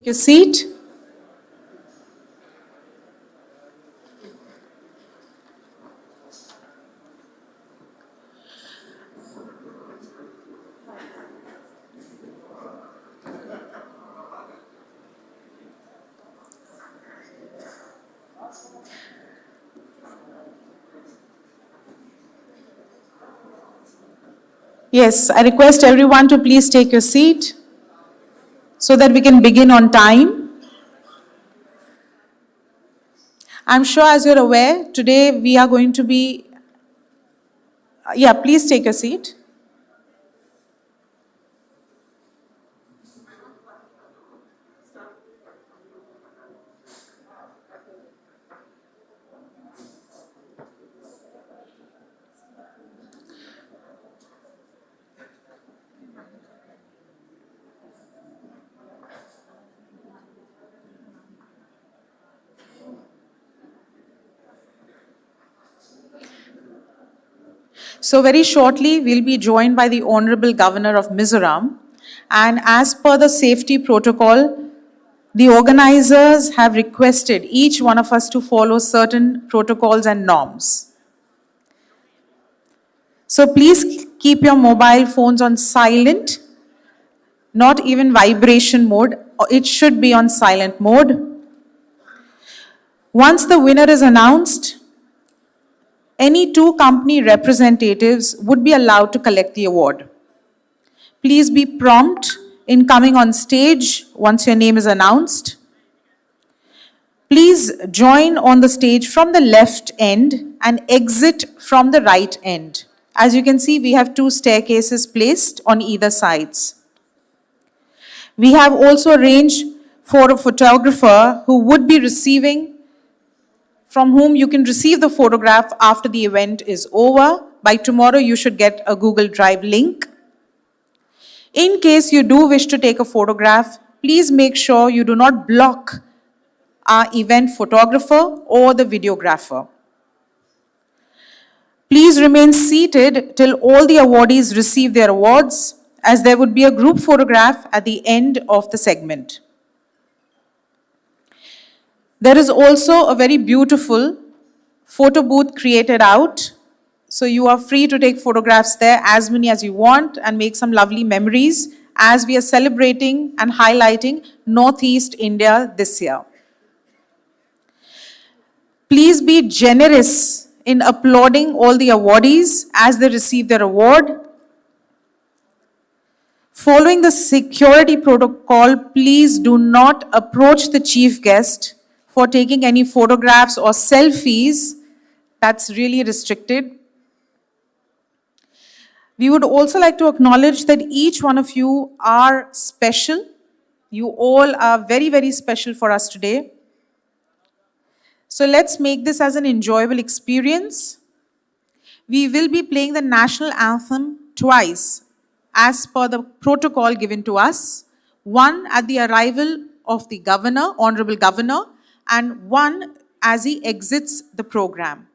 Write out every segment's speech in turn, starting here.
Your seat. Yes, I request everyone to please take your seat so that we can begin on time. I'm sure, as you're aware, today we are going to be. Yeah, please take your seat. So, very shortly, we'll be joined by the Honorable Governor of Mizoram. And as per the safety protocol, the organizers have requested each one of us to follow certain protocols and norms. So, please keep your mobile phones on silent, not even vibration mode. It should be on silent mode. Once the winner is announced, any two company representatives would be allowed to collect the award. Please be prompt in coming on stage once your name is announced. Please join on the stage from the left end and exit from the right end. As you can see, we have two staircases placed on either sides. We have also arranged for a photographer who would be receiving, from whom you can receive the photograph after the event is over. By tomorrow, you should get a Google Drive link. In case you do wish to take a photograph, please make sure you do not block our event photographer or the videographer. Please remain seated till all the awardees receive their awards, as there would be a group photograph at the end of the segment. There is also a very beautiful photo booth created out. So you are free to take photographs there, as many as you want, and make some lovely memories as we are celebrating and highlighting Northeast India this year. Please be generous in applauding all the awardees as they receive their award. Following the security protocol, please do not approach the chief guest for taking any photographs or selfies. That's really restricted. We would also like to acknowledge that each one of you are special. You all are very, very special for us today. So let's make this as an enjoyable experience. We will be playing the national anthem twice as per the protocol given to us. One at the arrival of the governor, honorable governor, and one as he exits the program.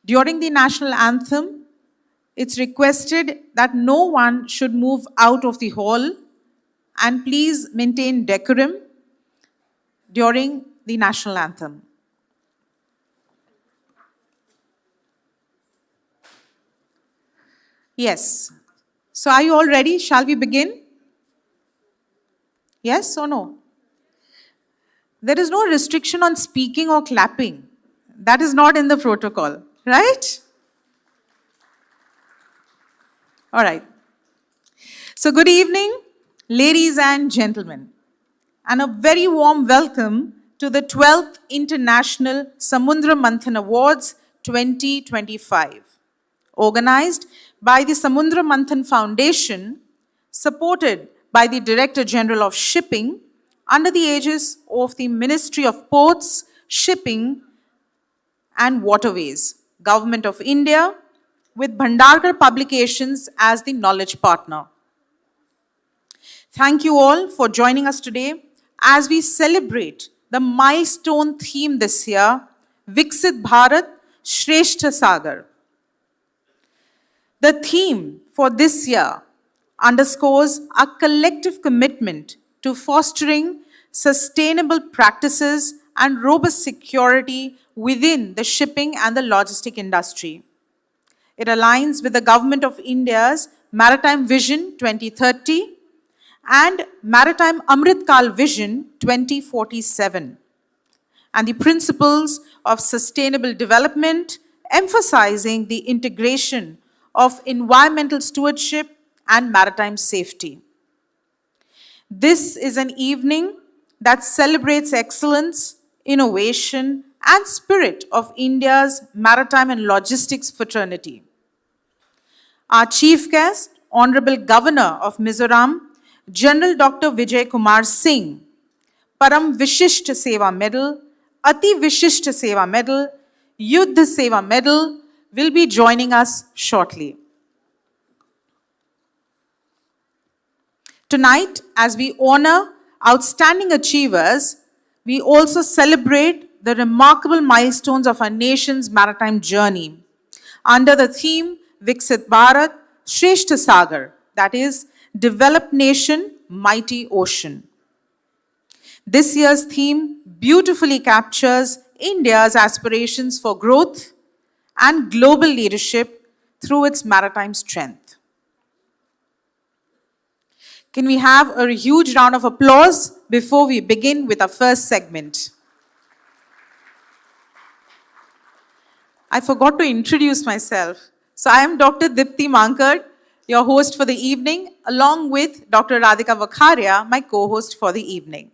During the national anthem, it's requested that no one should move out of the hall, and please maintain decorum during the national anthem. Yes. So are you all ready? Shall we begin? Yes or no? There is no restriction on speaking or clapping. That is not in the protocol, right? All right. So good evening, ladies and gentlemen, and a very warm welcome to the 12th International Samudra Manthan Awards 2025, organized by the Samudra Manthan Foundation, supported by the Director General of Shipping, under the aegis of the Ministry of Ports, Shipping and Waterways, Government of India, with Bhandarkar Publications as the knowledge partner. Thank you all for joining us today as we celebrate the milestone theme this year, Viksit Bharat, Shreshtha Sagar. The theme for this year underscores our collective commitment to fostering sustainable practices, and robust security within the shipping and the logistic industry. It aligns with the Government of India's Maritime Vision 2030 and Maritime Amritkal Vision 2047, and the principles of sustainable development, emphasizing the integration of environmental stewardship and maritime safety. This is an evening that celebrates excellence, innovation, and spirit of India's maritime and logistics fraternity. Our chief guest, Honorable Governor of Mizoram, General Dr. Vijay Kumar Singh, Param Vishisht Seva Medal, Ati Vishisht Seva Medal, Yuddha Seva Medal, will be joining us shortly. Tonight, as we honor outstanding achievers, we also celebrate the remarkable milestones of our nation's maritime journey under the theme Viksit Bharat, Shreshtha Sagar, that is, Developed Nation, Mighty Ocean. This year's theme beautifully captures India's aspirations for growth and global leadership through its maritime strength. Can we have a huge round of applause before we begin with our first segment? I forgot to introduce myself. So I am Dr. Dipti Mankad, your host for the evening, along with Dr. Radhika Vakharia, my co-host for the evening.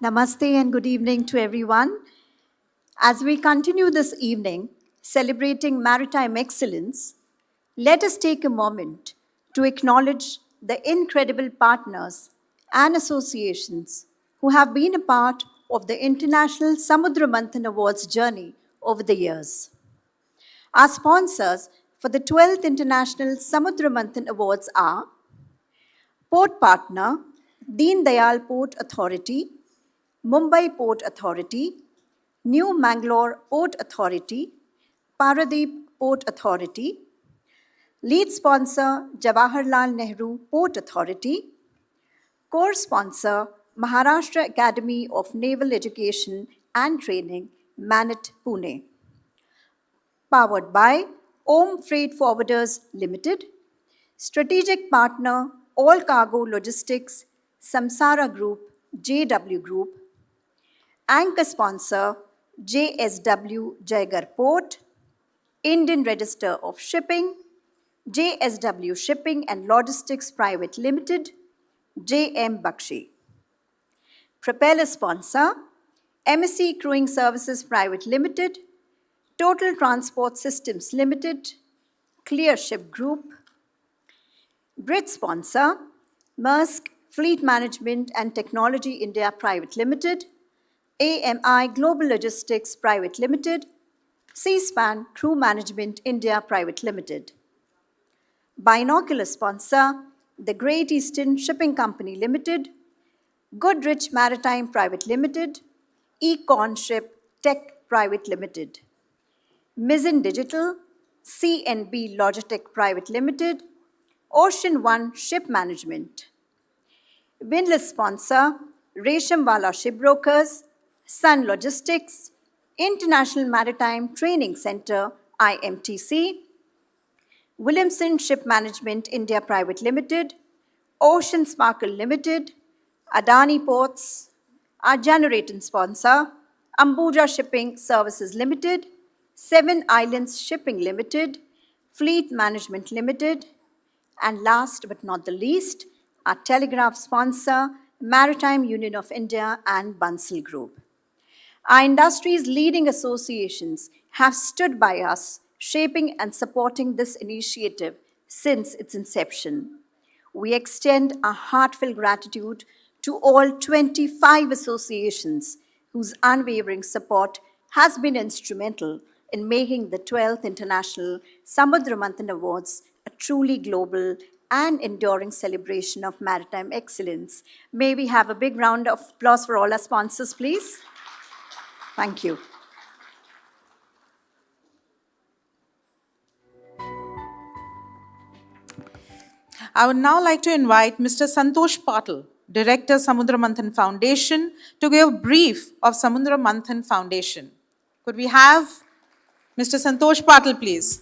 Namaste and good evening to everyone. As we continue this evening celebrating maritime excellence, let us take a moment to acknowledge the incredible partners and associations who have been a part of the International Samudra Manthan Awards journey over the years. Our sponsors for the 12th International Samudra Manthan Awards are Port Partner, Deen Dayal Port Authority, Mumbai Port Authority, New Mangalore Port Authority, Paradeep Port Authority, lead sponsor Jawaharlal Nehru Port Authority, core sponsor Maharashtra Academy of Naval Education and Training, Manat, Pune. Powered by Om Freight Forwarders Limited, strategic partner All Cargo Logistics, Samsara Group, JW Group, anchor sponsor JSW Jaigarh Port, Indian Register of Shipping, JSW Shipping and Logistics Private Limited, JM Bakshi. Propeller sponsor MSC Crewing Services Private Limited, Total Transport Systems Limited, Clearship Group. Bridge sponsor Maersk Fleet Management and Technology India Private Limited, AMI Global Logistics Private Limited, Seaspan Crew Management India Private Limited. Binocular sponsor, the Great Eastern Shipping Company Limited, Goodrich Maritime Private Limited, Econ Ship Tech Private Limited. Mizzen Digital, CNB Logitech Private Limited, Ocean One Ship Management. Windlass sponsor, Reshamwala Shipbrokers, Sun Logistics, International Maritime Training Center, IMTC, Williamson Ship Management India Private Limited, Ocean Sparkle Limited, Adani Ports, our generating sponsor, Ambuja Shipping Services Limited, Seven Islands Shipping Limited, Fleet Management Limited, and last but not the least, our telegraph sponsor, Maritime Union of India and Bansal Group. Our industry's leading associations have stood by us, shaping and supporting this initiative since its inception. We extend our heartfelt gratitude to all 25 associations whose unwavering support has been instrumental in making the 12th International Samudra Manthan Awards a truly global and enduring celebration of maritime excellence. May we have a big round of applause for all our sponsors, please? Thank you. I would now like to invite Mr. Santosh Patil, Director, Samudra Manthan Foundation, to give a brief of Samudra Manthan Foundation. Could we have Mr. Santosh Patil, please?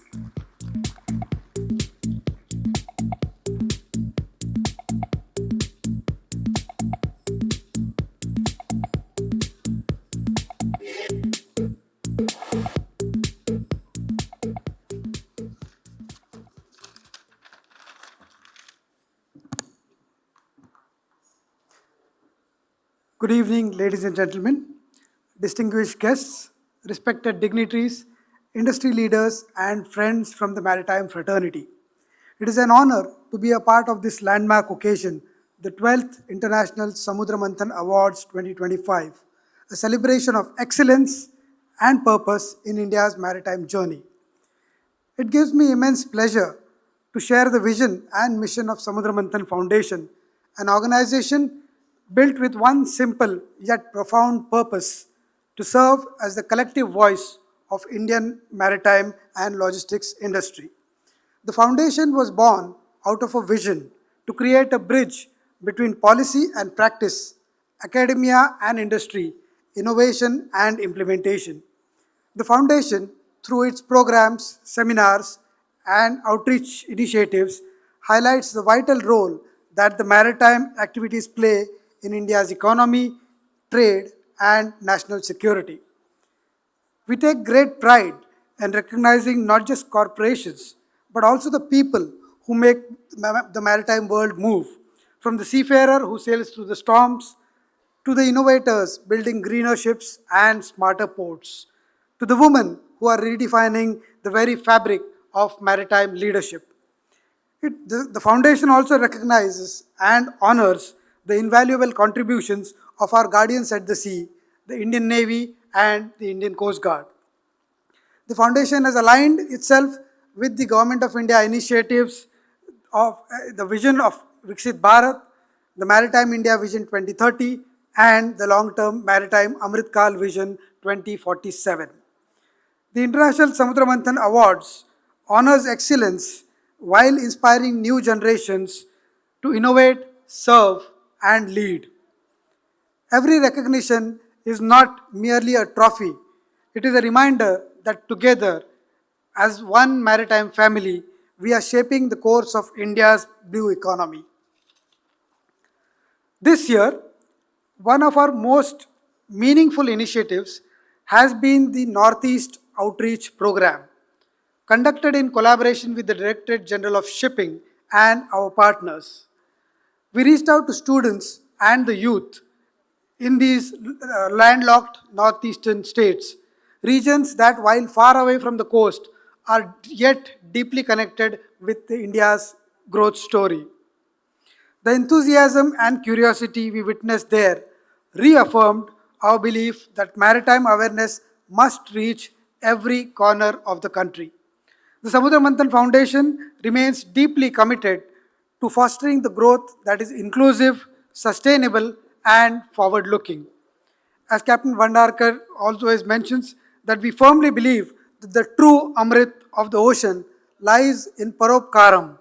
Good evening, ladies and gentlemen, distinguished guests, respected dignitaries, industry leaders, and friends from the maritime fraternity. It is an honor to be a part of this landmark occasion, the 12th International Samudra Manthan Awards 2025, a celebration of excellence and purpose in India's maritime journey. It gives me immense pleasure to share the vision and mission of Samudra Manthan Foundation, an organization built with one simple yet profound purpose: to serve as the collective voice of Indian maritime and logistics industry. The foundation was born out of a vision to create a bridge between policy and practice, academia and industry, innovation and implementation. The foundation, through its programs, seminars, and outreach initiatives, highlights the vital role that the maritime activities play in India's economy, trade, and national security. We take great pride in recognizing not just corporations, but also the people who make the maritime world move, from the seafarer who sails through the storms, to the innovators building greener ships and smarter ports, to the women who are redefining the very fabric of maritime leadership. The foundation also recognizes and honors the invaluable contributions of our guardians at the sea, the Indian Navy and the Indian Coast Guard. The foundation has aligned itself with the Government of India initiatives of the vision of Viksit Bharat, the Maritime India Vision 2030, and the long-term Maritime Amrit Kal Vision 2047. The International Samudra Manthan Awards honors excellence while inspiring new generations to innovate, serve, and lead. Every recognition is not merely a trophy, it is a reminder that together, as one maritime family, we are shaping the course of India's blue economy. This year, one of our most meaningful initiatives has been the Northeast Outreach Program, conducted in collaboration with the Directorate General of Shipping and our partners. We reached out to students and the youth in these landlocked northeastern states, regions that, while far away from the coast, are yet deeply connected with India's growth story. The enthusiasm and curiosity we witnessed there reaffirmed our belief that maritime awareness must reach every corner of the country. The Samudra Manthan Foundation remains deeply committed to fostering the growth that is inclusive, sustainable, and forward-looking. As Captain Bhandarkar always mentions, that we firmly believe that the true Amrit of the ocean lies in Paropkaram,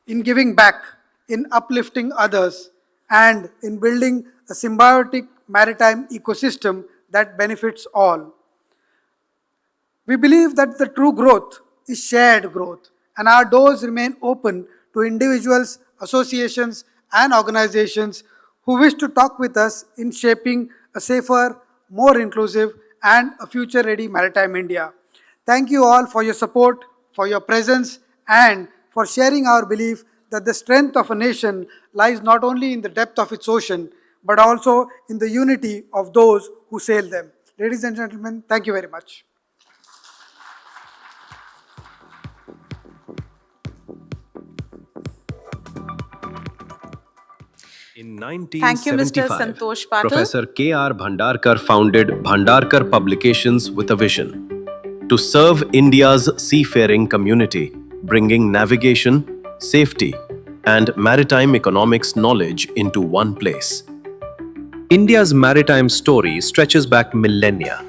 in giving back, in uplifting others, and in building a symbiotic maritime ecosystem that benefits all. We believe that the true growth is shared growth, and our doors remain open to individuals, associations, and organizations who wish to talk with us in shaping a safer, more inclusive, and a future-ready maritime India. Thank you all for your support, for your presence, and for sharing our belief that the strength of a nation lies not only in the depth of its ocean, but also in the unity of those who sail them. Ladies and gentlemen, thank you very much. In Thank you, Mr. 1975, Santosh Patil. Professor K.R. Bhandarkar founded Bhandarkar Publications with a vision to serve India's seafaring community, bringing navigation, safety, and maritime economics knowledge into one place. India's maritime story stretches back millennia,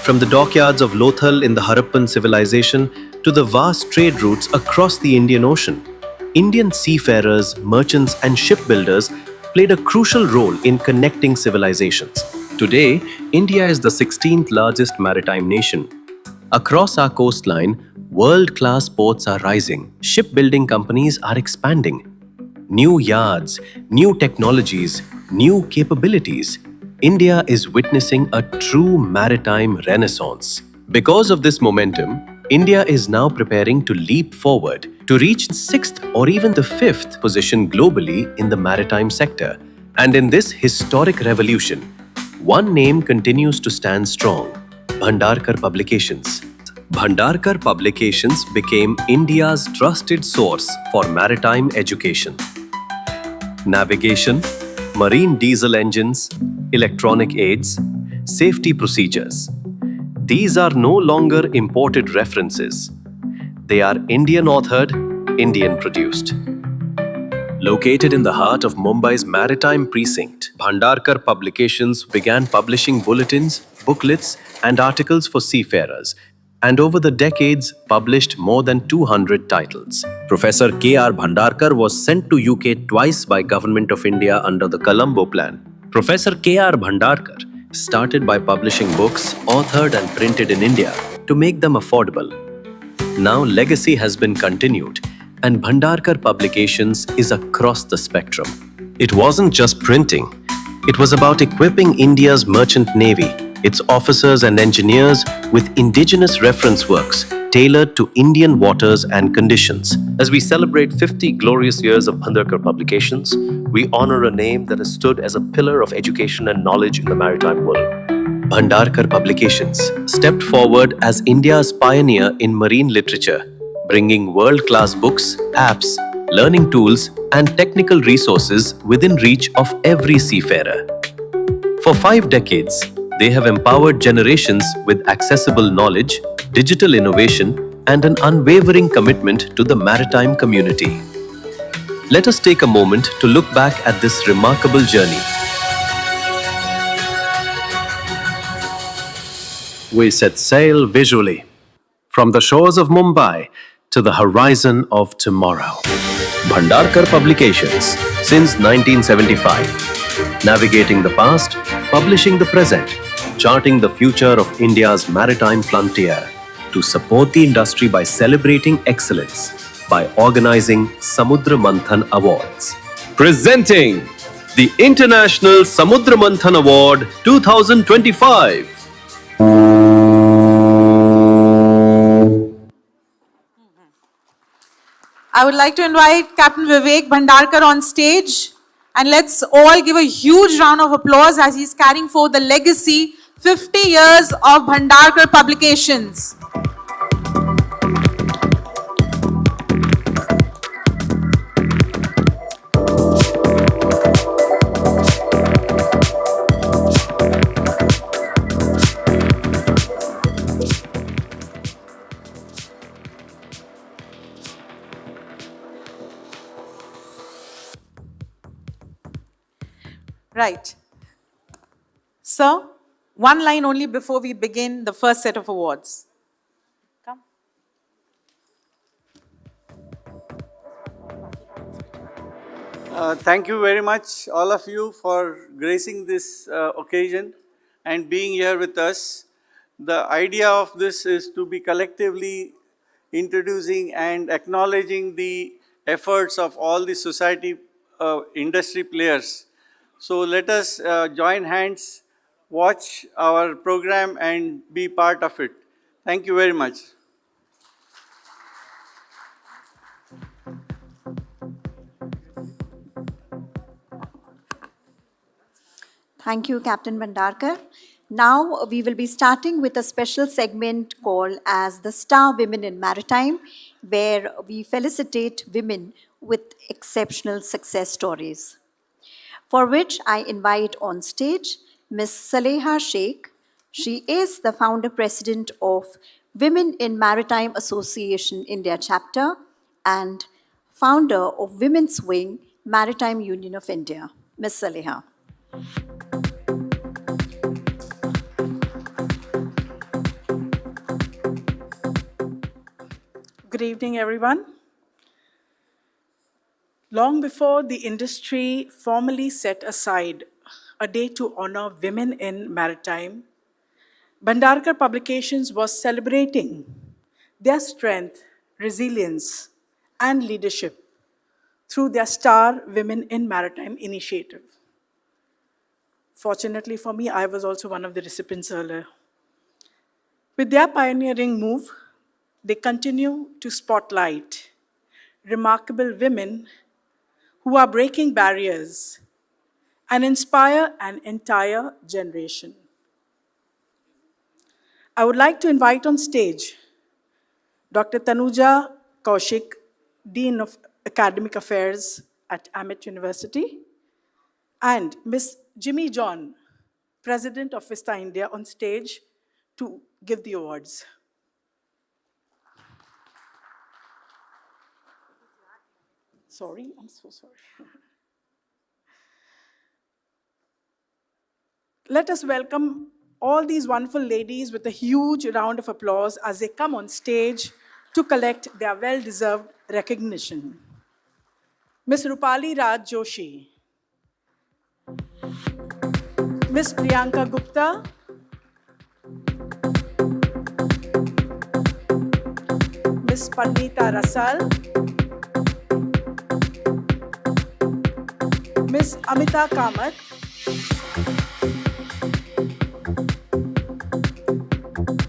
from the dockyards of Lothal in the Harappan civilization to the vast trade routes across the Indian Ocean. Indian seafarers, merchants, and shipbuilders played a crucial role in connecting civilizations. Today, India is the 16th largest maritime nation. Across our coastline, world class ports are rising, shipbuilding companies are expanding. New yards, new technologies, new capabilities. India is witnessing a true maritime renaissance. Because of this momentum, India is now preparing to leap forward to reach the sixth or even the fifth position globally in the maritime sector. And in this historic revolution, one name continues to stand strong: Bhandarkar Publications. Bhandarkar Publications became India's trusted source for maritime education. Navigation, marine diesel engines, electronic aids, safety procedures. These are no longer imported references. They are Indian authored, Indian produced. Located in the heart of Mumbai's maritime precinct, Bhandarkar Publications began publishing bulletins, booklets, and articles for seafarers, and over the decades published more than 200 titles. Professor K.R. Bhandarkar was sent to UK twice by Government of India under the Colombo Plan. Professor K.R. Bhandarkar started by publishing books authored and printed in India to make them affordable. Now legacy has been continued, and Bhandarkar Publications is across the spectrum. It wasn't just printing, it was about equipping India's merchant navy, its officers and engineers, with indigenous reference works tailored to Indian waters and conditions. As we celebrate 50 glorious years of Bhandarkar Publications, we honor a name that has stood as a pillar of education and knowledge in the maritime world. Bhandarkar Publications stepped forward as India's pioneer in marine literature, bringing world-class books, apps, learning tools, and technical resources within reach of every seafarer. For 5 decades, they have empowered generations with accessible knowledge, digital innovation, and an unwavering commitment to the maritime community. Let us take a moment to look back at this remarkable journey. We set sail visually from the shores of Mumbai to the horizon of tomorrow. Bhandarkar Publications, since 1975. Navigating the past, publishing the present, charting the future of India's maritime frontier. To support the industry by celebrating excellence, by organizing Samudra Manthan Awards. Presenting the International Samudra Manthan Award 2025. I would like to invite Captain Vivek Bhandarkar on stage, and let's all give a huge round of applause as he's carrying forth the legacy 50 years of Bhandarkar Publications. Right. Sir, one line only before we begin the first set of awards. Come. Thank you very much, all of you, for gracing this occasion and being here with us. The idea of this is to be collectively introducing and acknowledging the efforts of all the society industry players. So let us join hands, watch our program and be part of it. Thank you very much. Thank you, Captain Bhandarkar. Now we will be starting with a special segment called as the Star Women in Maritime, where we felicitate women with exceptional success stories. For which I invite on stage Ms. Saleha Sheikh. She is the founder president of Women in Maritime Association India chapter and founder of Women's Wing Maritime Union of India. Ms. Saleha. Good evening, everyone. Long before the industry formally set aside a day to honor women in maritime, Bhandarkar Publications was celebrating their strength, resilience, and leadership through their Star Women in Maritime initiative. Fortunately for me, I was also one of the recipients earlier. With their pioneering move, they continue to spotlight remarkable women who are breaking barriers and inspire an entire generation. I would like to invite on stage Dr. Tanuja Kaushik, Dean of Academic Affairs at Amit University, and Ms. Jimmy John, President of Vista India, on stage to give the awards. Sorry, I'm so sorry. Let us welcome all these wonderful ladies with a huge round of applause as they come on stage to collect their well-deserved recognition. Ms. Rupali Raj Joshi, Ms. Priyanka Gupta, Ms. Parnita Rasal, Ms. Amita Kamath,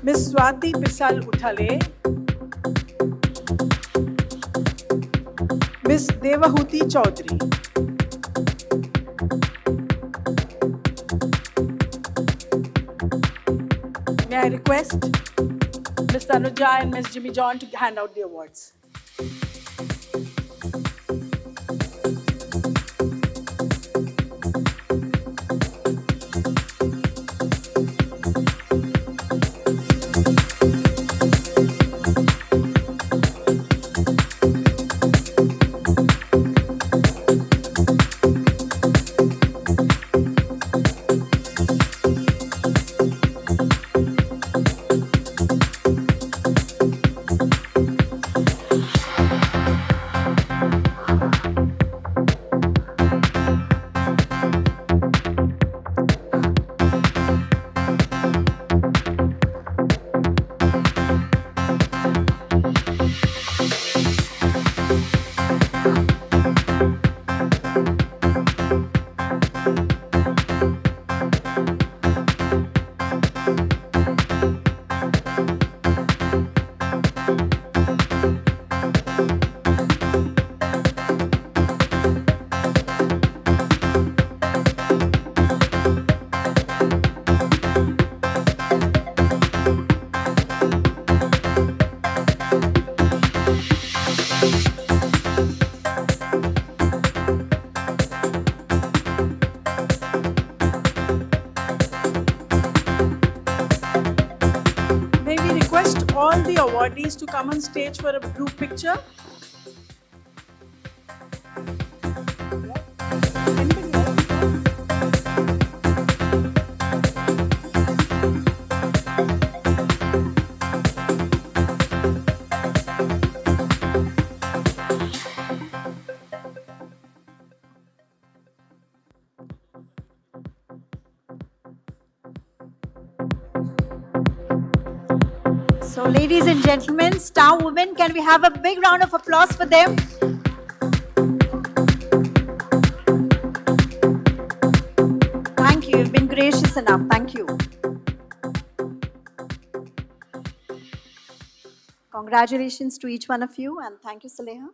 Ms. Swati Pisal Uthale, Ms. Devahuti Chaudhary. May I request Ms. Tanuja and Ms. Jimmy John to hand out the awards. May we request all the awardees to come on stage for a group picture? Anybody else? So, ladies and gentlemen, star women, can we have a big round of applause for them? Thank you. You've been gracious enough. Thank you. Congratulations to each one of you, and thank you, Saleha.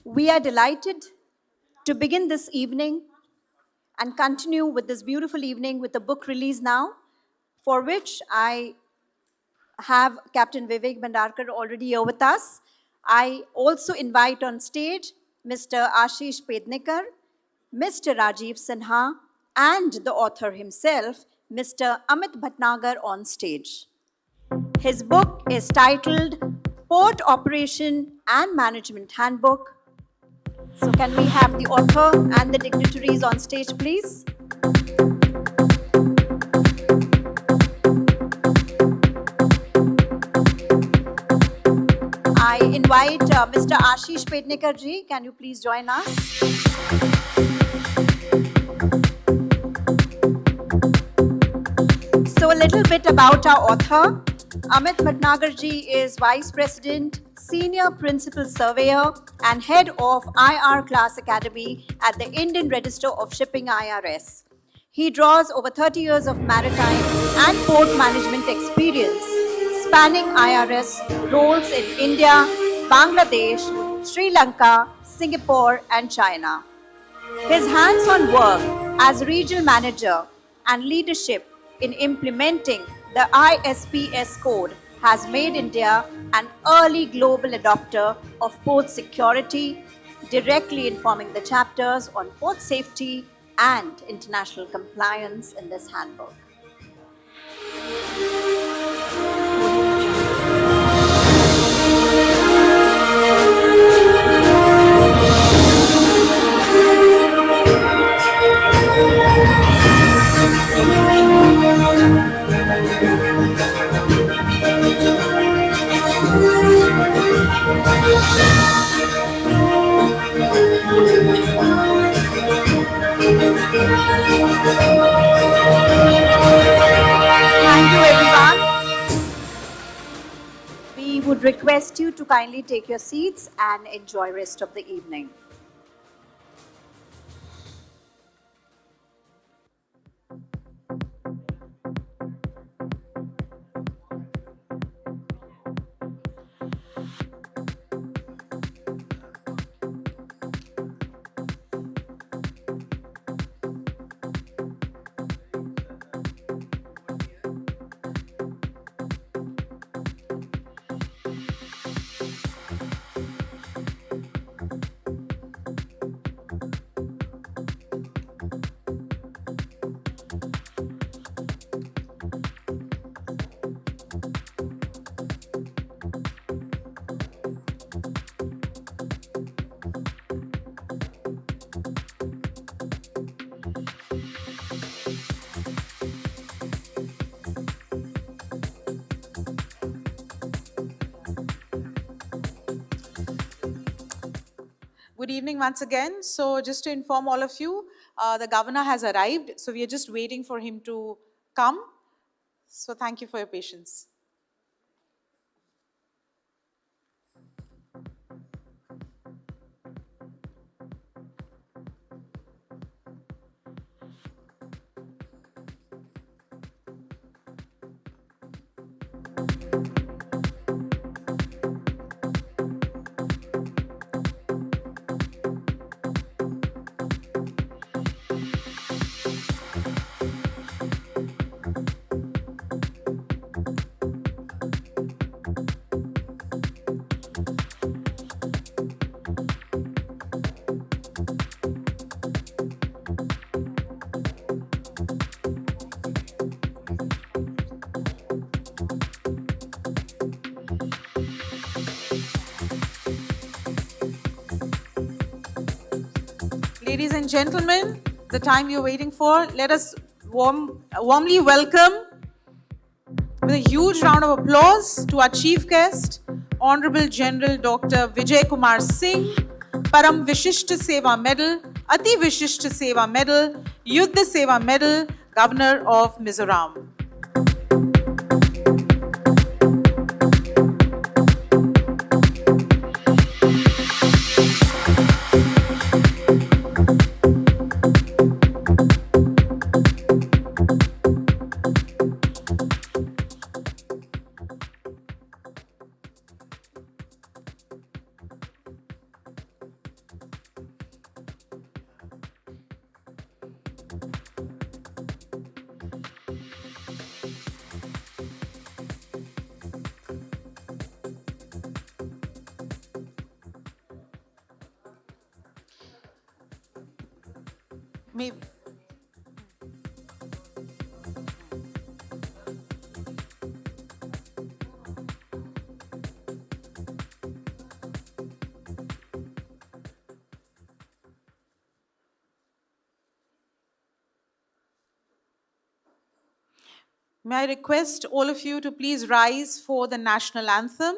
We are delighted to begin this evening and continue with this beautiful evening with the book release now, for which I have Captain Vivek Bhandarkar already here with us. I also invite on stage Mr. Ashish Pednekar, Mr. Rajiv Sinha, and the author himself, Mr. Amit Bhatnagar, on stage. His book is titled Port Operation and Management Handbook, So can we have the author and the dignitaries on stage, please? I invite Mr. Ashish Pednekar ji. Can you please join us? So a little bit about our author. Amit Bhatnagar ji is Vice President, Senior Principal Surveyor and Head of IR Class Academy at the Indian Register of Shipping IRS. He draws over 30 years of maritime and port management experience, spanning IRS roles in India, Bangladesh, Sri Lanka, Singapore, and China. His hands-on work as regional manager and leadership in implementing the ISPS code has made India an early global adopter of port security, directly informing the chapters on port safety and international compliance in this handbook. Thank you, everyone. We would request you to kindly take your seats and enjoy rest of the evening. Good evening once again. So just to inform all of you, the governor has arrived. So we are just waiting for him to come. So thank you for your patience. Ladies and gentlemen, the time you're waiting for, let us warmly welcome with a huge round of applause to our chief guest, Honorable General Dr. Vijay Kumar Singh, Param Vishishta Seva Medal, Ati Vishishta Seva Medal, Yuddha Seva Medal, Governor of Mizoram. May May I request all of you to please rise for the national anthem?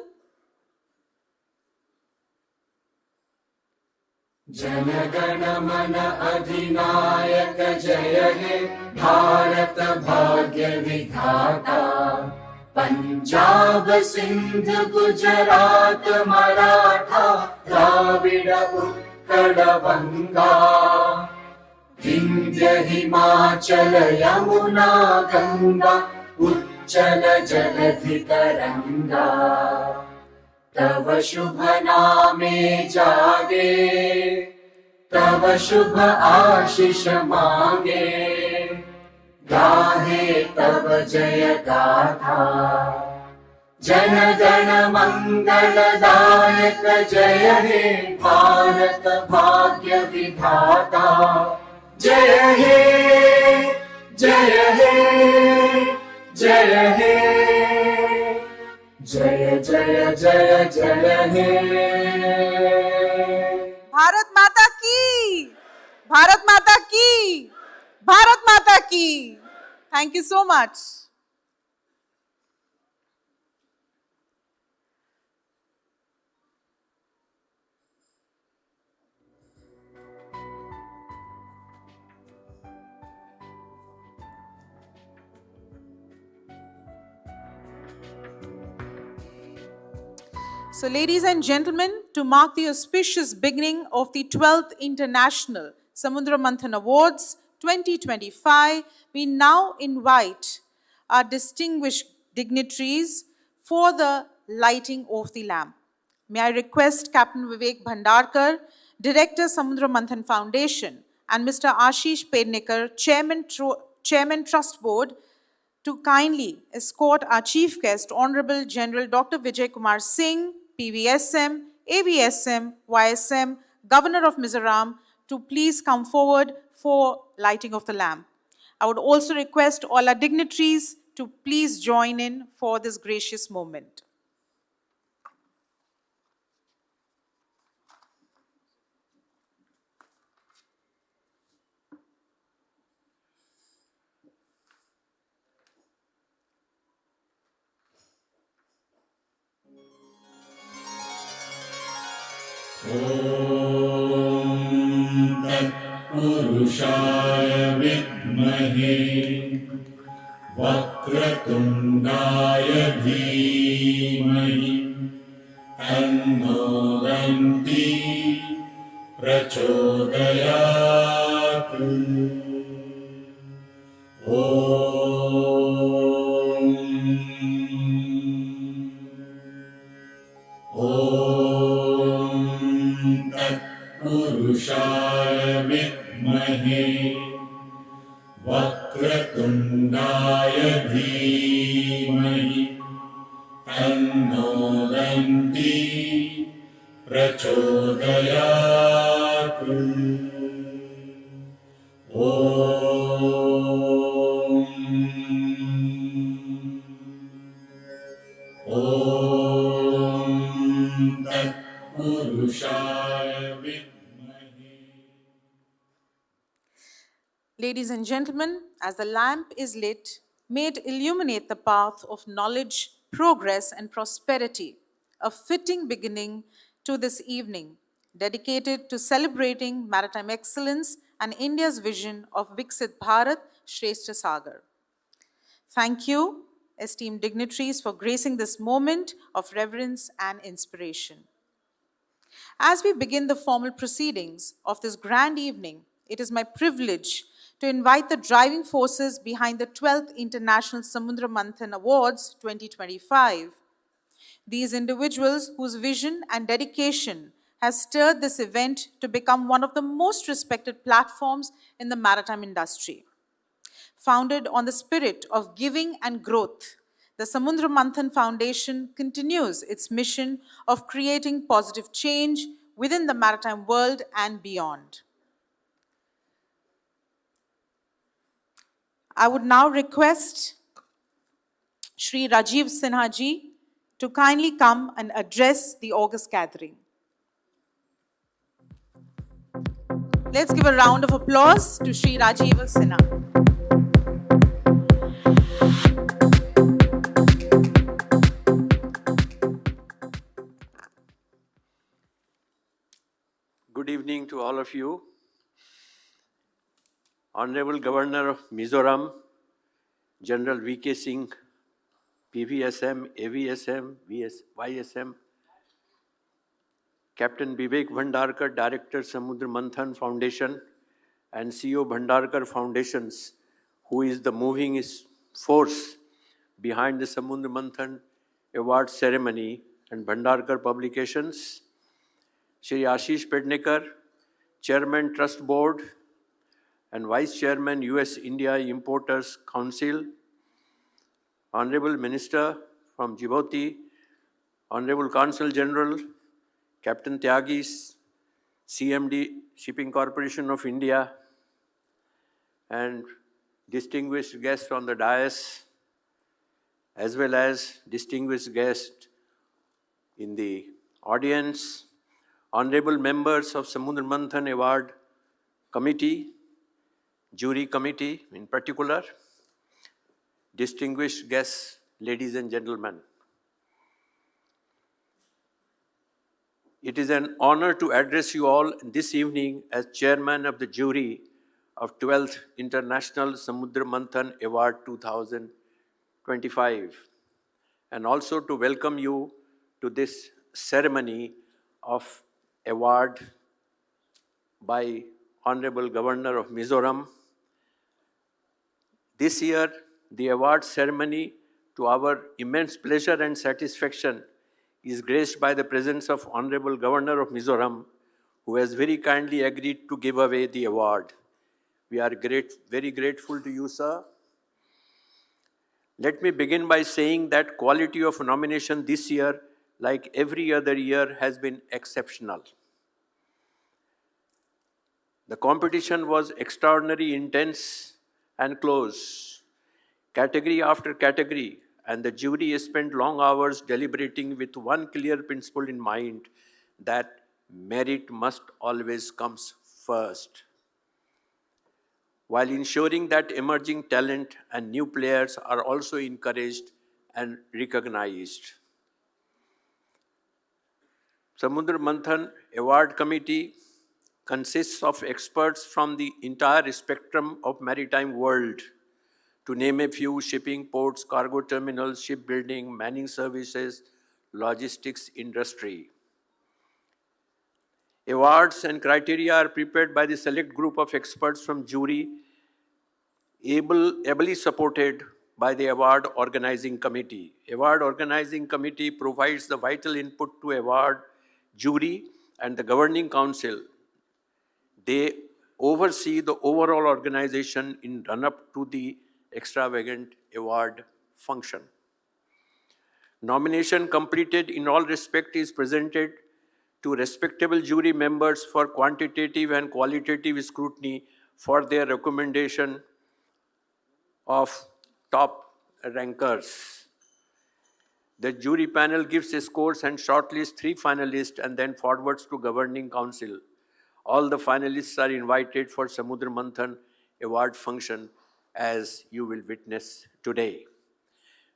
जनगण मन अधिनायक जय हे भारत भाग्य विधाता पंजाब सिंध गुजरात मराठा द्राविड उत्कल बंगा विंध्य हिमाचल यमुना गंगा उच्चल जलधि तरंगा तव शुभ नामे जागे तव शुभ आशीष मांगे गाहे तव जय गाथा जन गण मंगलदायक जय हे भारत भाग्य विधाता जय हे जय हे जय हे जय जय जय जय हे भारत माता की, भारत माता की, भारत माता की. Thank you so much. So, ladies and gentlemen, to mark the auspicious beginning of the 12th International Samudra Manthan Awards 2025, we now invite our distinguished dignitaries for the lighting of the lamp. May I request Captain Vivek Bhandarkar, Director, Samudra Manthan Foundation, and Mr. Ashish Pednekar, Chairman Trust Board, to kindly escort our chief guest, Honorable General Dr. Vijay Kumar Singh, PVSM, AVSM, YSM, Governor of Mizoram, to please come forward for lighting of the lamp. I would also request all our dignitaries to please join in for this gracious moment. पुरुषाय विद्महे वक्रतुण्डाय धीमहि तन्नो दन्ति प्रचोदयात् पुरुषाय विद्महे वक्रतुण्डाय धीमहि तन्नो दन्ति प्रचोदयात् पुरुषाय Ladies and gentlemen, as the lamp is lit, may it illuminate the path of knowledge, progress, and prosperity, a fitting beginning to this evening, dedicated to celebrating maritime excellence and India's vision of Viksit Bharat, Shreshtha Sagar. Thank you, esteemed dignitaries, for gracing this moment of reverence and inspiration. As we begin the formal proceedings of this grand evening, it is my privilege to invite the driving forces behind the 12th International Samudra Manthan Awards 2025. These individuals whose vision and dedication has stirred this event to become one of the most respected platforms in the maritime industry. Founded on the spirit of giving and growth, the Samudra Manthan Foundation continues its mission of creating positive change within the maritime world and beyond. I would now request Shri Rajiv Sinha ji to kindly come and address the august gathering. Let's give a round of applause to Shri Rajiv Sinha. Good evening to all of you. Honorable Governor of Mizoram, General V.K. Singh, PVSM, AVSM, YSM, Captain Vivek Bhandarkar, Director Samudra Manthan Foundation, and CEO Bhandarkar Foundations, who is the moving force behind the Samudra Manthan Award ceremony, and Bhandarkar Publications, Shri Ashish Pednekar, Chairman Trust Board and Vice Chairman US India Importers Council, Honorable Minister from Djibouti, Honorable Consul General, Captain Tyagis, CMD Shipping Corporation of India, and distinguished guests on the dais, as well as distinguished guests in the audience, honorable members of Samudra Manthan Award Committee, Jury Committee in particular, distinguished guests, ladies and gentlemen. It is an honor to address you all this evening as chairman of the jury of 12th International Samudra Manthan Award 2025, and also to welcome you to this ceremony of award by Honorable Governor of Mizoram. This year, the award ceremony, to our immense pleasure and satisfaction, is graced by the presence of Honorable Governor of Mizoram, who has very kindly agreed to give away the award. We are very grateful to you, sir. Let me begin by saying that quality of nomination this year, like every other year, has been exceptional. The competition was extraordinarily intense and close, category after category, and the jury spent long hours deliberating with one clear principle in mind, that merit must always come first, while ensuring that emerging talent and new players are also encouraged and recognized. Samudra Manthan Award Committee consists of experts from the entire spectrum of maritime world. To name a few: shipping, ports, cargo terminals, shipbuilding, manning services, logistics industry. Awards and criteria are prepared by the select group of experts from jury, ably supported by the award organizing committee. Award organizing committee provides the vital input to award jury and the governing council. They oversee the overall organization in run-up to the extravagant award function. Nomination completed in all respect is presented to respectable jury members for quantitative and qualitative scrutiny for their recommendation of top rankers. The jury panel gives scores and shortlists 3 finalists and then forwards to governing council. All the finalists are invited for Samudra Manthan award function, as you will witness today.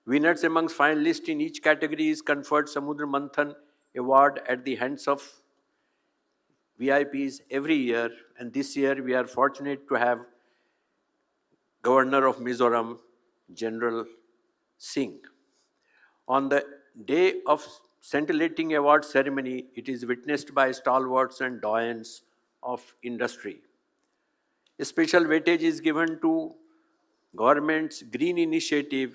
Winners amongst finalists in each category is conferred Samudra Manthan award at the hands of VIPs every year, and this year we are fortunate to have Governor of Mizoram, General Singh. On the day of scintillating award ceremony, it is witnessed by stalwarts and doyens of industry. A special weightage is given to government's green initiative,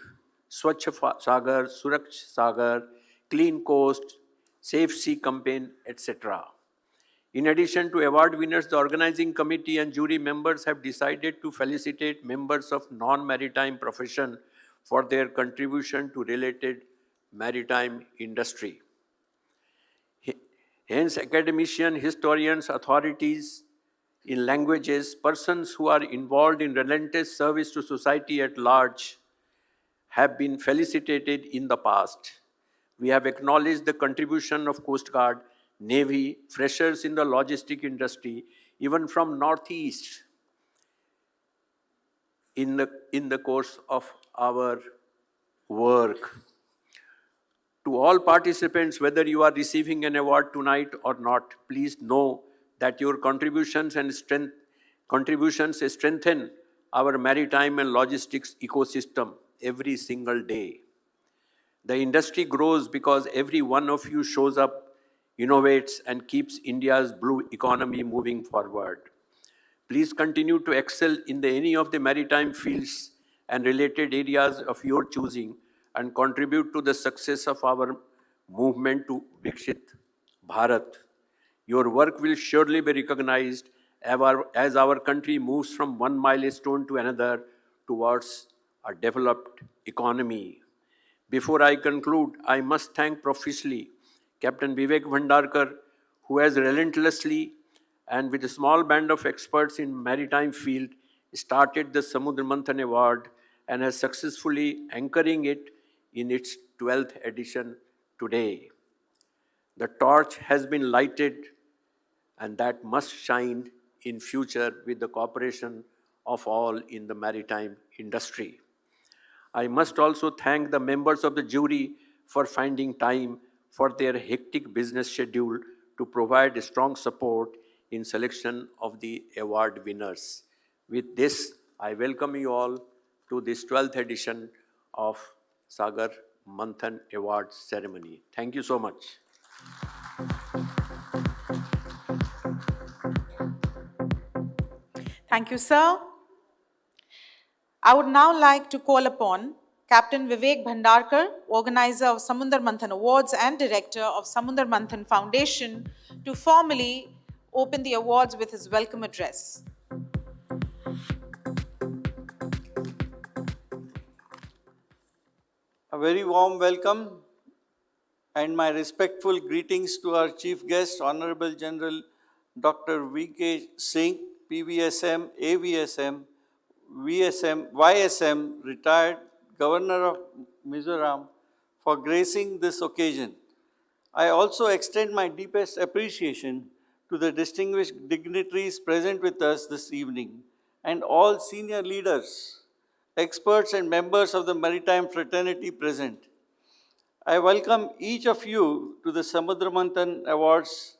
Swachh Sagar, Suraksh Sagar, Clean Coast, Safe Sea campaign, etc. In addition to award winners, the organizing committee and jury members have decided to felicitate members of non-maritime profession for their contribution to related maritime industry. Hence, academicians, historians, authorities in languages, persons who are involved in relentless service to society at large have been felicitated in the past. We have acknowledged the contribution of Coast Guard, Navy, freshers in the logistic industry, even from Northeast, in the course of our work. To all participants, whether you are receiving an award tonight or not, please know that your contributions strengthen our maritime and logistics ecosystem every single day. The industry grows because every one of you shows up, innovates, and keeps India's blue economy moving forward. Please continue to excel in any of the maritime fields and related areas of your choosing and contribute to the success of our movement to Viksit Bharat. Your work will surely be recognized as our country moves from one milestone to another towards a developed economy. Before I conclude, I must thank profusely Captain Vivek Bhandarkar, who has relentlessly and with a small band of experts in maritime field started the Samudra Manthan Award and has successfully anchoring it in its 12th edition today. The torch has been lighted and that must shine in future with the cooperation of all in the maritime industry. I must also thank the members of the jury for finding time for their hectic business schedule to provide strong support in selection of the award winners. With this, I welcome you all to this 12th edition of Sagar Manthan Awards ceremony. Thank you so much. Thank you, sir. I would now like to call upon Captain Vivek Bhandarkar, organizer of Samudra Manthan Awards and director of Samudra Manthan Foundation, to formally open the awards with his welcome address. A very warm welcome and my respectful greetings to our chief guest, Honorable General Dr. V.K. Singh, PVSM, AVSM, VSM, YSM, retired Governor of Mizoram, for gracing this occasion. I also extend my deepest appreciation to the distinguished dignitaries present with us this evening and all senior leaders, experts and members of the maritime fraternity present. I welcome each of you to the Samudra Manthan Awards.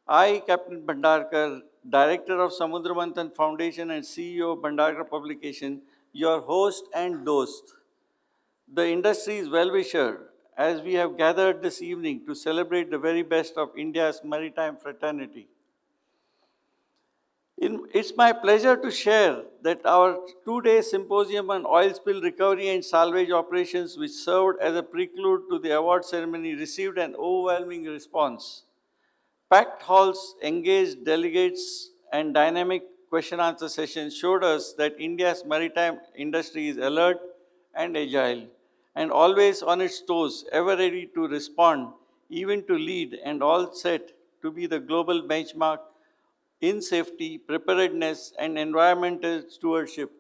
I, Captain Bhandarkar, Director of Samudra Manthan Foundation and CEO of Bhandarkar Publication, your host and dost, the industry's well-wisher, as we have gathered this evening to celebrate the very best of India's maritime fraternity. It's my pleasure to share that our two-day symposium on oil spill recovery and salvage operations, which served as a prelude to the award ceremony, received an overwhelming response. Packed halls, engaged delegates, and dynamic question-answer sessions showed us that India's maritime industry is alert and agile, and always on its toes, ever ready to respond, even to lead, and all set to be the global benchmark in safety, preparedness, and environmental stewardship.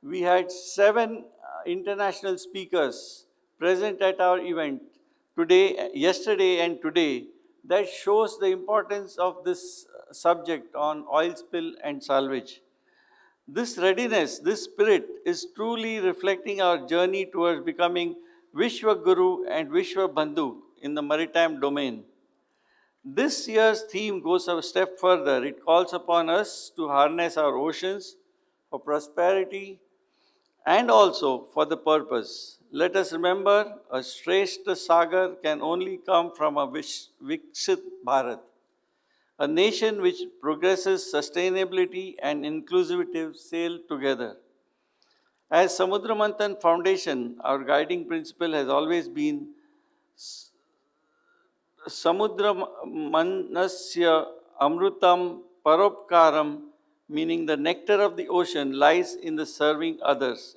We had 7 international speakers present at our event yesterday and today. That shows the importance of this subject on oil spill and salvage. This readiness, this spirit is truly reflecting our journey towards becoming Vishwa Guru and Vishwa Bandhu in the maritime domain. This year's theme goes a step further. It calls upon us to harness our oceans for prosperity and also for the purpose. Let us remember, a Shreshtha Sagar can only come from a Viksit Bharat, a nation which progresses sustainability and inclusivity sail together. As Samudra Manthan Foundation, our guiding principle has always been Samudra Manasya Amrutam Paropkaram, meaning the nectar of the ocean lies in the serving others.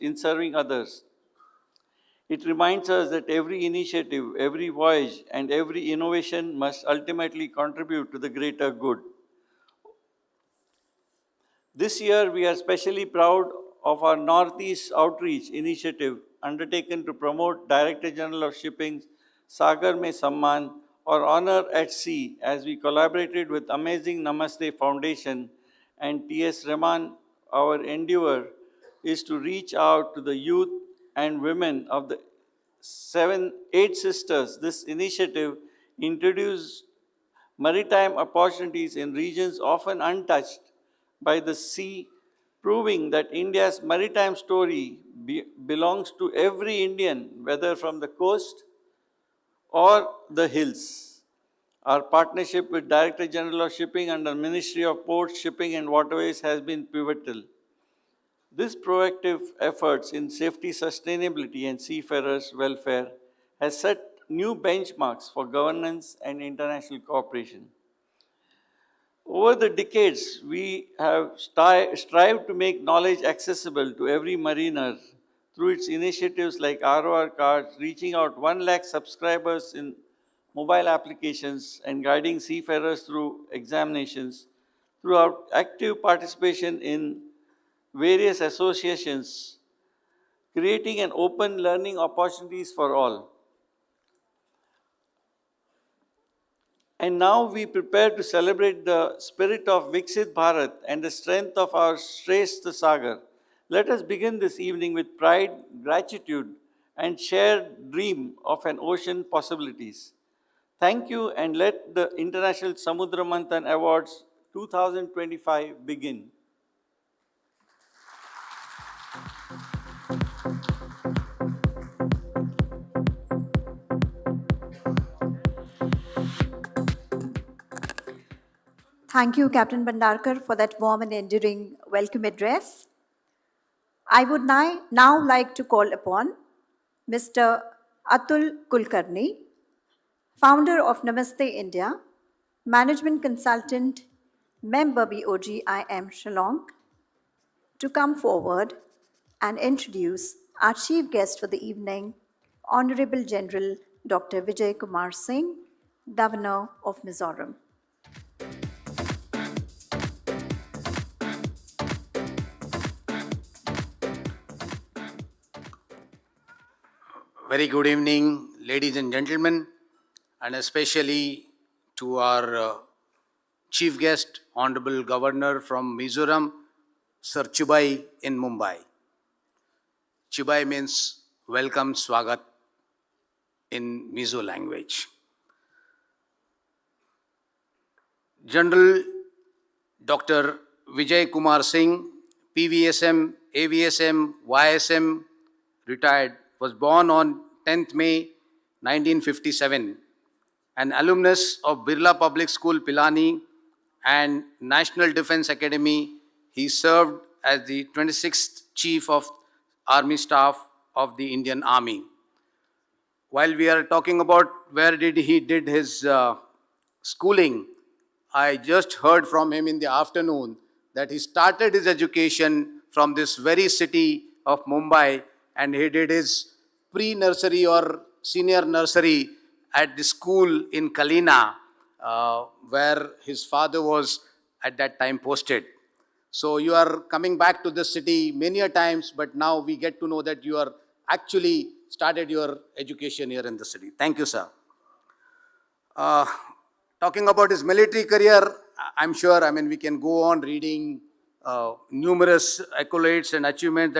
It reminds us that every initiative, every voyage, and every innovation must ultimately contribute to the greater good. This year, we are especially proud of our Northeast Outreach initiative undertaken to promote Director General of Shipping's Sagar Mein Samman, or Honor at Sea, as we collaborated with Amazing Namaste Foundation and T.S. Rahman. Our endeavor is to reach out to the youth and women of the 8 sisters. This initiative introduced maritime opportunities in regions often untouched by the sea, proving that India's maritime story belongs to every Indian, whether from the coast or the hills. Our partnership with Director General of Shipping under Ministry of Ports, Shipping and Waterways has been pivotal. This proactive efforts in safety, sustainability and seafarers' welfare has set new benchmarks for governance and international cooperation. Over the decades, we have strived to make knowledge accessible to every mariner through its initiatives like ROR cards, reaching out 1 lakh subscribers in mobile applications and guiding seafarers through examinations, through our active participation in various associations, creating an open learning opportunities for all. And now we prepare to celebrate the spirit of Viksit Bharat and the strength of our Shreshtha Sagar. Let us begin this evening with pride, gratitude, and shared dream of an ocean possibilities. Thank you, and let the International Samudra Manthan Awards 2025 begin. Thank you, Captain Bhandarkar, for that warm and endearing welcome address. I would now like to call upon Mr. Atul Kulkarni, founder of Namaste India, management consultant, member BOGIM Shillong, to come forward and introduce our chief guest for the evening, Honorable General Dr. Vijay Kumar Singh, Governor of Mizoram. Very good evening, ladies and gentlemen, and especially to our chief guest, Honorable Governor from Mizoram, Sir Chubai in Mumbai. Chubai means welcome, swagat in Mizo language. General Dr. Vijay Kumar Singh, PVSM, AVSM, YSM, retired, was born on 10th May 1957, an alumnus of Birla Public School, Pilani and National Defence Academy. He served as the 26th Chief of Army Staff of the Indian Army. While we are talking about where he did his schooling, I just heard from him in the afternoon that he started his education from this very city of Mumbai, and he did his pre-nursery or senior nursery at the school in Kalina, where his father was at that time posted. So you are coming back to this city many a times, but now we get to know that you are actually started your education here in the city. Thank you, sir. Talking about his military career, I'm sure, we can go on reading numerous accolades and achievements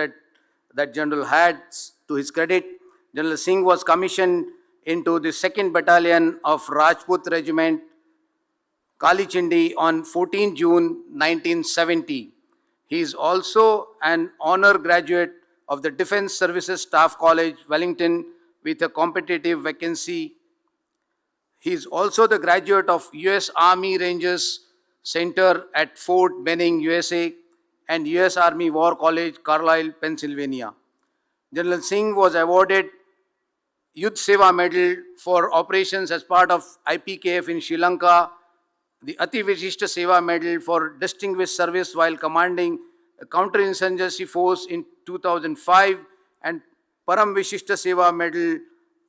that General had to his credit. General Singh was commissioned into the 2nd Battalion of Rajput Regiment, Kalichindi on 14 June 1970. He is also an honor graduate of the Defence Services Staff College, Wellington, with a competitive vacancy. He is also the graduate of US Army Rangers Center at Fort Benning, USA, and US Army War College, Carlisle, Pennsylvania. General Singh was awarded Yudh Seva Medal for operations as part of IPKF in Sri Lanka, the Ati Vishishta Seva Medal for distinguished service while commanding a counterinsurgency force in 2005, and Param Vishishta Seva Medal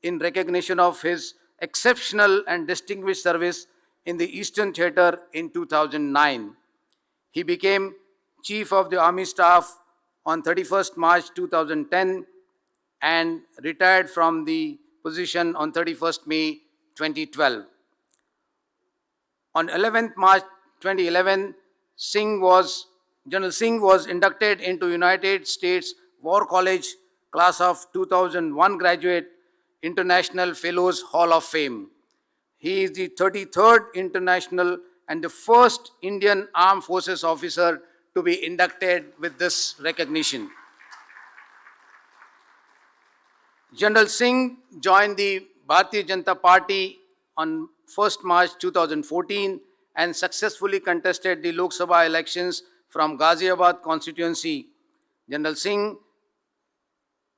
in recognition of his exceptional and distinguished service in the Eastern Theatre in 2009. He became Chief of the Army Staff on 31st March 2010 and retired from the position on 31st May 2012. On 11th March 2011, General Singh was inducted into United States War College Class of 2001 Graduate International Fellows Hall of Fame. He is the 33rd international and the first Indian Armed Forces officer to be inducted with this recognition. General Singh joined the Bharatiya Janata Party on 1st March 2014 and successfully contested the Lok Sabha elections from Ghaziabad constituency. General Singh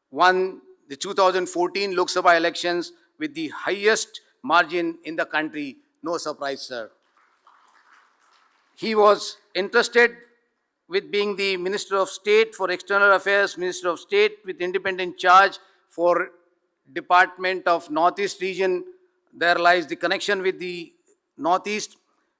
won the 2014 Lok Sabha elections with the highest margin in the country. No surprise, sir. He was entrusted with being the Minister of State for External Affairs, Minister of State with independent charge for Department of Northeast region. There lies the connection with the Northeast.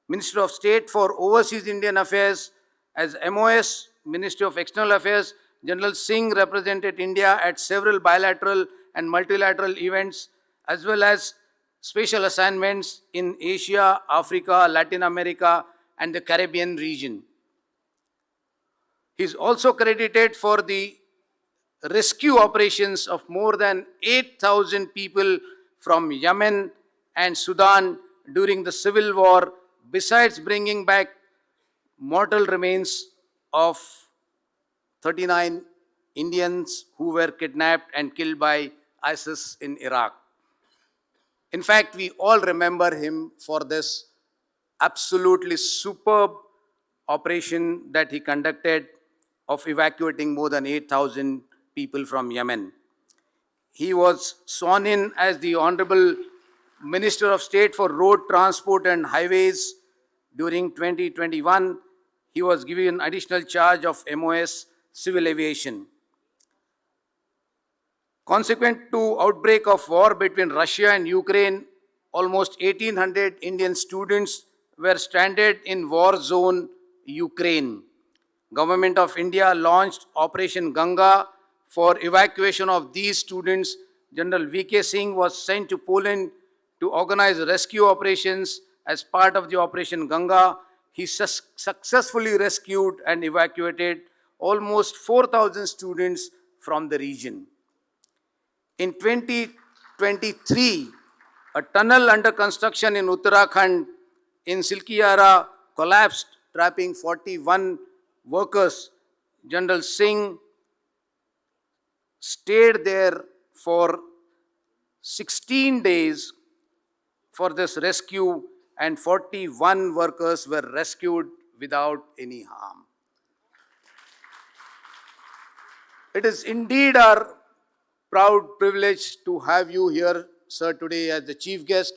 Minister of State for Overseas Indian Affairs as MOS, Ministry of External Affairs. General Singh represented India at several bilateral and multilateral events as well as special assignments in Asia, Africa, Latin America, and the Caribbean region. He is also credited for the rescue operations of more than 8,000 people from Yemen and Sudan during the civil war, besides bringing back mortal remains of 39 Indians who were kidnapped and killed by ISIS in Iraq. In fact, we all remember him for this absolutely superb operation that he conducted of evacuating more than 8,000 people from Yemen. He was sworn in as the Honorable Minister of State for Road Transport and Highways during 2021. He was given additional charge of MOS Civil Aviation. Consequent to outbreak of war between Russia and Ukraine, almost 1,800 Indian students were stranded in war zone Ukraine. Government of India launched Operation Ganga for evacuation of these students. General VK Singh was sent to Poland to organize rescue operations. As part of the Operation Ganga, he successfully rescued and evacuated almost 4,000 students from the region. In 2023, a tunnel under construction in Uttarakhand in Silkiara collapsed, trapping 41 workers. General Singh stayed there for 16 days for this rescue, and 41 workers were rescued without any harm. It is indeed our proud privilege to have you here, sir, today as the chief guest.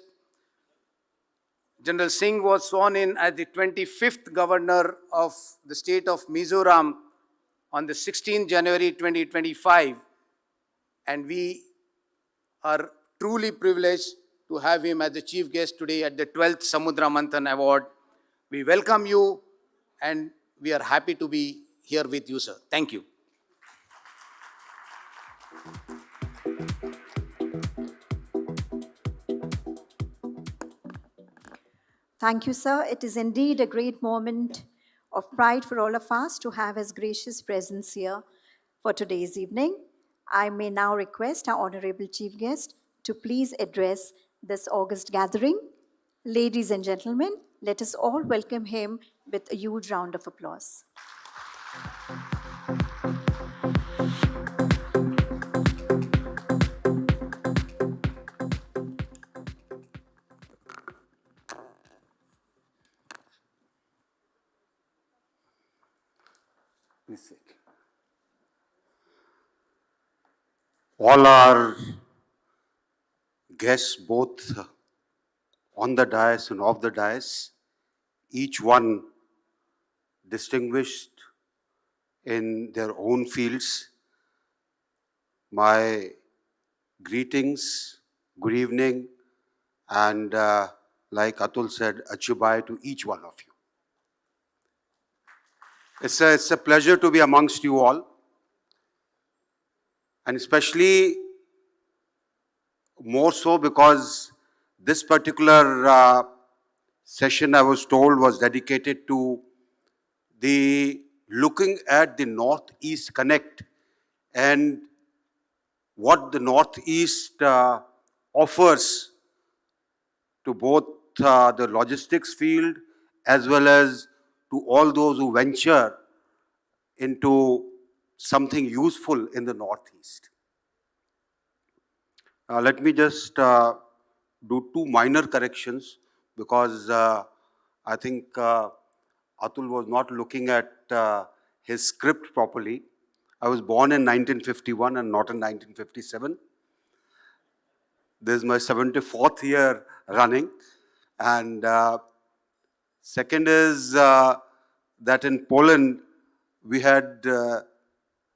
General Singh was sworn in as the 25th governor of the state of Mizoram on the 16th January 2025, and we are truly privileged to have him as the chief guest today at the 12th Samudra Manthan Award. We welcome you and we are happy to be here with you, sir. Thank you. Thank you, sir. It is indeed a great moment of pride for all of us to have his gracious presence here for today's evening. I may now request our honorable chief guest to please address this august gathering. Ladies and gentlemen, let us all welcome him with a huge round of applause. All our guests, both on the dais and off the dais, each one distinguished in their own fields, my greetings, good evening, and like Atul said, achubai to each one of you. It's a pleasure to be amongst you all. And especially more so because this particular session, I was told, was dedicated to the looking at the Northeast Connect and what the Northeast offers to both the logistics field as well as to all those who venture into something useful in the Northeast. Let me just do two minor corrections because I think Atul was not looking at his script properly. I was born in 1951 and not in 1957. This is my 74th year running. And second is that in Poland, we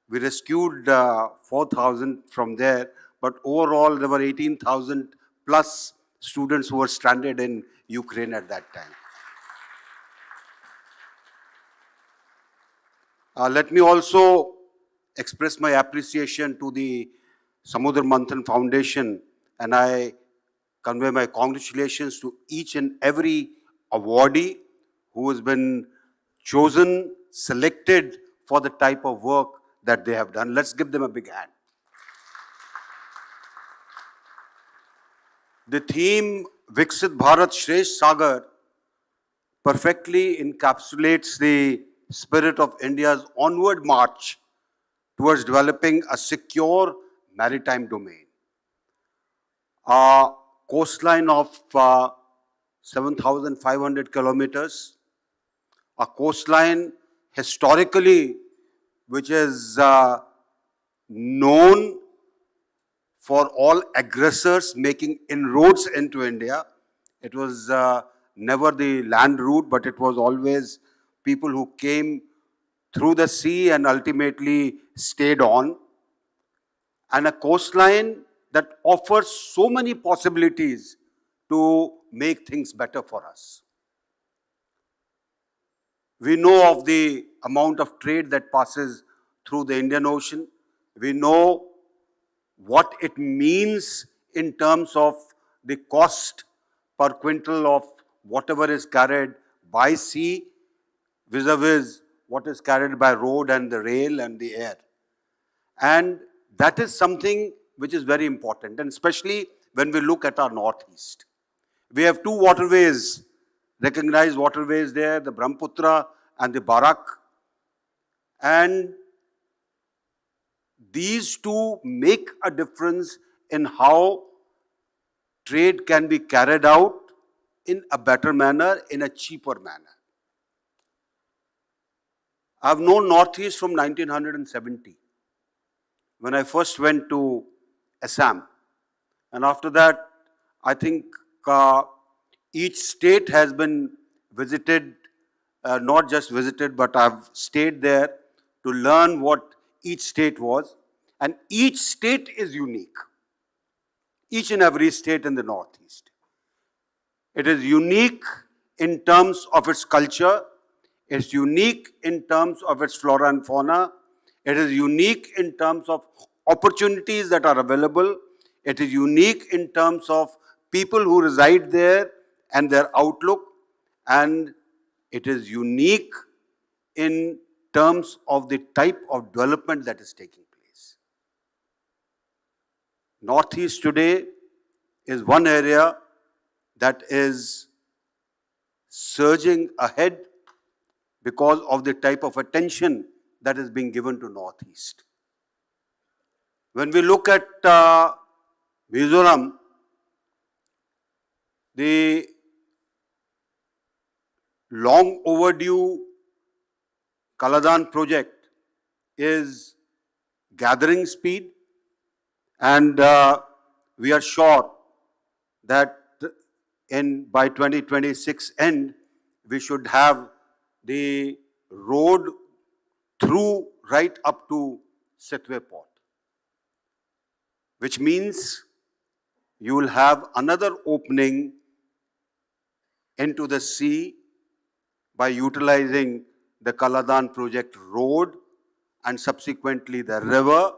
rescued 4,000 from there, but overall there were 18,000 plus students who were stranded in Ukraine at that time. Let me also express my appreciation to the Samudra Manthan Foundation, and I convey my congratulations to each and every awardee who has been chosen, selected for the type of work that they have done. Let's give them a big hand. The theme Viksit Bharat Shreshtha Sagar perfectly encapsulates the spirit of India's onward march towards developing a secure maritime domain. A coastline of 7,500 kilometers, a coastline historically which is known for all aggressors making inroads into India. It was never the land route, but it was always people who came through the sea and ultimately stayed on. And a coastline that offers so many possibilities to make things better for us. We know of the amount of trade that passes through the Indian Ocean. We know what it means in terms of the cost per quintal of whatever is carried by sea vis-a-vis what is carried by road and the rail and the air. And that is something which is very important, and especially when we look at our Northeast. We have two waterways, recognized waterways there, the Brahmaputra and the Bharat. And these two make a difference in how trade can be carried out in a better manner, in a cheaper manner. I've known Northeast from 1970, when I first went to Assam. And after that, I think each state has been visited, not just visited, but I've stayed there to learn what each state was. And each state is unique. Each and every state in the Northeast. It is unique in terms of its culture. It's unique in terms of its flora and fauna. It is unique in terms of opportunities that are available. It is unique in terms of people who reside there and their outlook. And it is unique in terms of the type of development that is taking place. Northeast today is one area that is surging ahead because of the type of attention that is being given to Northeast. When we look at Mizoram, the long overdue Kaladan project is gathering speed, and we are sure that by 2026 end, we should have the road through right up to Setwe Port, which means you will have another opening into the sea by utilizing the Kaladan project road and subsequently the river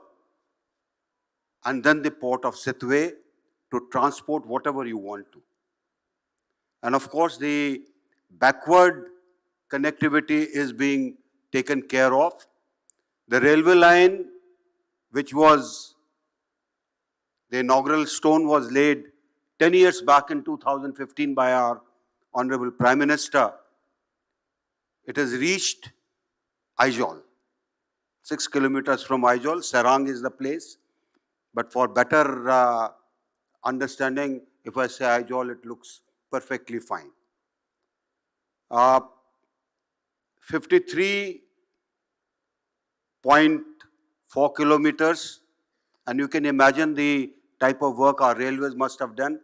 and then the port of Setwe to transport whatever you want to. And of course, the backward connectivity is being taken care of. The railway line, which was, the inaugural stone was laid 10 years back in 2015 by our Honorable Prime Minister, it has reached Aizawl. 6 kilometers from Aizawl, Serang is the place. But for better understanding, if I say Aizawl, it looks perfectly fine. 53.4 kilometers, and you can imagine the type of work our railways must have done.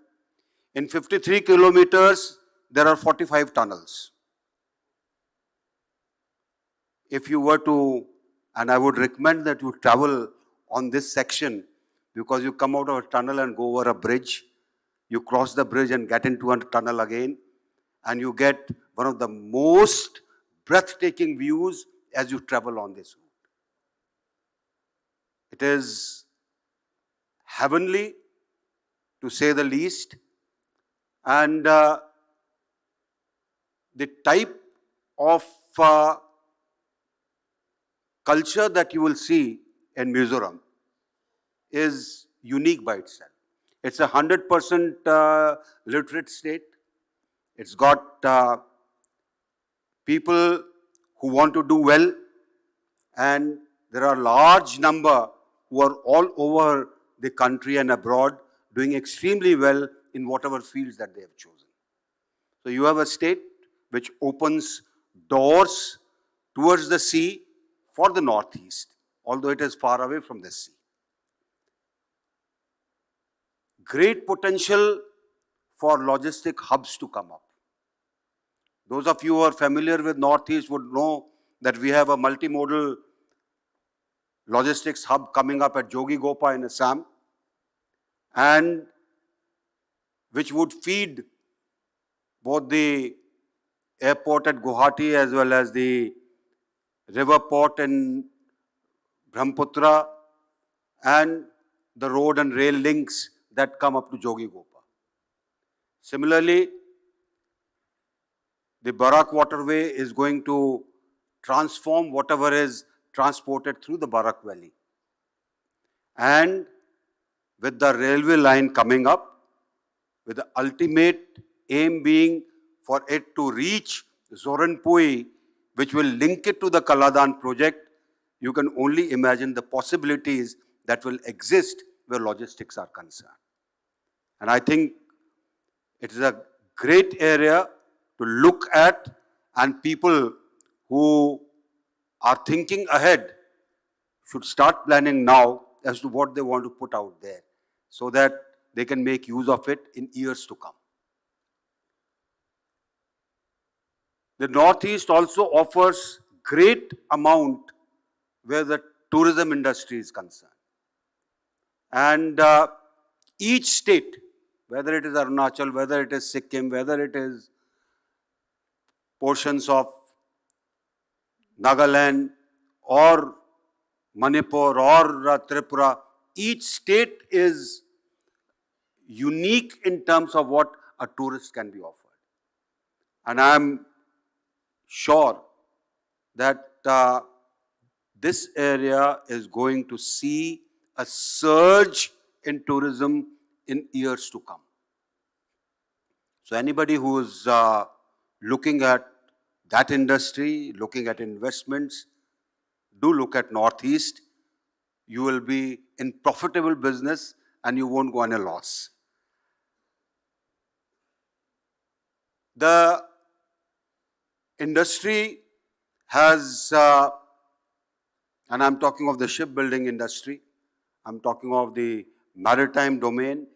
In 53 kilometers, there are 45 tunnels. If you were to, and I would recommend that you travel on this section, because you come out of a tunnel and go over a bridge, you cross the bridge and get into a tunnel again, and you get one of the most breathtaking views as you travel on this route. It is heavenly, to say the least, and the type of culture that you will see in Mizoram is unique by itself. It's a 100% literate state. It's got people who want to do well, and there are a large number who are all over the country and abroad doing extremely well in whatever fields that they have chosen. So you have a state which opens doors towards the sea for the northeast, although it is far away from the sea. Great potential for logistic hubs to come up. Those of you who are familiar with Northeast would know that we have a multimodal logistics hub coming up at Jogigopa in Assam, and which would feed both the airport at Guwahati as well as the river port in Brahmaputra and the road and rail links that come up to Jogigopa. Similarly, the Bharat waterway is going to transform whatever is transported through the Bharat Valley. And with the railway line coming up, with the ultimate aim being for it to reach Zoranpui, which will link it to the Kaladan project, you can only imagine the possibilities that will exist where logistics are concerned. And I think it is a great area to look at, and people who are thinking ahead should start planning now as to what they want to put out there, so that they can make use of it in years to come. The Northeast also offers great amount where the tourism industry is concerned. And each state, whether it is Arunachal, whether it is Sikkim, whether it is portions of Nagaland or Manipur or Tripura, each state is unique in terms of what a tourist can be offered. And I am sure that this area is going to see a surge in tourism in years to come. So anybody who is looking at that industry, looking at investments, do look at Northeast. You will be in profitable business and you won't go on a loss. The industry has, and I'm talking of the shipbuilding industry, I'm talking of the maritime domain.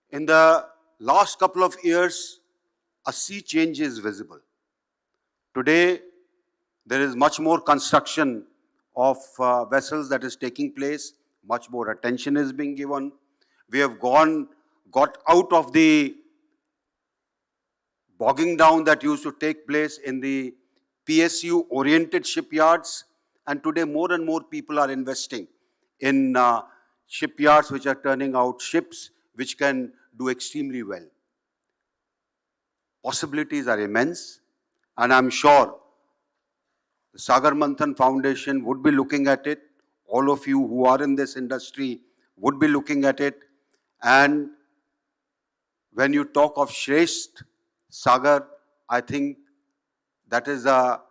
In the last couple of years, a sea change is visible. Today, there is much more construction of vessels that is taking place, much more attention is being given. We have got out of the bogging down that used to take place in the PSU-oriented shipyards, and today more and more people are investing in shipyards which are turning out ships which can do extremely well. Possibilities are immense, and I'm sure the Sagar Manthan Foundation would be looking at it. All of you who are in this industry would be looking at it, and when you talk of Shreshtha, Sagar, I think that is a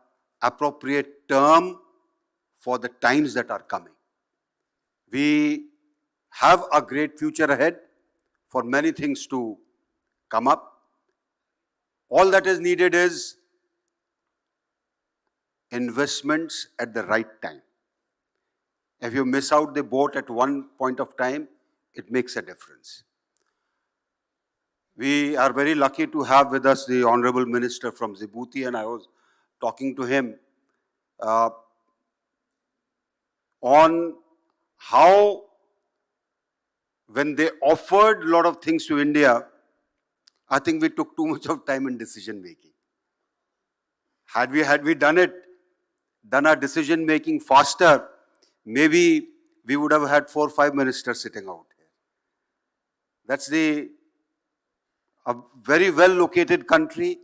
appropriate term for the times that are coming. We have a great future ahead for many things to come up. All that is needed is investments at the right time. If you miss out the boat at one point of time, it makes a difference. We are very lucky to have with us the Honorable Minister from Djibouti, and I was talking to him on how, when they offered a lot of things to India, I think we took too much of time in decision making. Had we done our decision making faster, maybe we would have had 4 or 5 ministers sitting out here. That's a very well located country.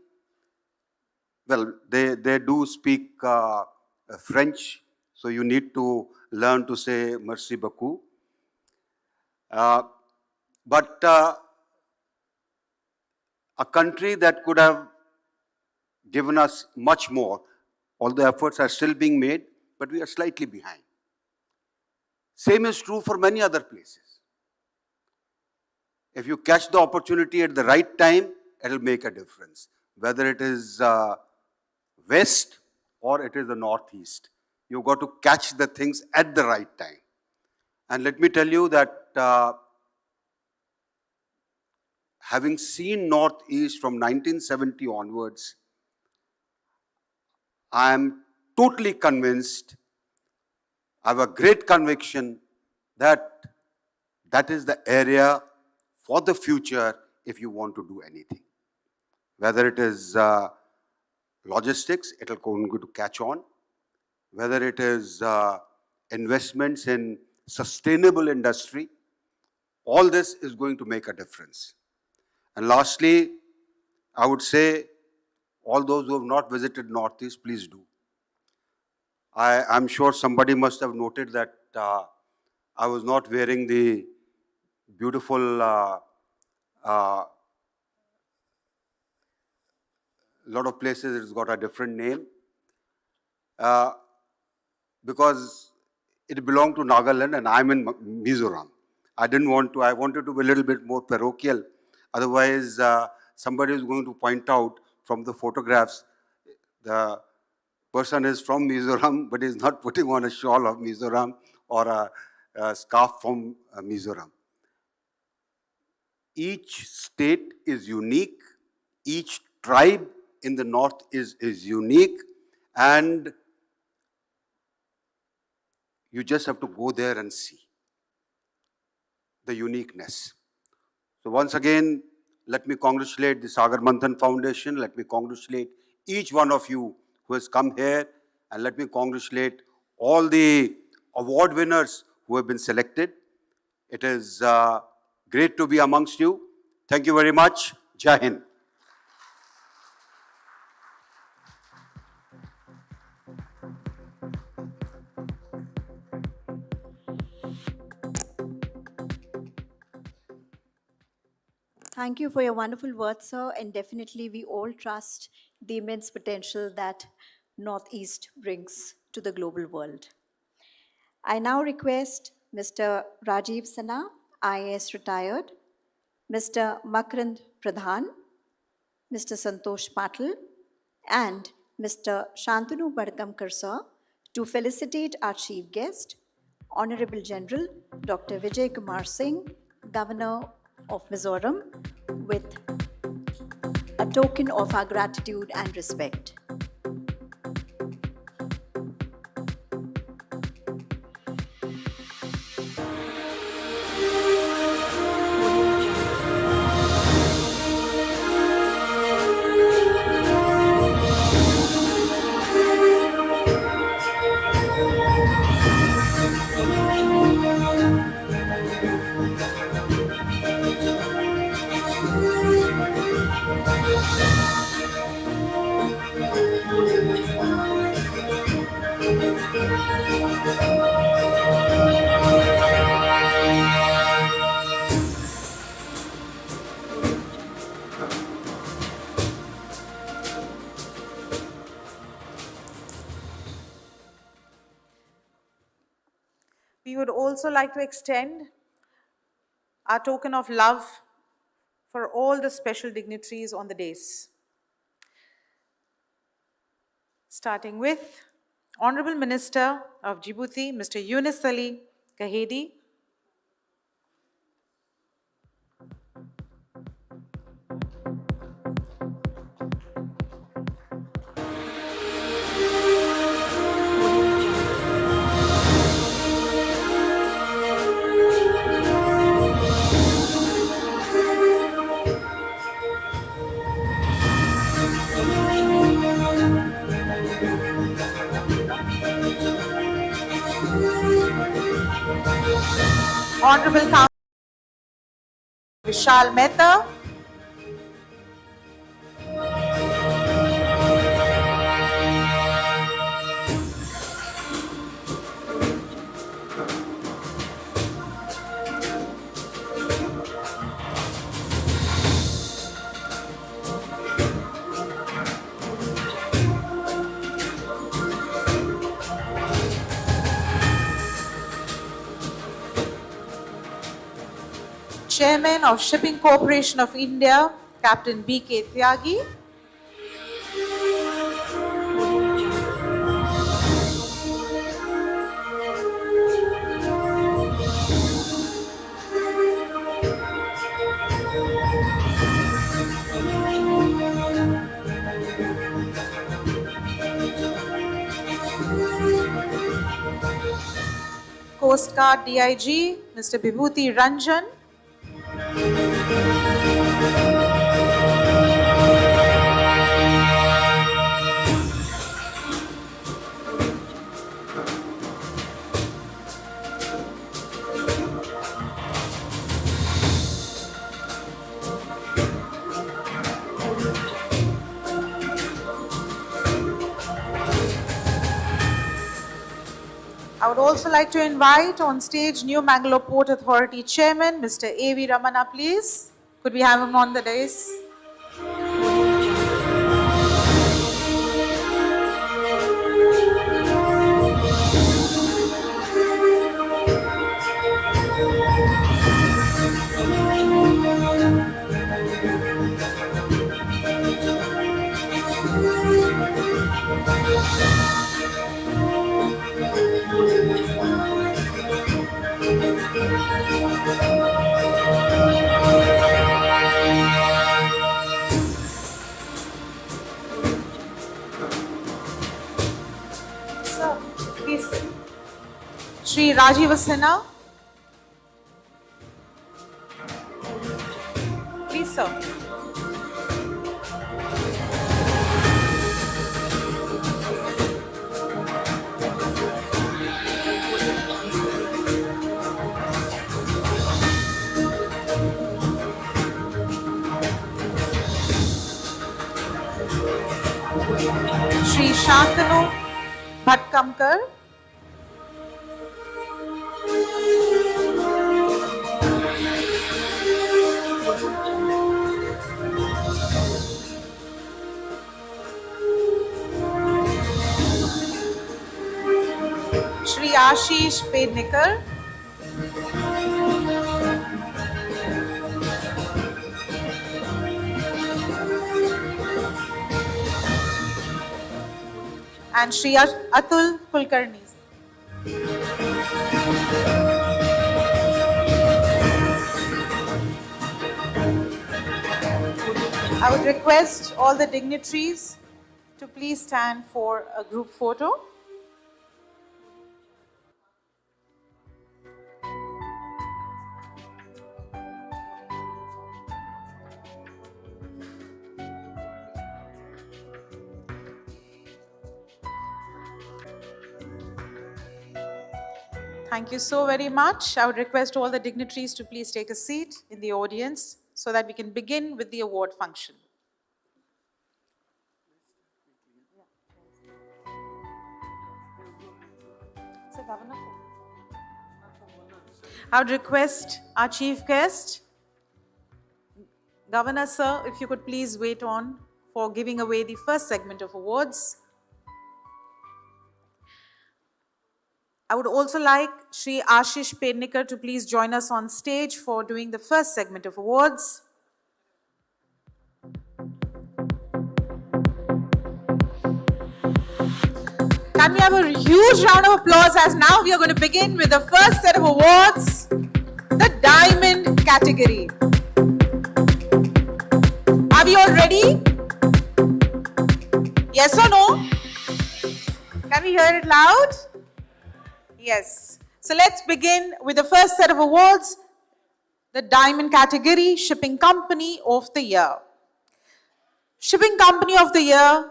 Well, they do speak French, so you need to learn to say merci beaucoup. But a country that could have given us much more. All the efforts are still being made, but we are slightly behind. Same is true for many other places. If you catch the opportunity at the right time, it will make a difference. Whether it is west or it is the northeast, you've got to catch the things at the right time. And let me tell you that having seen northeast from 1970 onwards, I am totally convinced, I have a great conviction that that is the area for the future if you want to do anything. Whether it is logistics, it will going to catch on. Whether it is investments in sustainable industry, all this is going to make a difference. And lastly, I would say, all those who have not visited Northeast, please do. I'm sure somebody must have noted that I was not wearing the beautiful lot of places it's got a different name because it belonged to Nagaland and I'm in Mizoram. I wanted to be a little bit more parochial. Otherwise, somebody is going to point out from the photographs, the person is from Mizoram, but is not putting on a shawl of Mizoram or a scarf from Mizoram. Each state is unique. Each tribe in the north is unique. And you just have to go there and see the uniqueness. So once again, let me congratulate the Sagar Manthan Foundation. Let me congratulate each one of you who has come here. And let me congratulate all the award winners who have been selected. It is great to be amongst you. Thank you very much. Jai Hind. Thank you for your wonderful words, sir, and definitely we all trust the immense potential that Northeast brings to the global world. I now request Mr. Rajiv Sana, IAS retired, Mr. Makrand Pradhan, Mr. Santosh Patil, and Mr. Shantanu Badkamkar, sir, to felicitate our chief guest, Honorable General Dr. Vijay Kumar Singh, Governor of Mizoram, with a token of our gratitude and respect. We would also like to extend our token of love for all the special dignitaries on the dais. Starting with Honorable Minister of Djibouti, Mr. Yunus Ali Kahedi. Honorable Councillor Vishal Mehta. Chairman of Shipping Corporation of India, Captain B.K. Tyagi. Coast Guard DIG, Mr. Bibhuti Ranjan. I would also like to invite on stage New Mangalore Port Authority Chairman, Mr. A.V. Ramana, please. Could we have him on the dais? Sir, please. Shri Rajiv Sinha. Please, sir. Shri Shantanu Bhatkamkar. Shri Ashish Pednikar. And Shri Atul Kulkarni. I would request all the dignitaries to please stand for a group photo. Thank you so very much. I would request all the dignitaries to please take a seat in the audience so that we can begin with the award function. I would request our chief guest, Governor Sir, if you could please wait on for giving away the first segment of awards. I would also like Shri Ashish Pednikar to please join us on stage for doing the first segment of awards. Can we have a huge round of applause as now we are going to begin with the first set of awards, the Diamond category. Are we all ready? Yes or no? Can we hear it loud? Yes. So let's begin with the first set of awards, the Diamond category, Shipping Company of the Year. Shipping Company of the Year,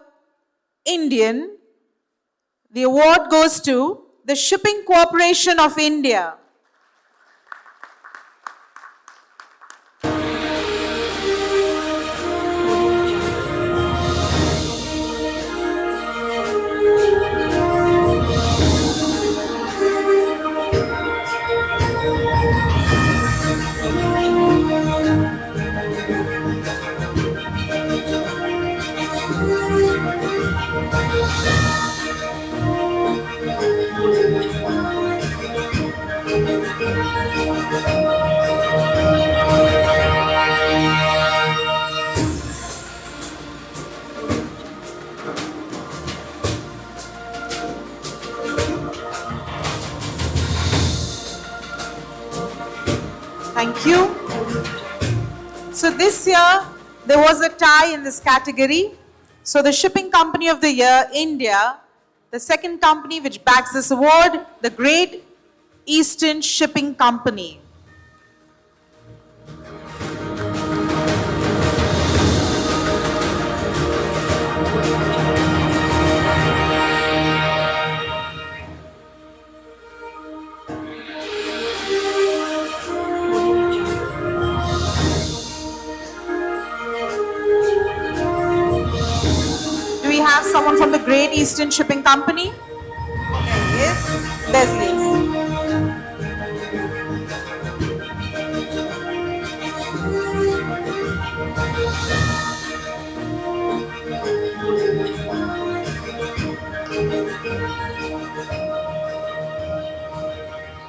Indian. The award goes to the Shipping Corporation of India. Thank you. So this year, there was a tie in this category. So the Shipping Company of the Year, India, the second company which backs this award, the Great Eastern Shipping Company. Do we have someone from the Great Eastern Shipping Company? Okay, yes, Leslie.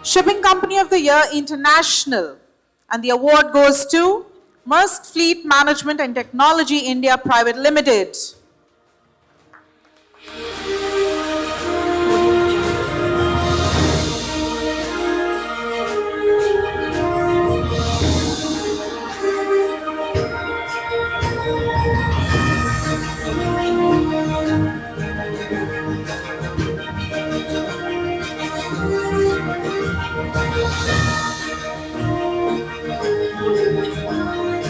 Shipping Company of the Year International, and the award goes to Maersk Fleet Management and Technology India Private Limited.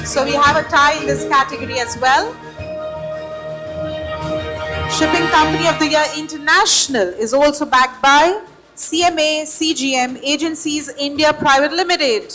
So we have a tie in this category as well. Shipping Company of the Year International is also backed by CMA CGM Agencies India Private Limited.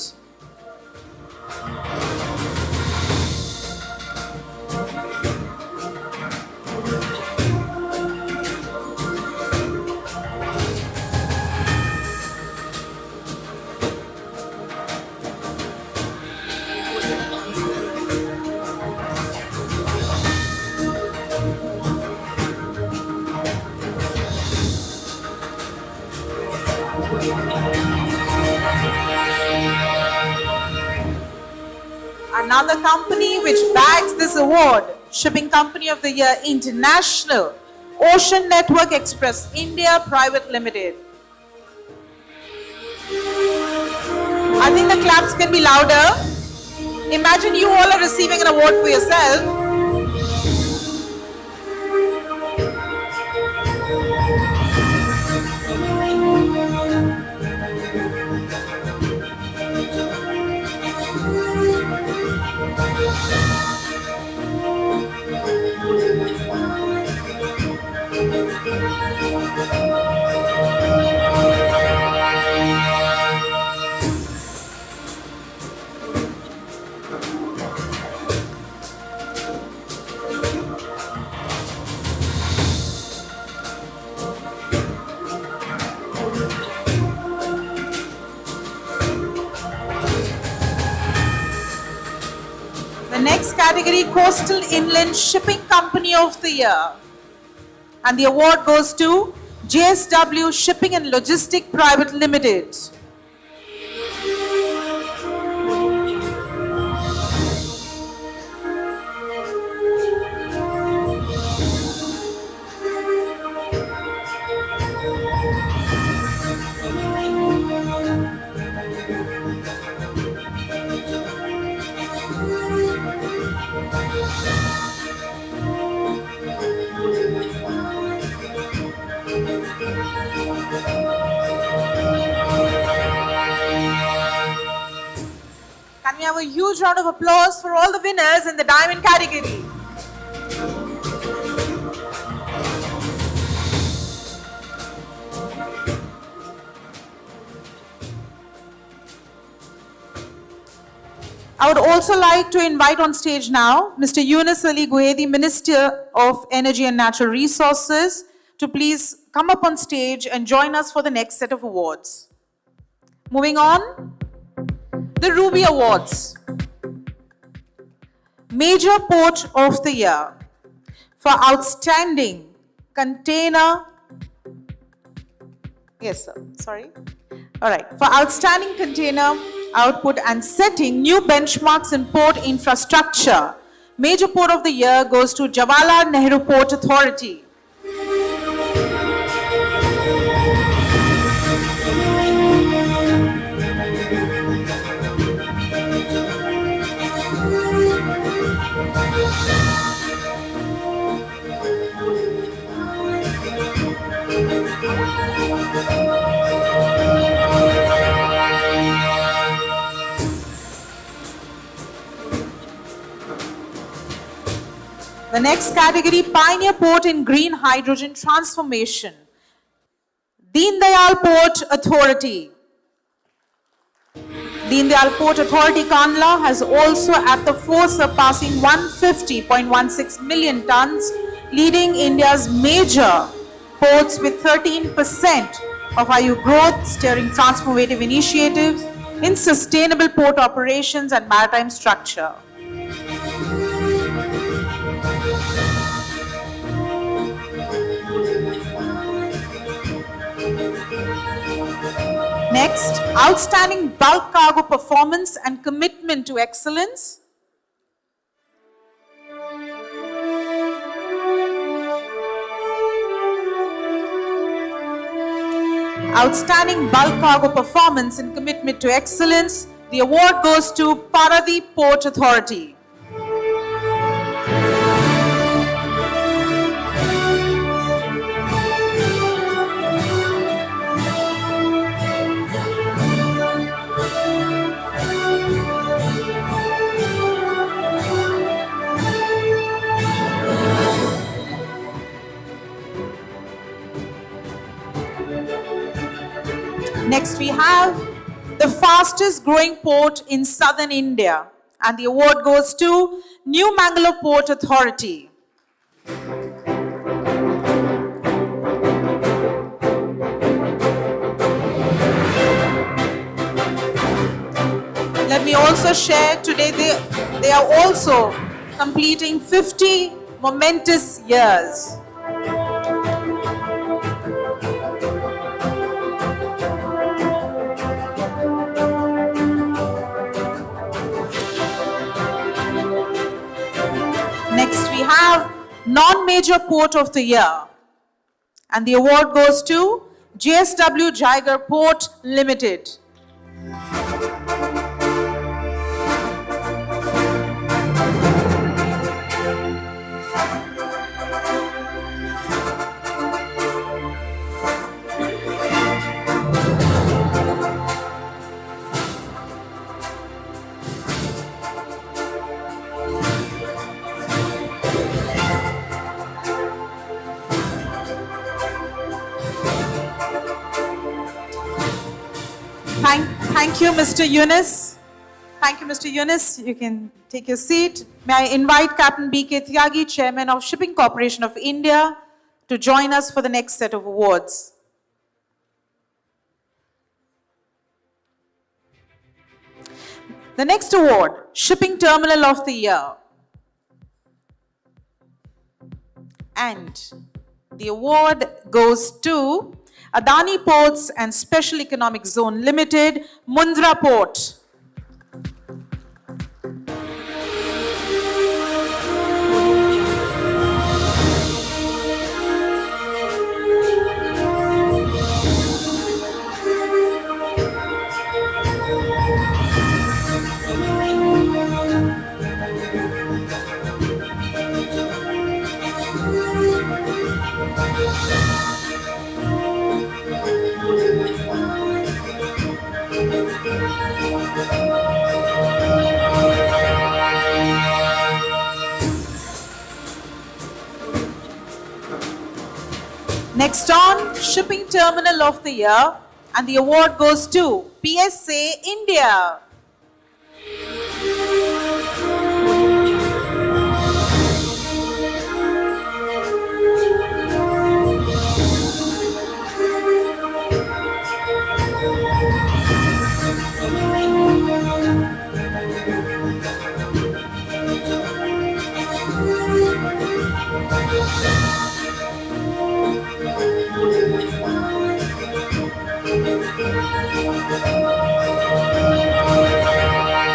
Another company which bags this award, Shipping Company of the Year International, Ocean Network Express India Private Limited. I think the claps can be louder. Imagine you all are receiving an award for yourself. Next category, Coastal Inland Shipping Company of the Year. And the award goes to JSW Shipping and Logistics Private Limited. Can we have a huge round of applause for all the winners in the diamond category? I would also like to invite on stage now Mr. Yunus Ali Guhedi, Minister of Energy and Natural Resources, to please come up on stage and join us for the next set of awards. Moving on, the Ruby Awards. Major Port of the Year for Outstanding Container. Yes, sir. Sorry. All right. For outstanding container output and setting new benchmarks in port infrastructure, Major Port of the Year goes to Jawaharlal Nehru Port Authority. The next category, Pioneer Port in Green Hydrogen Transformation, Deen Dayal Port Authority. Deen Dayal Port Authority Kandla has also at the fore surpassing 150.16 million tons, leading India's major ports with 13% of IU growth, steering transformative initiatives in sustainable port operations and maritime structure. Next, outstanding bulk cargo performance and commitment to excellence. Outstanding bulk cargo performance and commitment to excellence. The award goes to Paradeep Port Authority. Next, we have the fastest growing port in southern India, and the award goes to New Mangalore Port Authority. Let me also share today they are also completing 50 momentous years. Next, we have Non-Major Port of the Year, and the award goes to JSW Jaigarh Port Limited. Thank you, Mr. Yunus. Thank you, Mr. Yunus. You can take your seat. May I invite Captain B.K. Tyagi, Chairman of Shipping Corporation of India, to join us for the next set of awards. The next award, Shipping Terminal of the Year. And The award goes to Adani Ports and Special Economic Zone Limited, Mundra Port. Next on, Shipping Terminal of the Year, and the award goes to PSA India.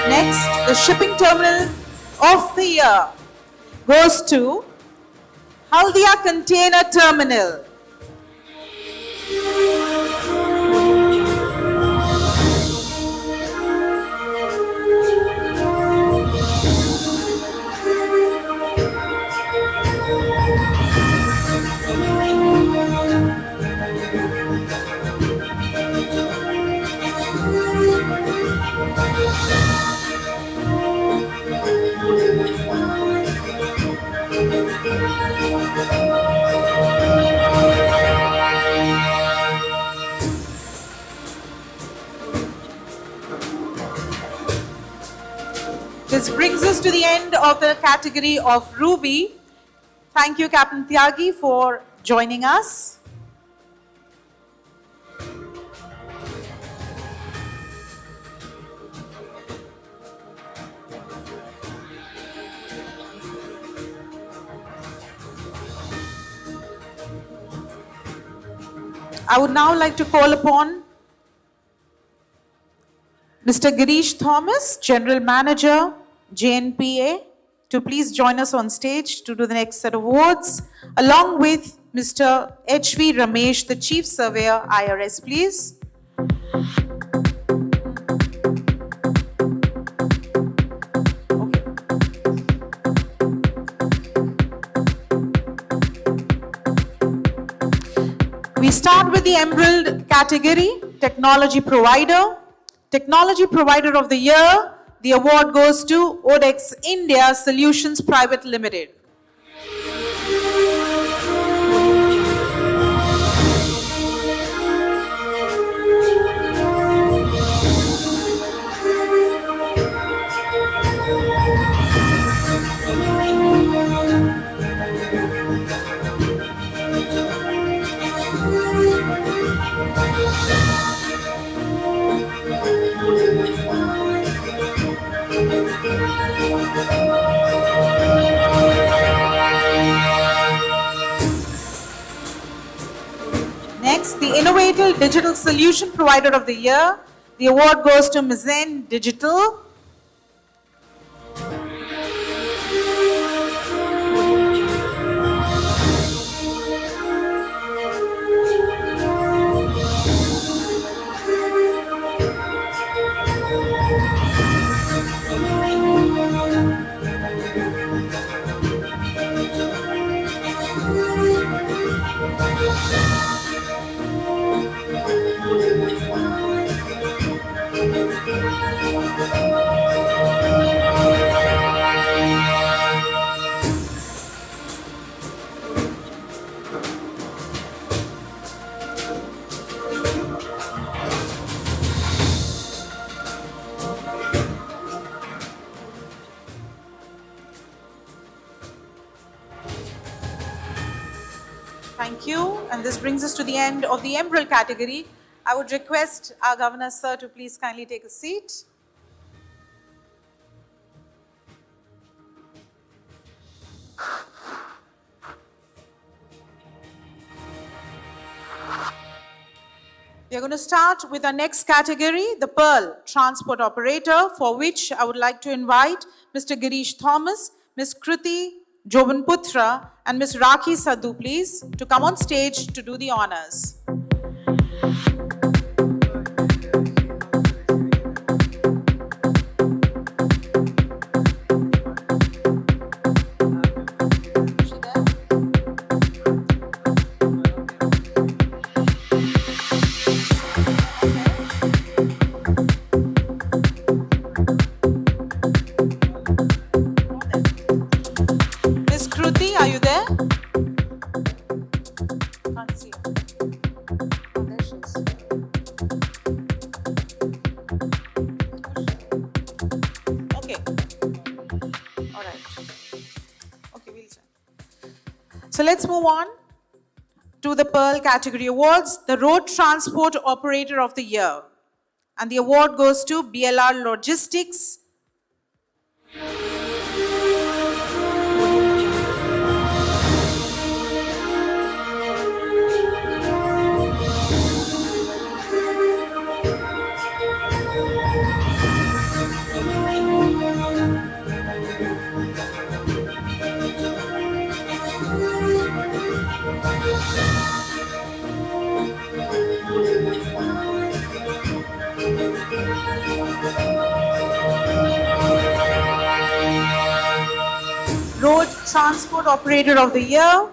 Next, the Shipping Terminal of the Year goes to Haldia Container Terminal. This brings us to the end of the category of Ruby. Thank you, Captain Tyagi, for joining us. I would now like to call upon Mr. Girish Thomas, General Manager, JNPA, to please join us on stage to do the next set of awards, along with Mr. H.V. Ramesh, the Chief Surveyor, IRS, please. We start with the Emerald category, Technology Provider. Technology Provider of the Year, the award goes to Odex India Solutions Private Limited. Next, the Innovative Digital Solution Provider of the Year. The award goes to Mizen Digital. Thank you. And this brings us to the end of the Emerald category. I would request our Governor, sir, to please kindly take a seat. We're going to start with our next category, the Pearl Transport Operator, for which I would like to invite Mr. Girish Thomas, Ms. Kriti Jobanputra, and Ms. Rakhi Sadhu, please, to come on stage to do the honors. Ms. Kriti, are you there? Can't see her. Oh, there she is. Okay. All right. Okay, we'll send. So let's move on to the Pearl category awards, the Road Transport Operator of the Year. And the award goes to BLR Logistics. Road Transport Operator of the Year.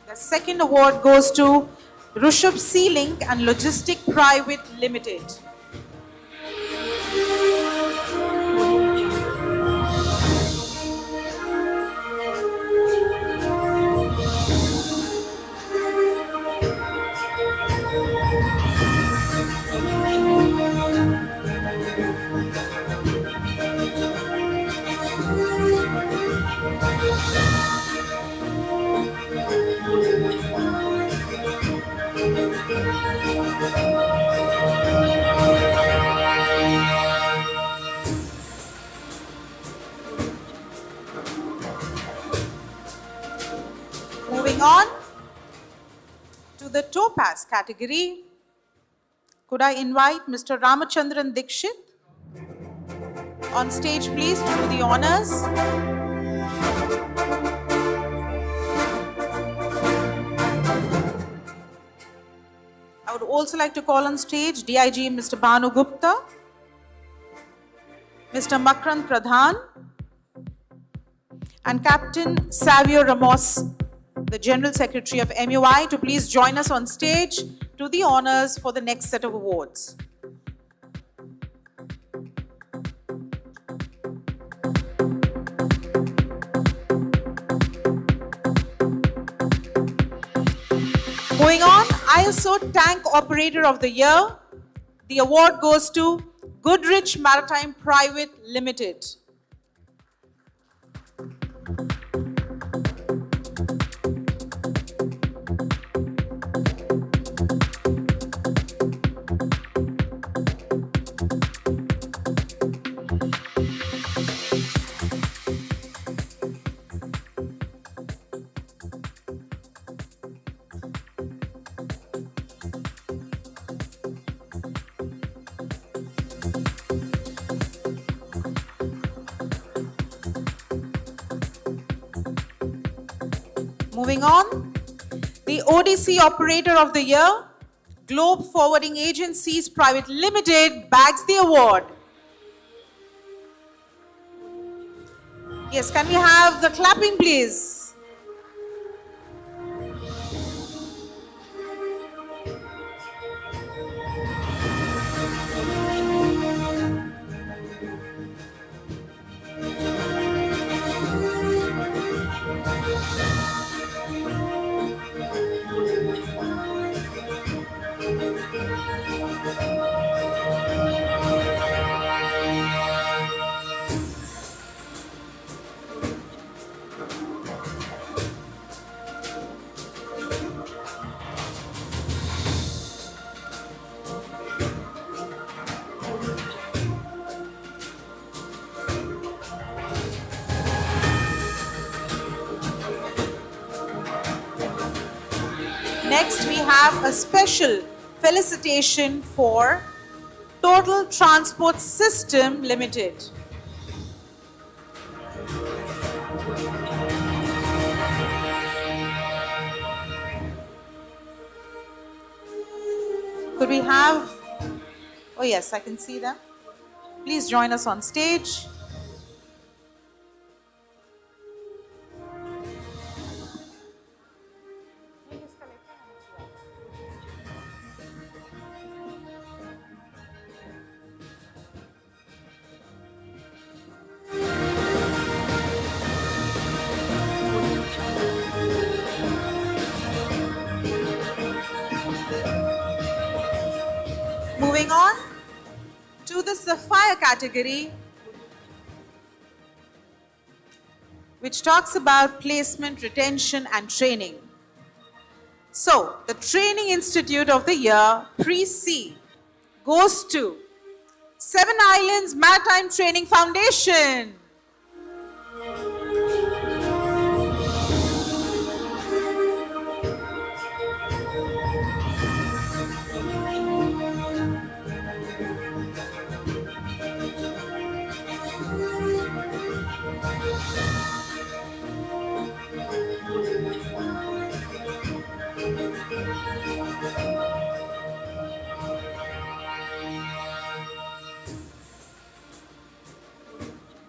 The second award goes to Rishabh Sea Link and Logistic Private Limited. Moving on to the Topaz category, could I invite Mr. Ramachandran Dikshit on stage, please, to do the honors? I would also like to call on stage DIG Mr. Bhanu Gupta, Mr. Makrand Pradhan, and Captain Savio Ramos, the General Secretary of MUI, to please join us on stage to the honors for the next set of awards. Going on, ISO Tank Operator of the Year. The award goes to Goodrich Maritime Private Limited. Moving on, the ODC Operator of the Year, Globe Forwarding Agencies Private Limited, bags the award. Yes, can we have the clapping, please? Next, we have a special special felicitation for Total Transport System Limited. Could we have, oh yes, I can see them. Please join us on stage. Moving on to the Sapphire category, which talks about placement, retention, and training. So, the Training Institute of the Year, Pre-C, goes to Seven Islands Maritime Training Foundation.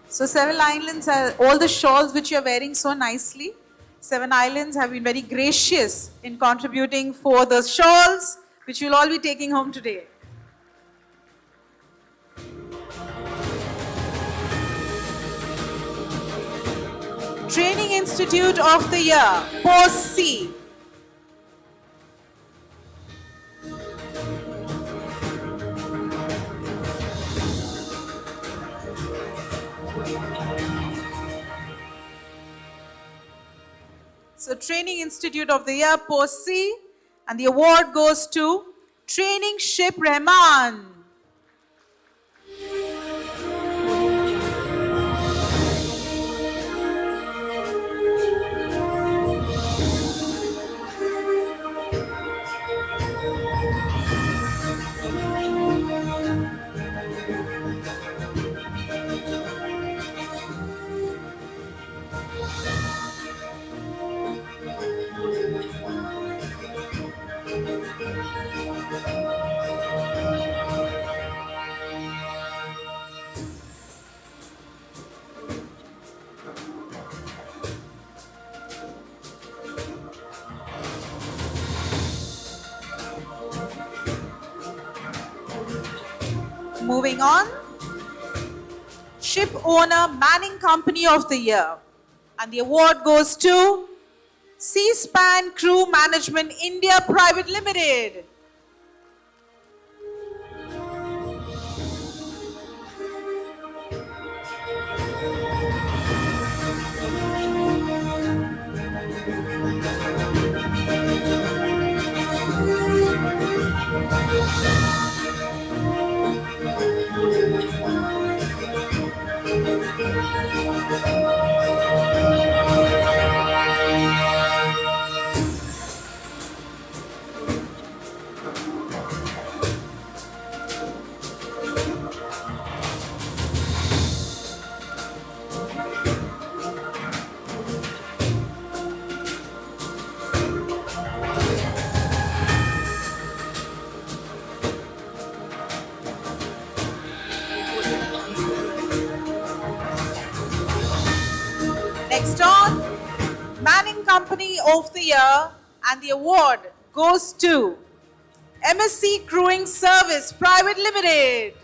So Seven Islands, all the shawls which you are wearing so nicely, Seven Islands have been very gracious in contributing for the shawls which you'll all be taking home today. Training Institute of the Year, Post C. So Training Institute of the Year, Post C, and the award goes to Training Ship Rahman. Moving on, Ship Owner Manning Company of the Year. And the award goes to C-SPAN Crew Management India Private Limited. Next on, Manning Company of the Year, and the award goes to MSC Crewing Service Private Limited.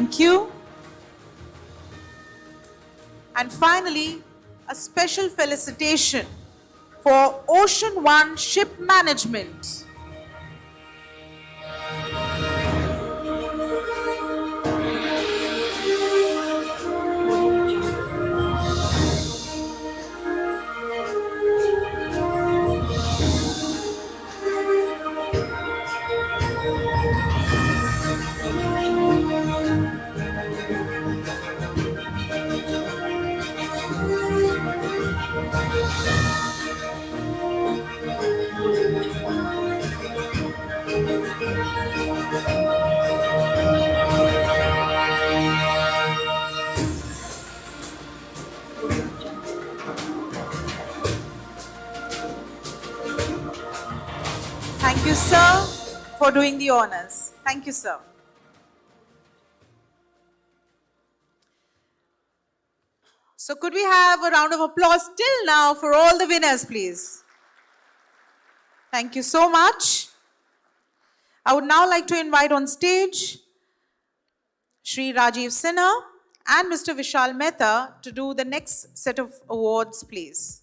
Thank you. And finally, a special felicitation for Ocean One Ship Management. Thank you, sir, for doing the honors. Thank you, sir. So could we have a round of applause till now for all the winners, please? Thank you so much. I would now like to invite on stage Shri Rajiv Sinha and Mr. Vishal Mehta to do the next set of awards, please.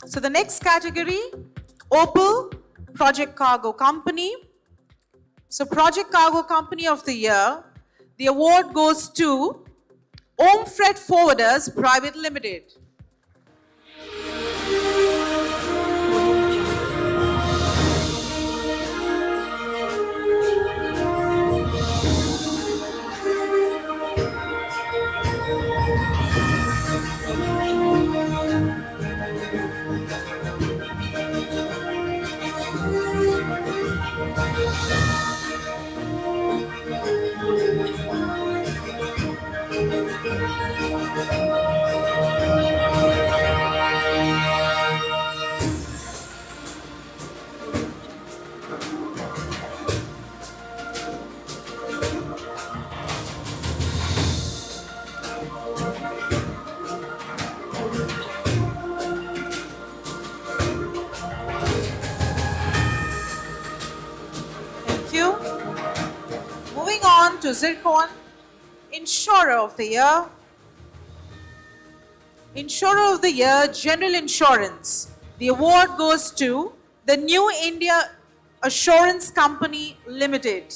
So the next category, Opal Project Cargo Company. So Project Cargo Company of the Year, the award goes to Om Freight Forwarders Private Limited. Thank you. Moving on to Zircon, Insurer of the Year. Insurer of the Year, General Insurance. The award goes to the New India Assurance Company Limited.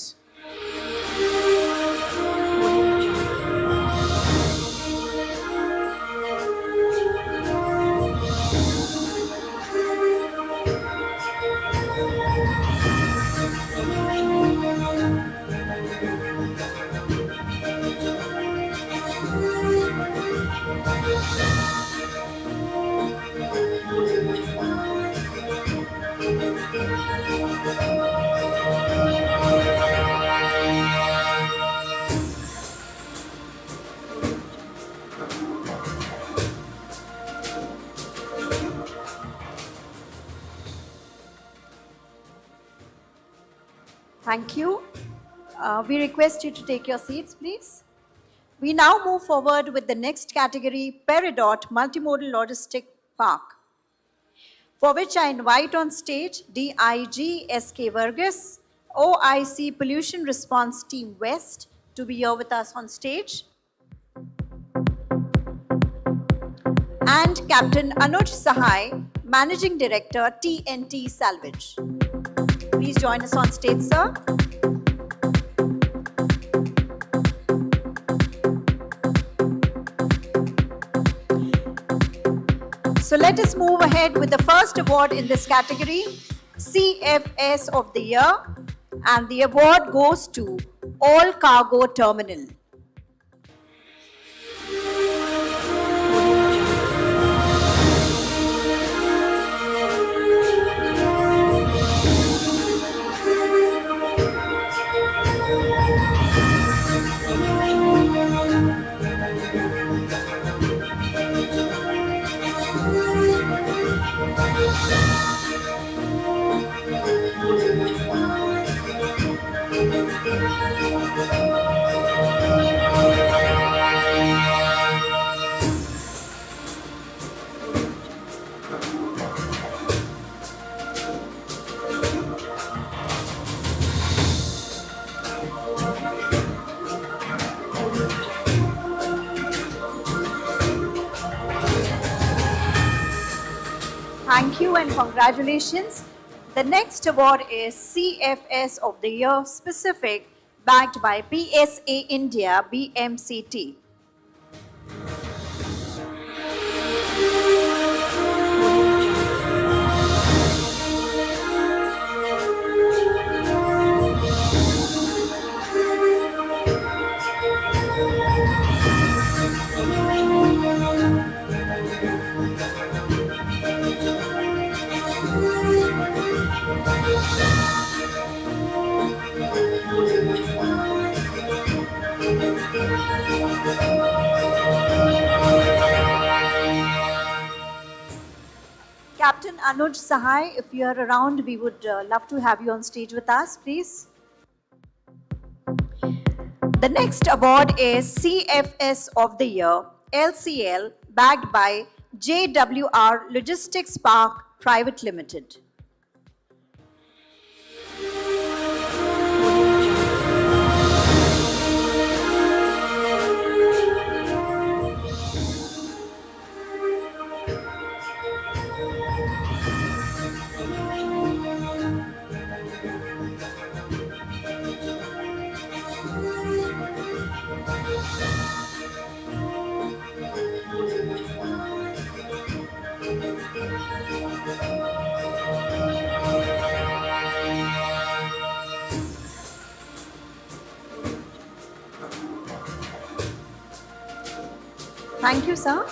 Thank you. We request you to take your seats, please. We now move forward with the next category, Peridot Multimodal Logistic Park, for which I invite on stage DIG SK Vargas, OIC Pollution Response Team West, to be here with us on stage, and Captain Anuj Sahai, Managing Director, TNT Salvage. Please join us on stage, sir. So let us move ahead with the first award in this category, CFS of the Year, and the award goes to All Cargo Terminal. Thank you and congratulations. The next award is CFS of the Year Specific, backed by PSA India BMCT. Captain Anuj Sahai, if you are around, we would love to have you on stage with us, please. The next award is CFS of the Year, LCL, backed by JWR Logistics Park Private Limited. Thank you, sir.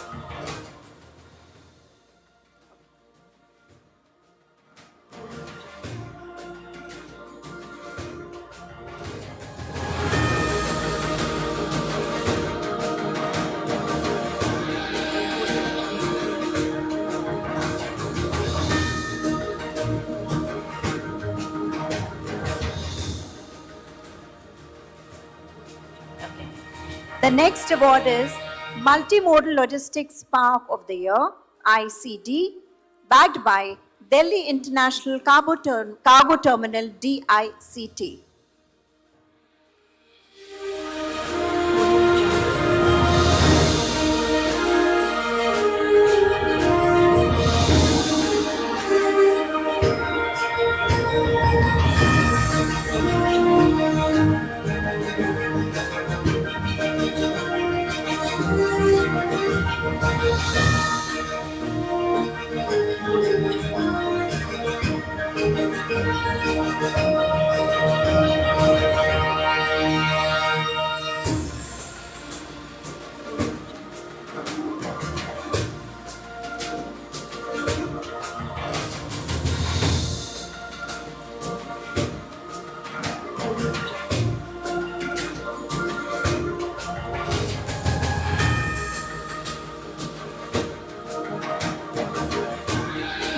The next award is Multimodal Logistics Park of the Year, ICD, backed by Delhi International Cargo Terminal, DICT.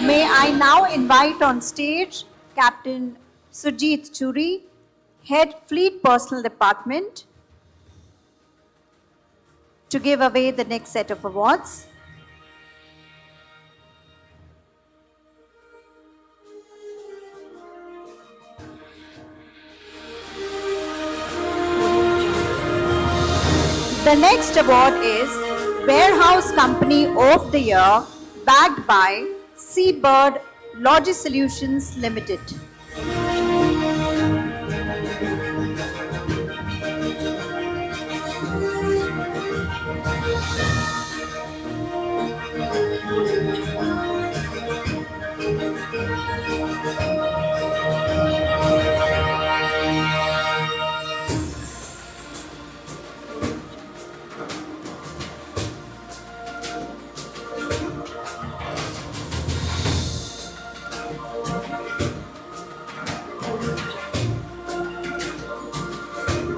May I now invite on stage Captain Sujit Churi, Head Fleet Personnel Department, to give away the next set of awards. The next award is Warehouse Company of the Year, backed by Seabird Logi Solutions Limited.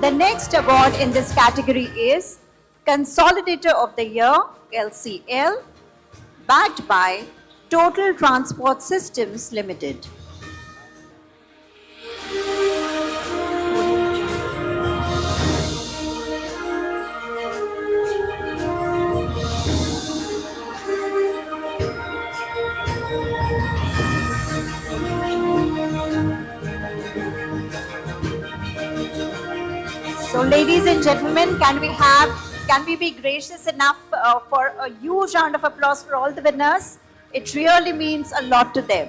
The next award in this category is Consolidator of the Year, LCL, backed by Total Transport Systems Limited. So, ladies and gentlemen, can we be gracious enough for a huge round of applause for all the winners? It really means a lot to them.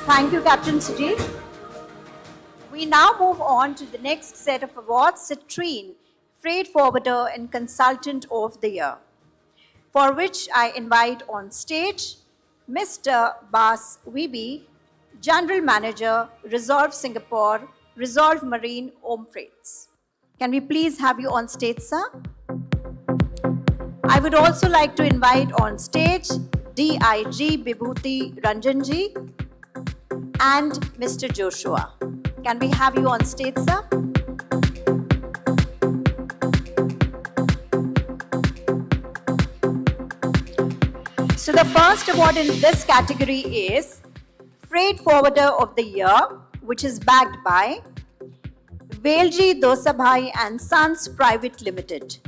Thank you, Captain Sujit. We now move on to the next set of awards, Citrine, Freight Forwarder and Consultant of the Year, for which I invite on stage Mr. Bas Wibi, General Manager, Resolve Singapore, Resolve Marine Home Freights. Can we please have you on stage, sir? I would also like to invite on stage DIG Bibhuti Ranjanji and Mr. Joshua. Can we have you on stage, sir? So the first award in this category is Freight Forwarder of the Year, which is backed by Velji Dosabhai and Sons Private Limited.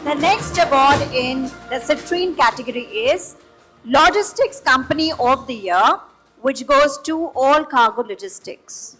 The next award in the Citrine category is Logistics Company of the Year, which goes to All Cargo Logistics.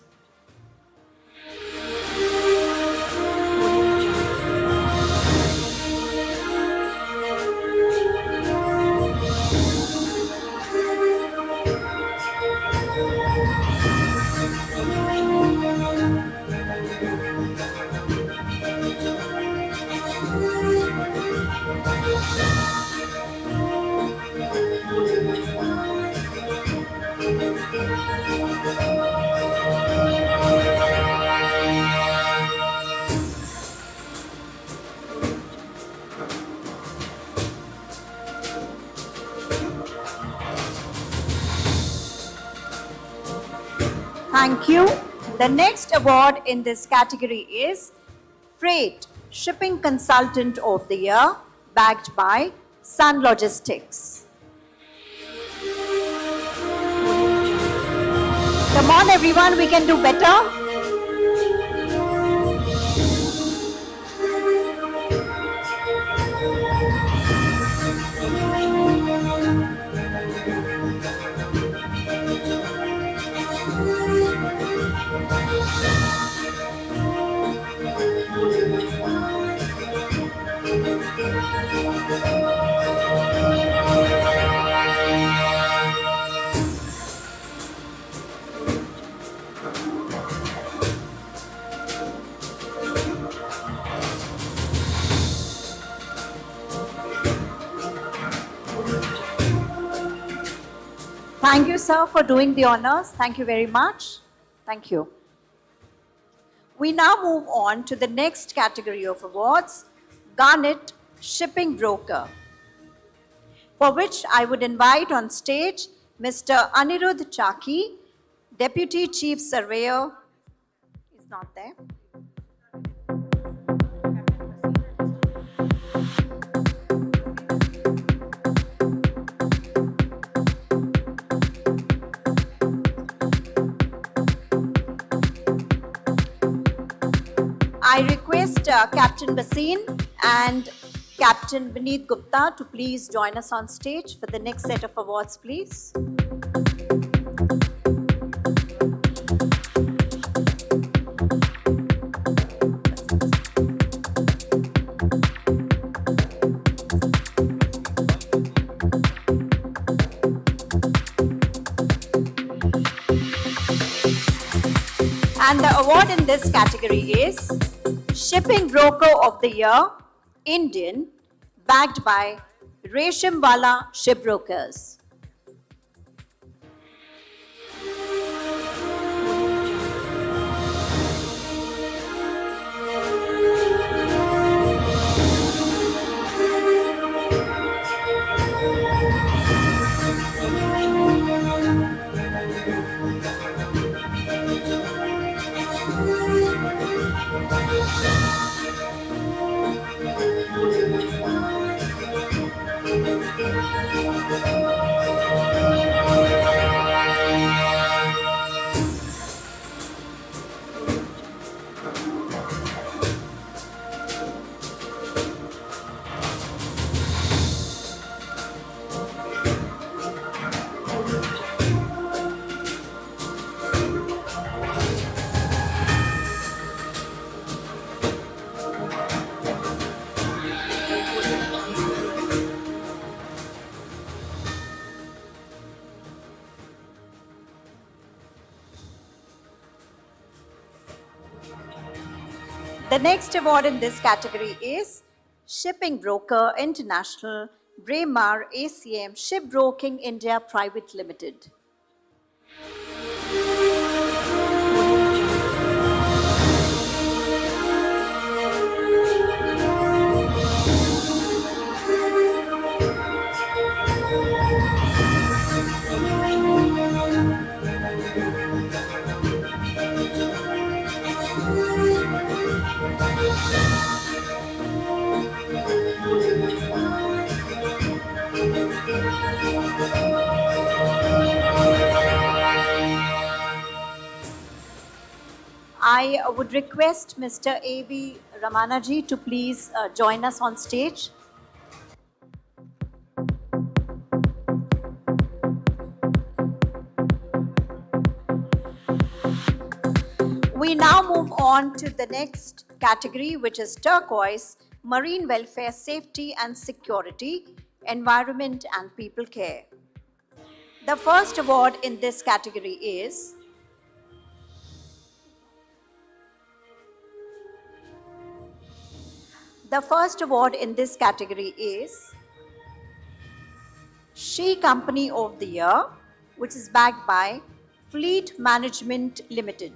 Thank you. The next award in this category is Freight Shipping Consultant of the Year, backed by Sun Logistics. Come on, everyone, we can do better. Thank you, sir, for doing the honors. Thank you very much. Thank you. We now move on to the next category of awards, Garnet Shipping Broker, for which I would invite on stage Mr. Anirudh Chaki, Deputy Chief Surveyor. He's not there. I request Captain Basin and Captain Vineet Gupta to please join us on stage for the next set of awards, please. And the award in this category is Shipping Broker of the Year, Indian, backed by Reshimwala Shipbrokers. The next award in this category is Shipping Broker International, Braemar ACM Shipbroking India Private Limited. I would request Mr. A.V. Ramanaji to please join us on stage. We now move on to the next category, which is turquoise, marine welfare, safety and security, environment and people care. The first award in this category is She Company of the Year, which is backed by Fleet Management Limited.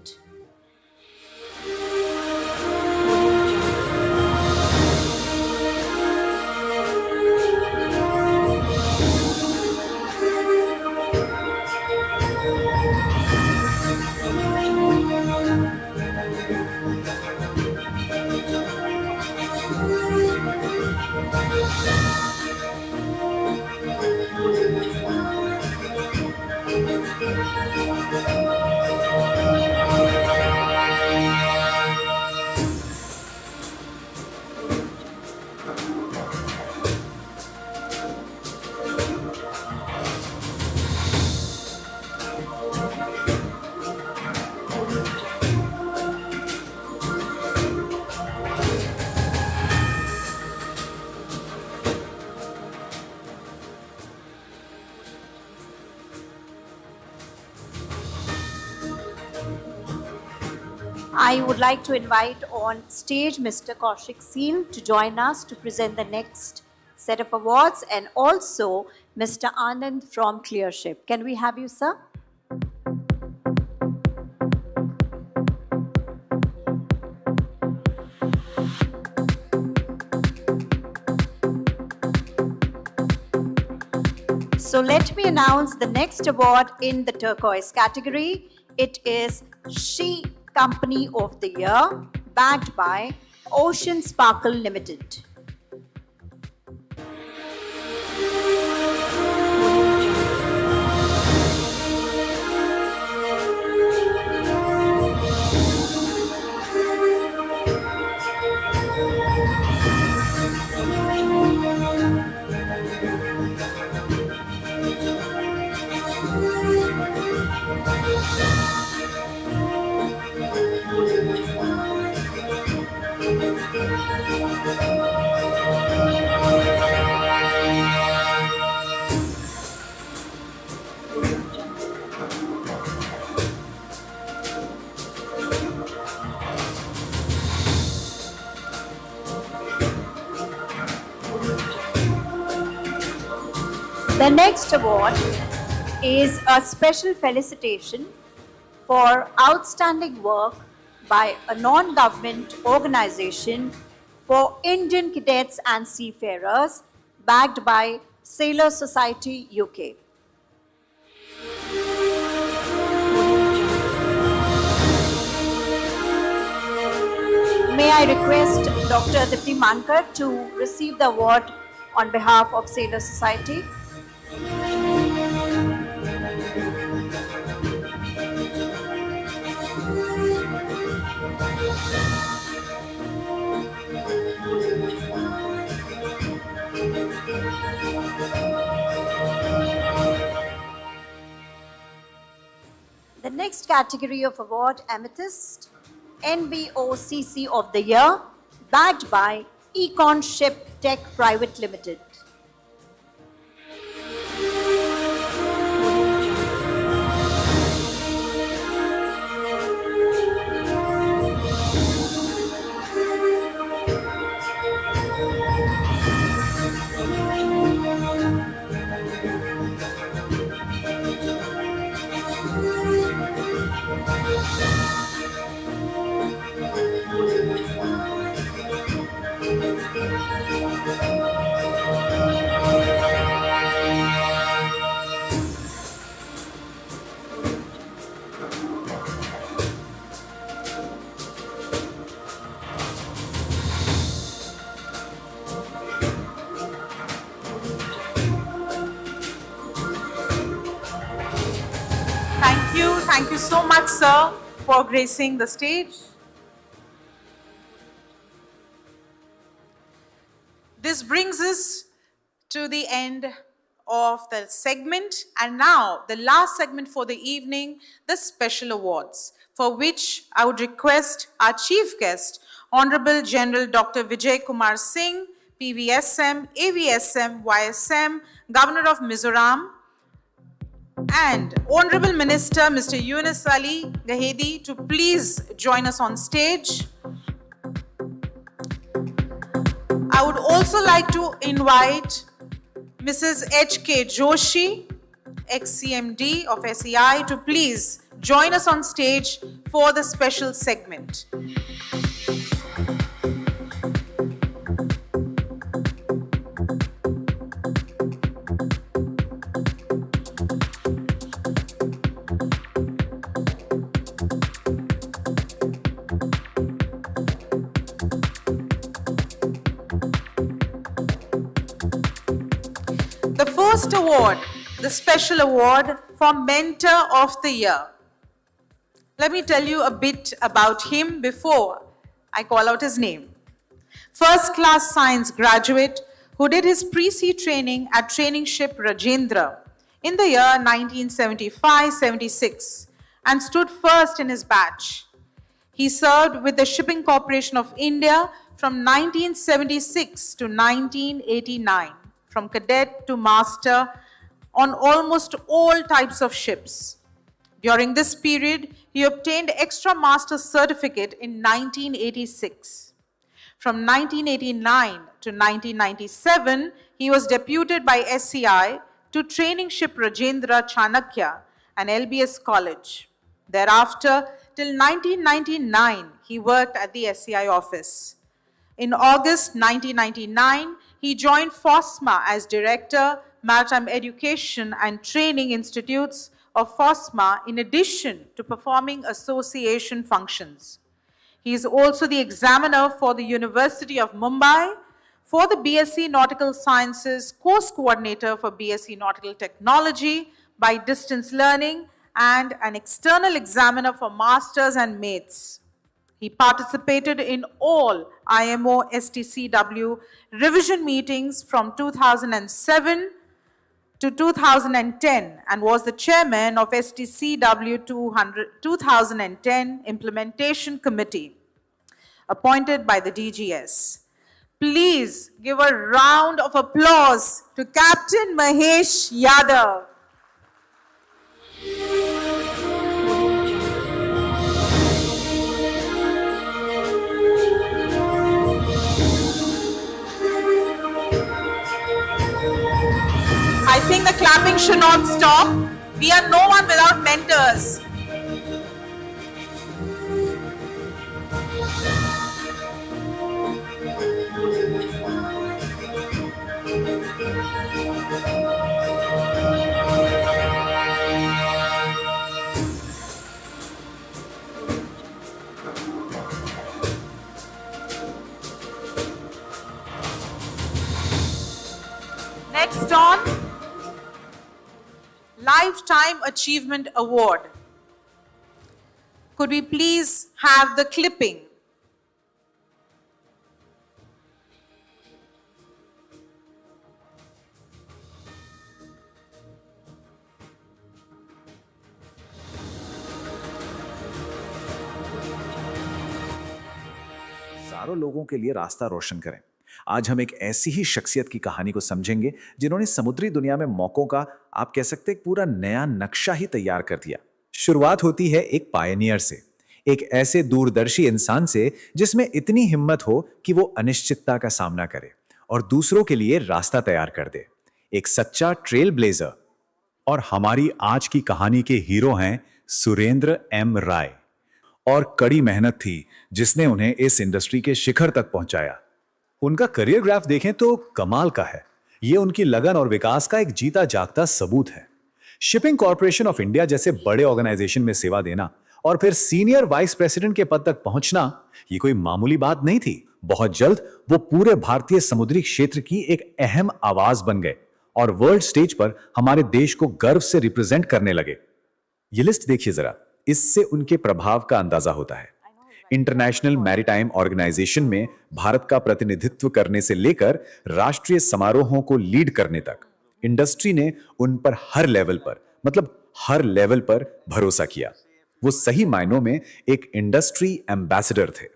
I would like to invite on stage Mr. Kaushik Seal to join us to present the next set of awards, and also Mr. Anand from Clearship. Can we have you, sir? So let me announce the next award in the turquoise category. It is She Company of the Year, backed by Ocean Sparkle Limited. The next award is a special felicitation for outstanding work by a non-government organization for Indian cadets and seafarers, backed by Sailor Society UK. May I request Dr. Dipti Mankar to receive the award on behalf of Sailor Society? The next category of award, Amethyst, NBOCC of the Year, backed by Econ Ship Tech Private Limited. Thank you so much, sir, for gracing the stage. This brings us to the end of the segment, and now the last segment for the evening, the special awards, for which I would request our chief guest, Honorable General Dr. Vijay Kumar Singh, PVSM, AVSM, YSM, Governor of Mizoram, and Honorable Minister Mr. Yunus Ali Gahedi to please join us on stage. I would also like to invite Mrs. H.K. Joshi, ex-CMD of SEI, to please join us on stage for the special segment. The first award, the special award for Mentor of the Year. Let me tell you a bit about him before I call out his name. First class science graduate who did his pre-C training at training ship Rajendra in the year 1975-76 and stood first in his batch. He served with the Shipping Corporation of India from 1976 to 1989. From cadet to master on almost all types of ships. During this period, he obtained extra master's certificate in 1986. From 1989 to 1997, he was deputed by SCI to training ship Rajendra Chanakya and LBS College. Thereafter, till 1999, he worked at the SCI office. In August 1999, he joined FOSMA as Director, Maritime Education and Training Institutes of FOSMA in addition to performing association functions. He is also the examiner for the University of Mumbai, for the BSc Nautical Sciences, course coordinator for BSc Nautical Technology by distance learning, and an external examiner for masters and mates. He participated in all IMO STCW revision meetings from 2007 to 2010 and was the chairman of STCW 2010 Implementation Committee, appointed by the DGS. Please give a round of applause to Captain Mahesh Yadav. I think the clapping should not stop. We are no one without mentors. Next on, Lifetime Achievement Award. Could we please have the clipping? हजारों लोगों के लिए रास्ता रोशन करें। आज हम एक ऐसी ही शख्सियत की कहानी को समझेंगे जिन्होंने समुद्री दुनिया में मौकों का, आप कह सकते हैं, पूरा नया नक्शा ही तैयार कर दिया। शुरुआत होती है एक पायनियर से, एक ऐसे दूरदर्शी इंसान से जिसमें इतनी हिम्मत हो कि वो अनिश्चितता का सामना करे और दूसरों के लिए रास्ता तैयार कर दे। एक सच्चा ट्रेल ब्लेजर। और हमारी आज की कहानी के हीरो हैं सुरेंद्र एम राय। और कड़ी मेहनत थी जिसने उन्हें इस इंडस्ट्री के शिखर तक पहुंचाया। उनका करियर ग्राफ देखें तो कमाल का है। ये उनकी लगन और विकास का एक जीता जागता सबूत है। शिपिंग कॉरपोरेशन ऑफ इंडिया जैसे बड़े ऑर्गेनाइजेशन में सेवा देना और फिर सीनियर वाइस प्रेसिडेंट के पद तक पहुंचना, ये कोई मामूली बात नहीं थी। बहुत जल्द वो पूरे भारतीय समुद्री क्षेत्र की एक अहम आवाज बन गए और वर्ल्ड स्टेज पर हमारे देश को गर्व से रिप्रेजेंट करने लगे। ये लिस्ट देखिए जरा, इससे उनके प्रभाव का अंदाजा होता है। इंटरनेशनल मैरीटाइम ऑर्गेनाइजेशन में भारत का प्रतिनिधित्व करने से लेकर राष्ट्रीय समारोहों को लीड करने तक इंडस्ट्री ने उन पर हर लेवल पर, मतलब हर लेवल पर भरोसा किया। वो सही मायनों में एक इंडस्ट्री एम्बेसडर थे।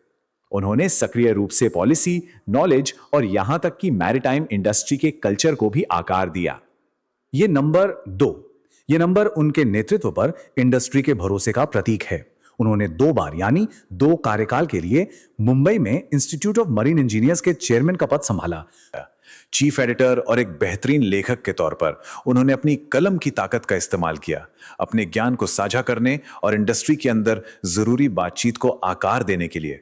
उन्होंने सक्रिय रूप से पॉलिसी, नॉलेज और यहां तक कि मैरीटाइम इंडस्ट्री के कल्चर को भी आकार दिया। ये नंबर उनके नेतृत्व पर इंडस्ट्री के भरोसे का प्रतीक है। उन्होंने 2 बार यानी 2 कार्यकाल के लिए मुंबई में इंस्टीट्यूट ऑफ मरीन इंजीनियर्स के चेयरमैन का पद संभाला। चीफ एडिटर और एक बेहतरीन लेखक के तौर पर उन्होंने अपनी कलम की ताकत का इस्तेमाल किया, अपने ज्ञान को साझा करने और इंडस्ट्री के अंदर जरूरी बातचीत को आकार देने के लिए।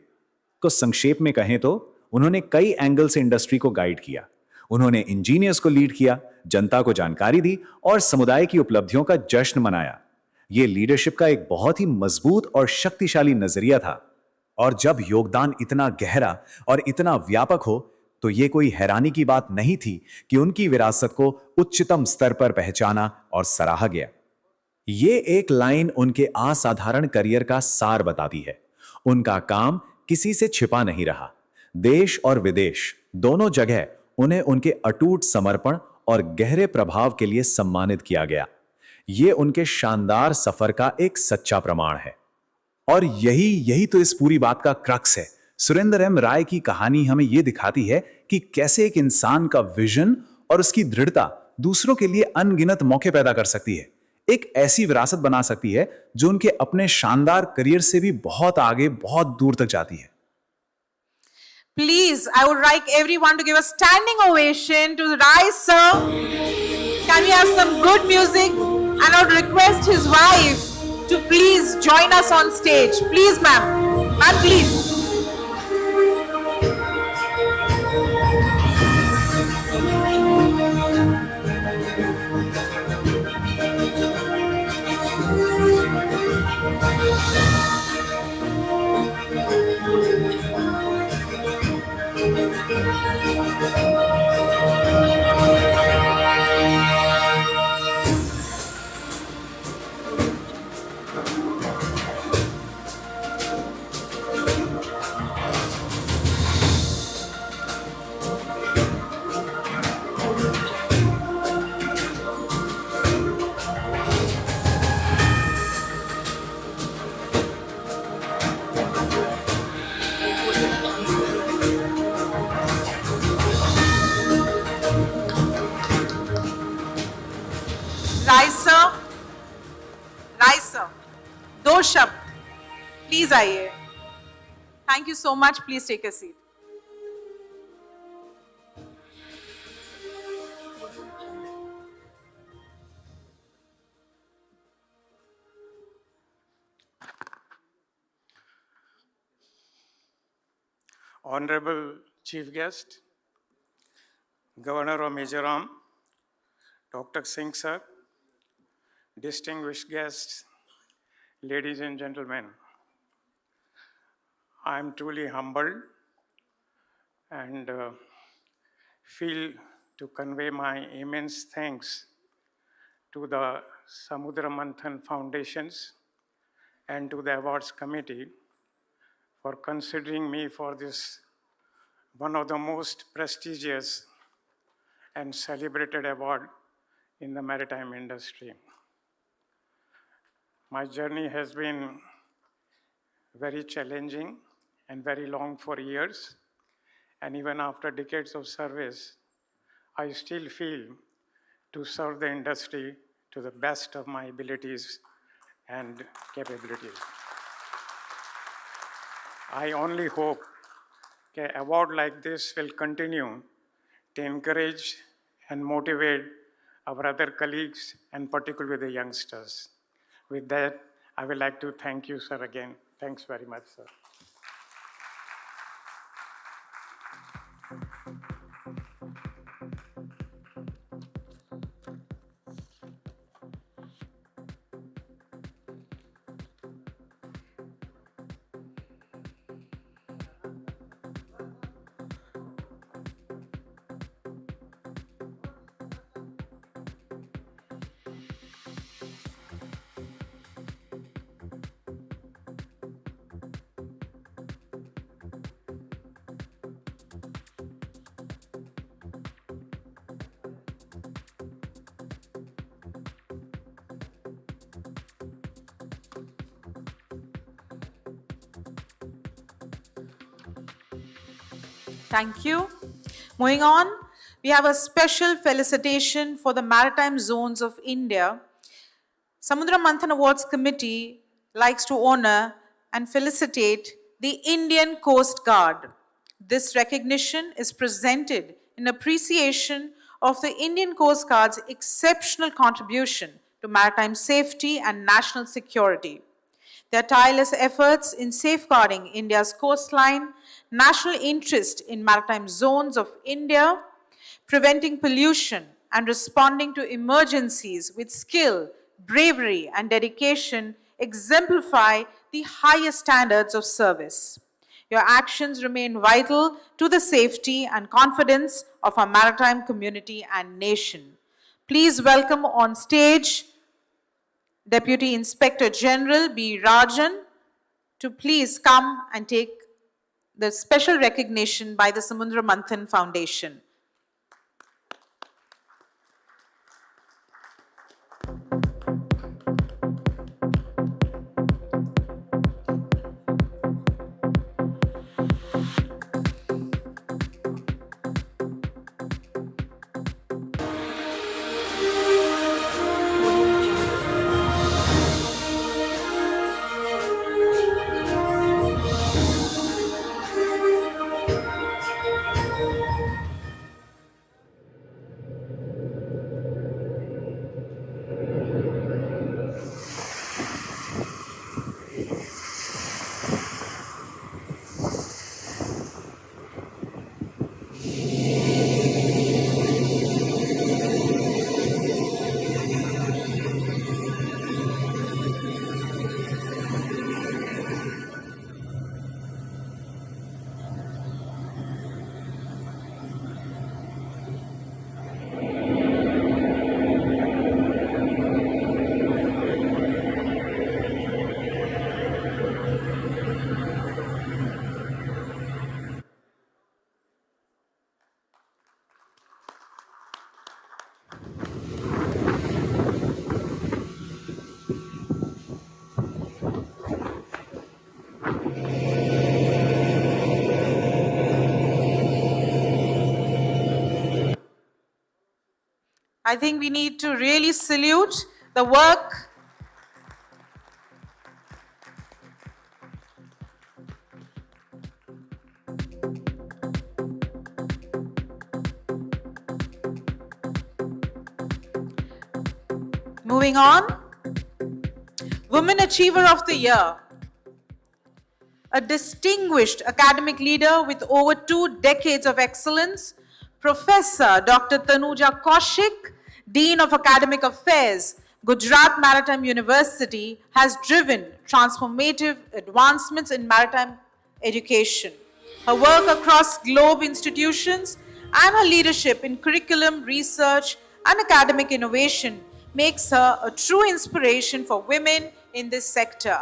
को संक्षेप में कहें तो उन्होंने कई एंगल से इंडस्ट्री को गाइड किया। उन्होंने इंजीनियर्स को लीड किया, जनता को जानकारी दी और समुदाय की उपलब्धियों का जश्न मनाया। यह लीडरशिप का एक बहुत ही मजबूत और शक्तिशाली नजरिया था। और जब योगदान इतना गहरा और इतना व्यापक हो तो यह कोई हैरानी की बात नहीं थी कि उनकी विरासत को उच्चतम स्तर पर पहचाना और सराहा गया। ये एक लाइन उनके असाधारण करियर का सार बताती है। उनका काम किसी से छिपा नहीं रहा। देश और विदेश दोनों जगह उन्हें उनके अटूट समर्पण और गहरे प्रभाव के लिए सम्मानित किया गया। यह उनके शानदार सफर का एक सच्चा प्रमाण है। और यही तो इस पूरी बात का क्रक्स है। सुरेंद्र एम राय की कहानी हमें यह दिखाती है कि कैसे एक इंसान का विजन और उसकी दृढ़ता दूसरों के लिए अनगिनत मौके पैदा कर सकती है, एक ऐसी विरासत बना सकती है जो उनके अपने शानदार करियर से भी बहुत आगे, बहुत दूर तक जाती है। Please, I would like everyone to give a standing ovation to Rai sir. Can we have some good music? And I would request his wife to please join us on stage. Please, ma'am. Ma'am, please. Rai sir, 2 शब्द please आइए। Thank you so much, please take a seat. Honorable Chief Guest, Governor of Mizoram, Dr. Singh sir, distinguished guests, ladies and gentlemen, I am truly humbled and feel to convey my immense thanks to the Samudra Manthan Foundations and to the Awards Committee for considering me for this one of the most prestigious and celebrated award in the maritime industry. My journey has been very challenging and very long for years, and even after decades of service, I still feel to serve the industry to the best of my abilities and capabilities. I only hope that award like this will continue to encourage and motivate our other colleagues and particularly the youngsters. With that, I would like to thank you, sir, again. Thanks very much, sir. Thank you. Moving on, we have a special felicitation for the maritime zones of India. Samudra Manthan Awards Committee likes to honor and felicitate the Indian Coast Guard. This recognition is presented in appreciation of the Indian Coast Guard's exceptional contribution to maritime safety and national security. Their tireless efforts in safeguarding India's coastline, national interest in maritime zones of India, preventing pollution, and responding to emergencies with skill, bravery, and dedication exemplify the highest standards of service. Your actions remain vital to the safety and confidence of our maritime community and nation. Please welcome on stage Deputy Inspector General B. Rajan to please come and take the special recognition by the Samudra Manthan Foundation. I think we need to really salute the work Moving on, Women Achiever of the Year. A distinguished academic leader with over 2 decades of excellence, Professor Dr. Tanuja Kaushik, Dean of Academic Affairs, Gujarat Maritime University, has driven transformative advancements in maritime education. Her work across globe institutions and her leadership in curriculum, research, and academic innovation makes her a true inspiration for women in this sector.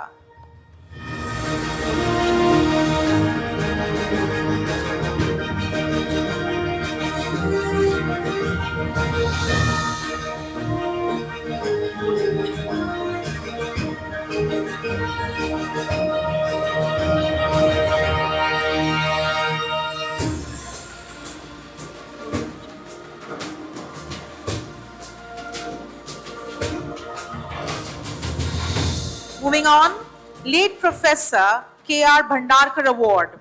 Moving on, late Professor K.R. Bhandarkar Award,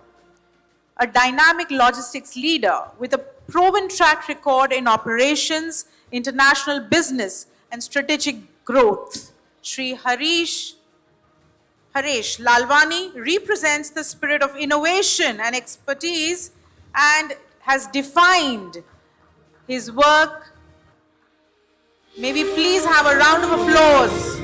a dynamic logistics leader with a proven track record in operations, international business, and strategic growth. Shri Harish Haresh Lalwani represents the spirit of innovation and expertise and has defined his work. May we please have a round of applause.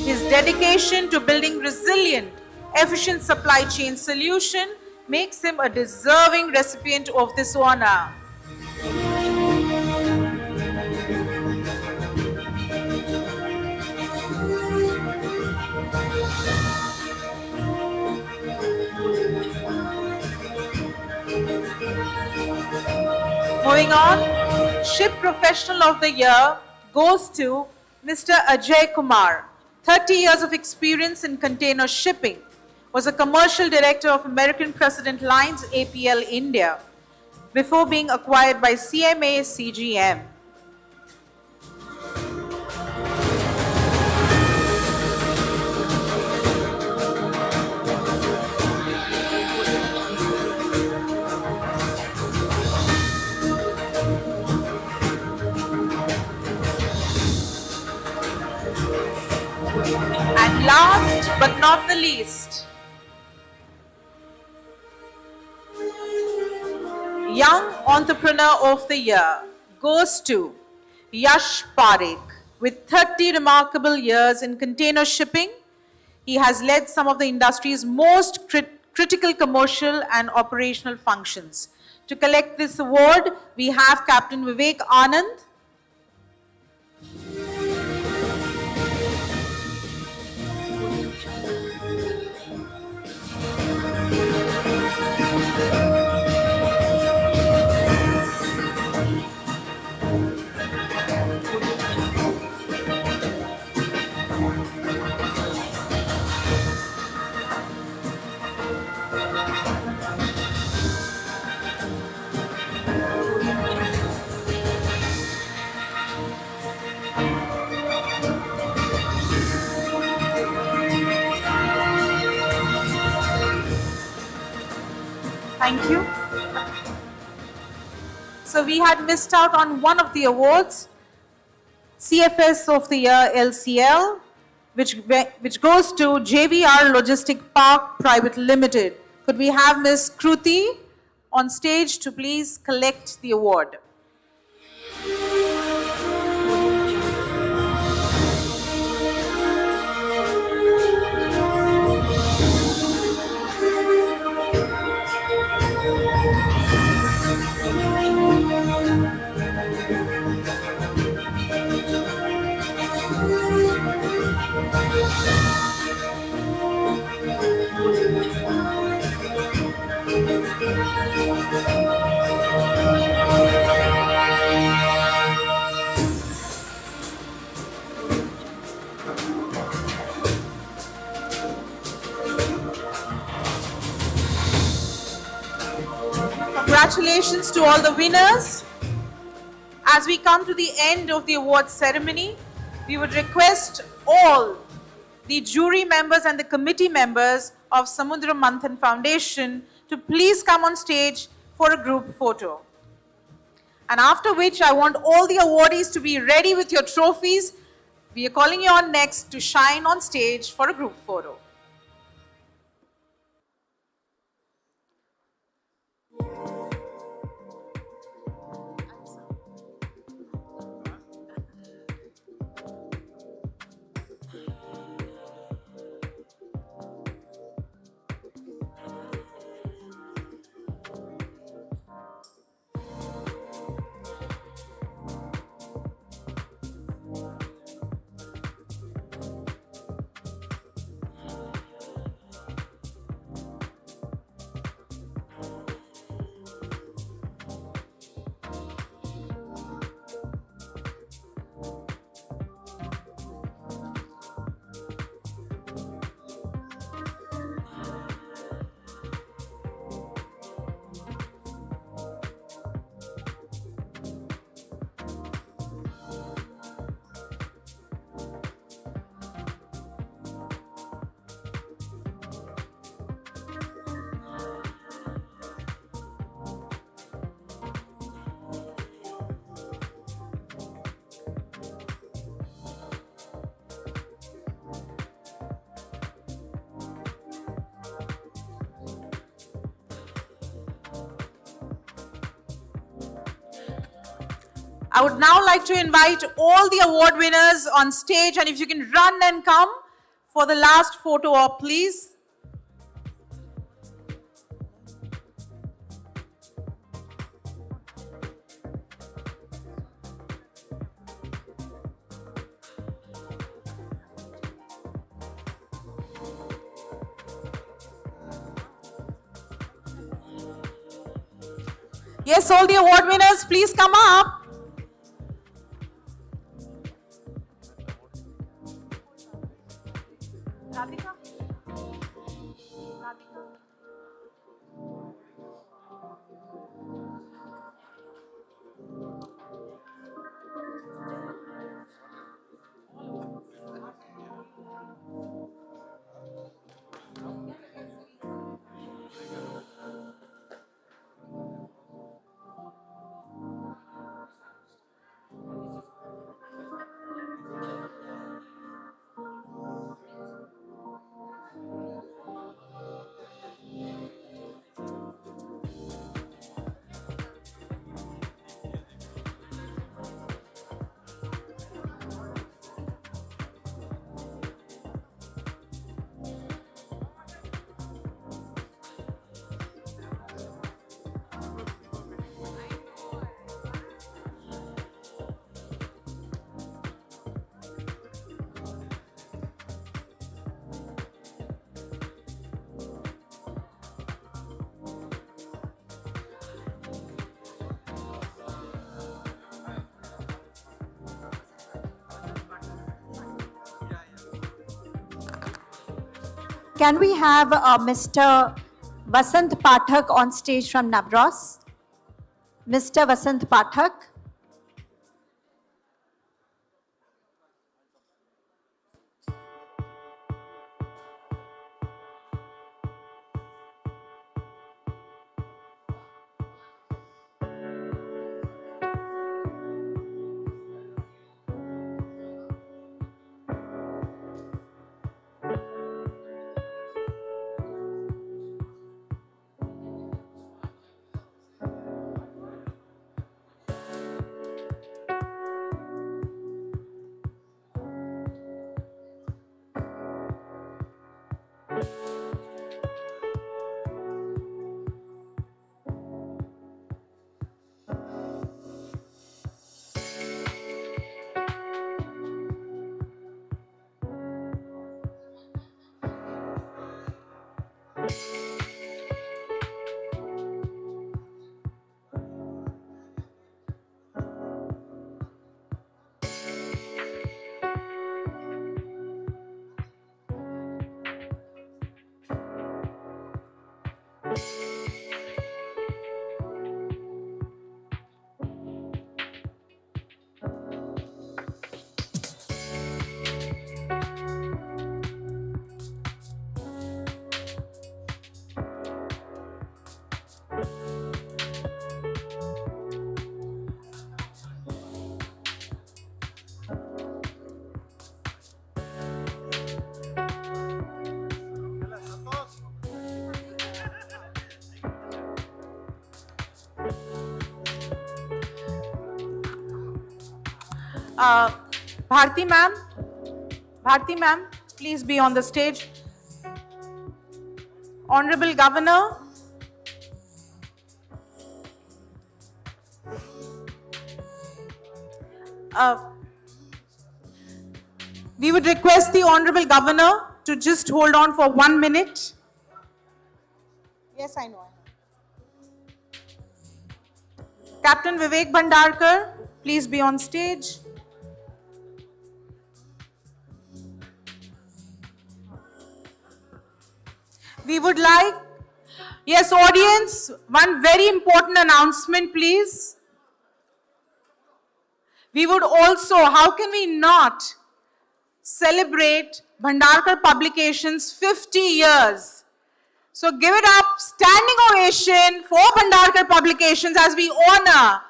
His dedication to building resilient, efficient supply chain solution makes him a deserving recipient of this honor. Moving on, Ship Professional of the Year goes to Mr. Ajay Kumar. 30 years of experience in container shipping. Was a commercial director of American President Lines APL India before being acquired by CMA CGM. And last but not the least, Young Entrepreneur of the Year goes to Yash Parekh. With 30 remarkable years in container shipping, he has led some of the industry's most critical commercial and operational functions. To collect this award, we have Captain Vivek Anand, Thank you. So we had missed out on one of the awards, CFS of the Year LCL, which goes to JVR Logistic Park Private Limited. Could we have Ms. Kruti on stage to please collect the award? Congratulations to all the winners. As we come to the end of the award ceremony, we would request all the jury members and the committee members of Samudra Manthan Foundation to please come on stage for a group photo. And after which, I want all the awardees to be ready with your trophies. We are calling you on next to shine on stage for a group photo. I would now like to invite all the award winners on stage, and if you can run and come for the last photo op, please. Yes, all the award winners, please come up. Can we have Mr. Vasant Pathak on stage from Navros? Mr. Vasant Pathak. Bharti ma'am, please be on the stage. Honorable Governor, we would request the Honorable Governor to just hold on for 1 minute. Yes, I know. Captain Vivek Bhandarkar, please be on stage. We would like, yes, audience, one very important announcement, please. We would also, how can we not celebrate Bhandarkar Publications 50 years? So give it up, standing ovation for Bhandarkar Publications as we honor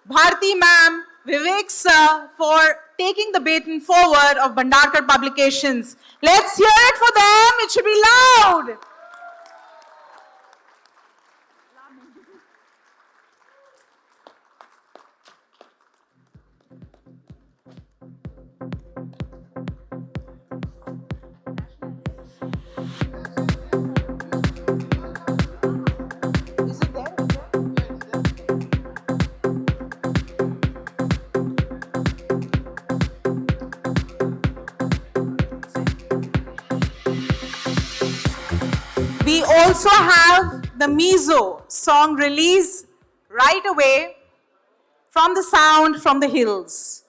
Bharti ma'am, Vivek sir for taking the baton forward of Bhandarkar Publications. Let's hear it for them, it should be loud. We also have the Mizo song release right away from the sound from the hills.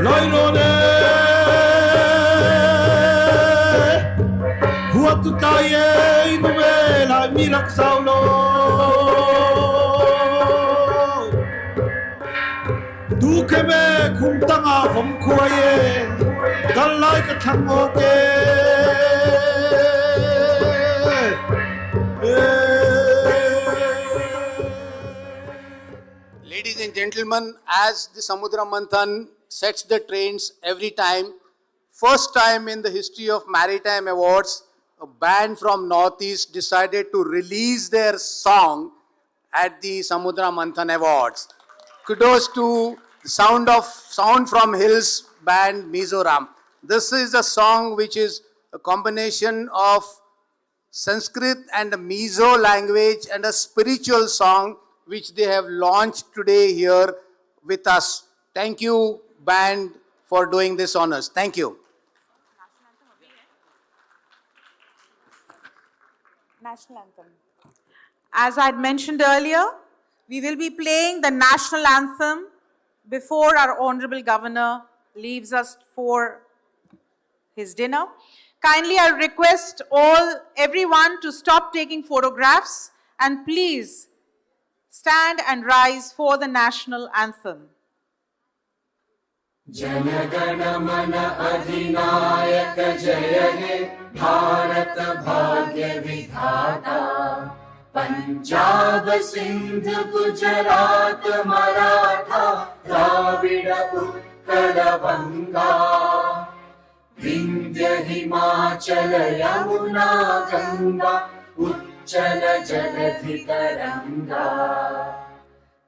Loirone Huatu taie inumela mirak saulo Duke me kumtanga vom kuaye Dalai ka thangoke Ladies and gentlemen, as the Samudra Manthan sets the trends every time, first time in the history of Maritime Awards, a band from Northeast decided to release their song at the Samudra Manthan Awards. Kudos to the Sound from Hills band Mizoram. This is a song which is a combination of Sanskrit and a Mizo language and a spiritual song which they have launched today here with us. Thank you, band, for doing this honors. Thank you. National anthem. As I had mentioned earlier, we will be playing the national anthem before our Honorable Governor leaves us for his dinner. Kindly, I request everyone to stop taking photographs and please stand and rise for the national anthem. Janaganamana अधिनायक जय हे भारत भाग्य विधाता पंजाब सिंध गुजरात मराठा द्राविड उत्कल बंगा विंध्य हिमाचल यमुना गंगा उच्चल जलधि तरंगा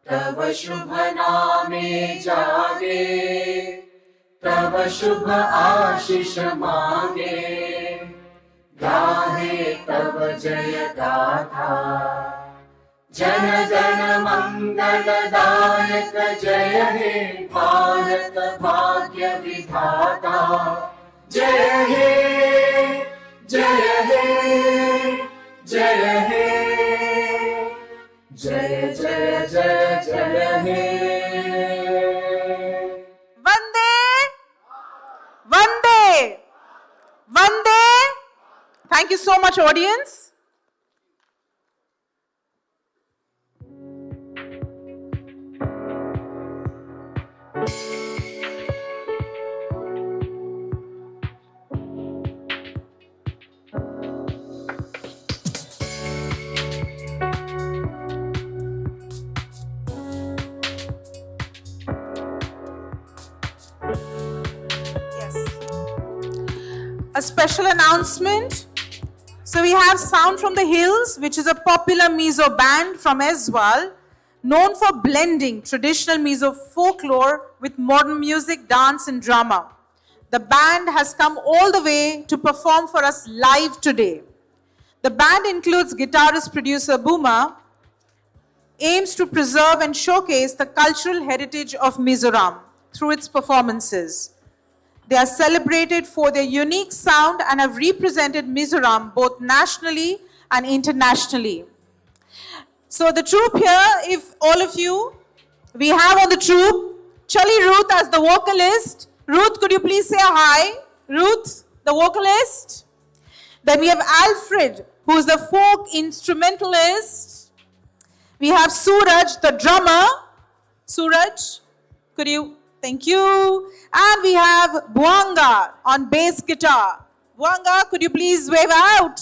तव शुभ नामे जागे तव शुभ आशीष मांगे गाहे तव जय गाथा जन गण मंगल दायक जय हे भारत भाग्य विधाता जय हे जय हे जय हे जय जय जय जय हे Vande! Vande! Vande! Thank you so much, audience. A special announcement. So we have Sound from the Hills, which is a popular Mizo band from Eswal, known for blending traditional Mizo folklore with modern music, dance and drama. The band has come all the way to perform for us live today. The band includes guitarist producer Booma, aims to preserve and showcase the cultural heritage of Mizoram through its performances. They are celebrated for their unique sound and have represented Mizoram both nationally and internationally. So the troupe here, if all of you, we have on the troupe, Chali Ruth as the vocalist. Ruth, could you please say hi? Ruth, the vocalist. Then we have Alfred, who is the folk instrumentalist. We have Suraj, the drummer. Suraj, could you? Thank you. And we have Bwanga on bass guitar. Bwanga, could you please wave out?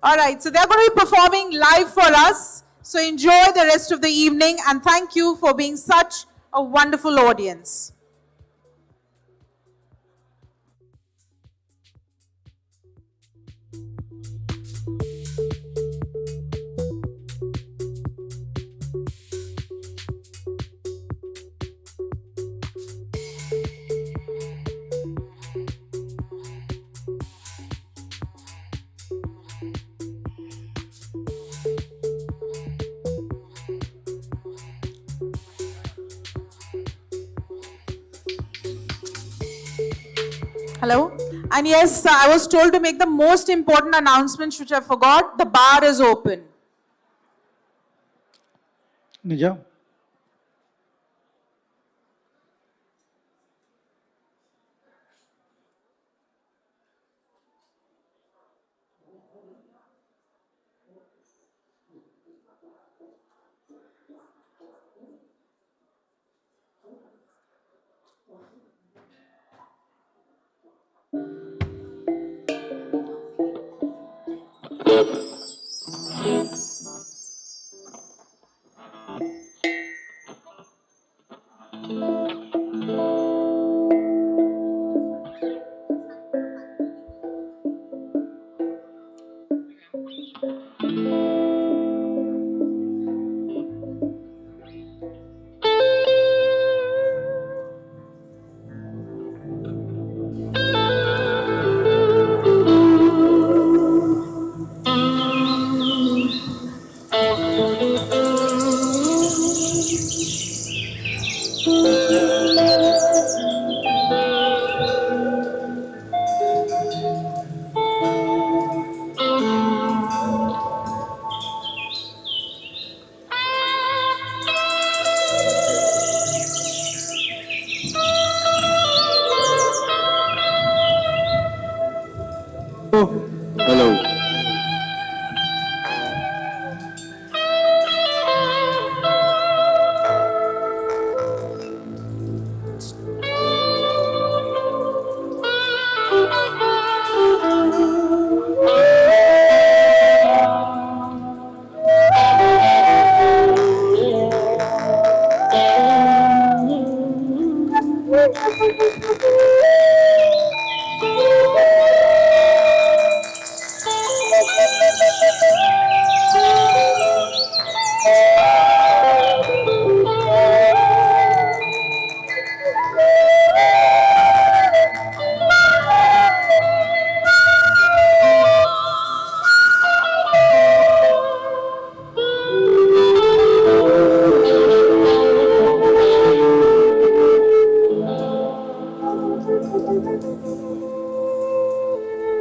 All right, so they're going to be performing live for us. So enjoy the rest of the evening and thank you for being such a wonderful audience. Hello? And yes, I was told to make the most important announcement, which I forgot. The bar is open. Nija.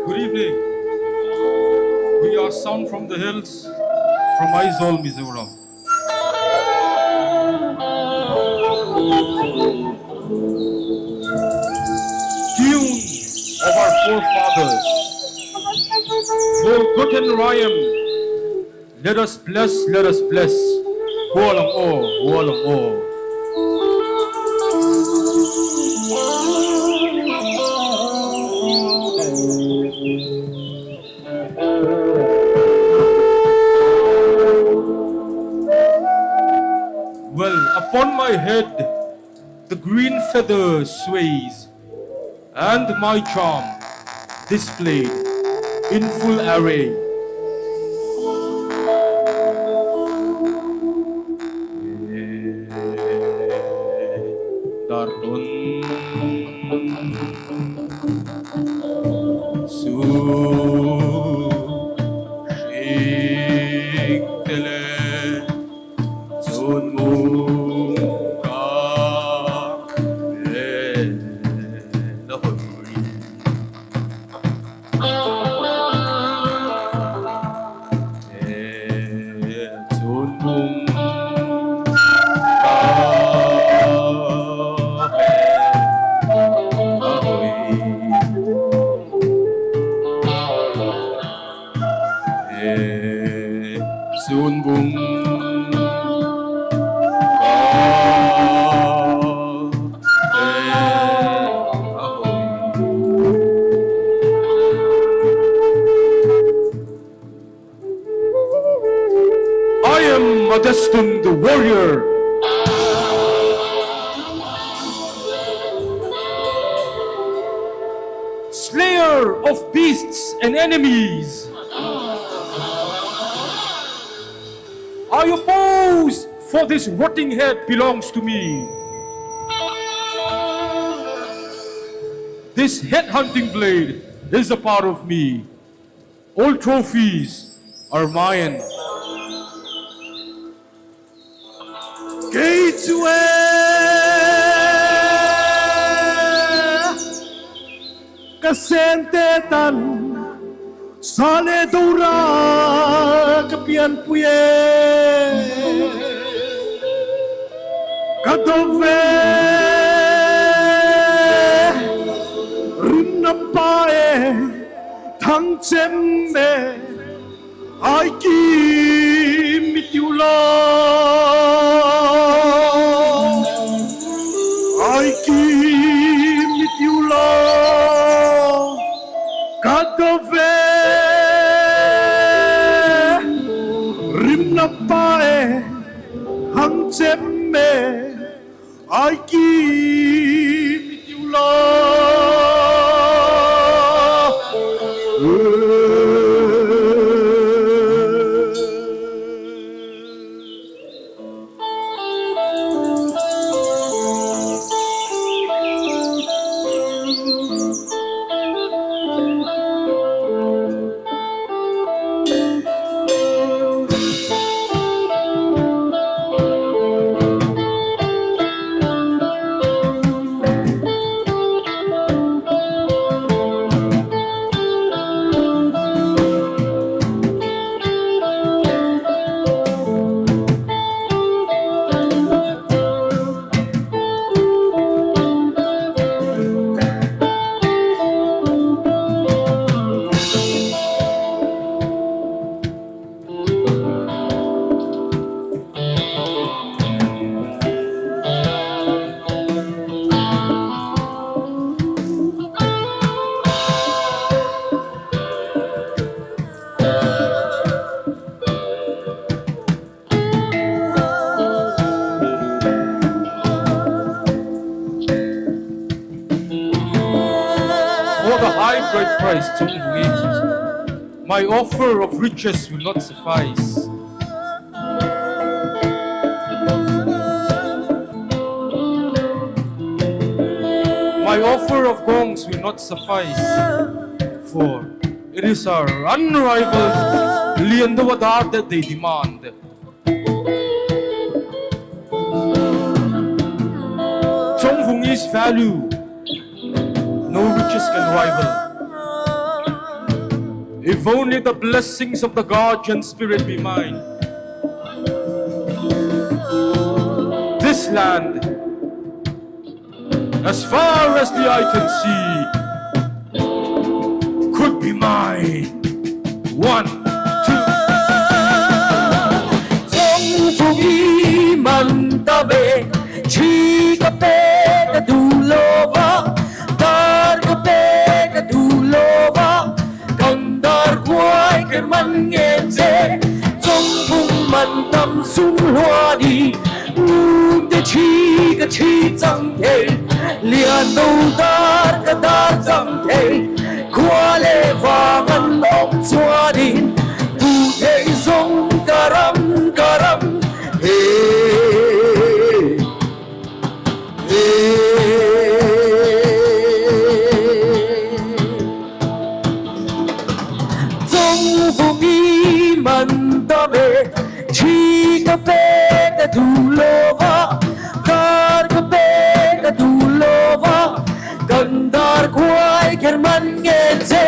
Good evening. We are sound from the hills, from Aizawl, Mizoram. Tune of our forefathers. For good and Ryan, let us bless, let us bless. Hualam o, hualam o. Well, upon my head, the green feather sways, and my charm displayed in full array. Darton su shiktele sun muka lahori. Sun Sun bum I am a destined warrior, slayer of beasts and enemies. I oppose, for this rotting head belongs to me. This head-hunting blade is a part of me. All trophies are mine. Gateway! kasentetan sale dura kapian puye kadove rinnapae thang chemme ai ki mitiula ai ki mitiula kadove rinnapae thang chemme ai ki mitiula For the high great price, Chongvui, my offer of riches will not suffice. My offer of gongs will not suffice, for it is our unrivaled Liandawadar that they demand. Chongvungi's value no riches can rival. If only the blessings of the guardian spirit be mine, this land, as far as the eye can see, could be mine. 1, 2. Chongvungi mantabe chikape kadulova dar kape kadulova kandar kwai kerman ngeze Chongvung mantam sung hwadi de chi ka chi chang the lian do dar ka dar chang the kwale wangan om chwadin tu the zong karam karam Chongvungi mantabe chikape kadulova dar kape kadulova gandar kwai kerman ngeze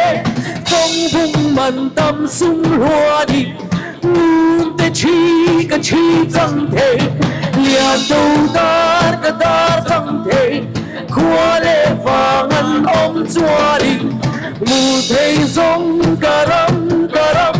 Chongvung mantam sung hwadi te chi ka chi chang the lian do dar ka dar chang the kwale wangan om chwari mu thei zong karam karam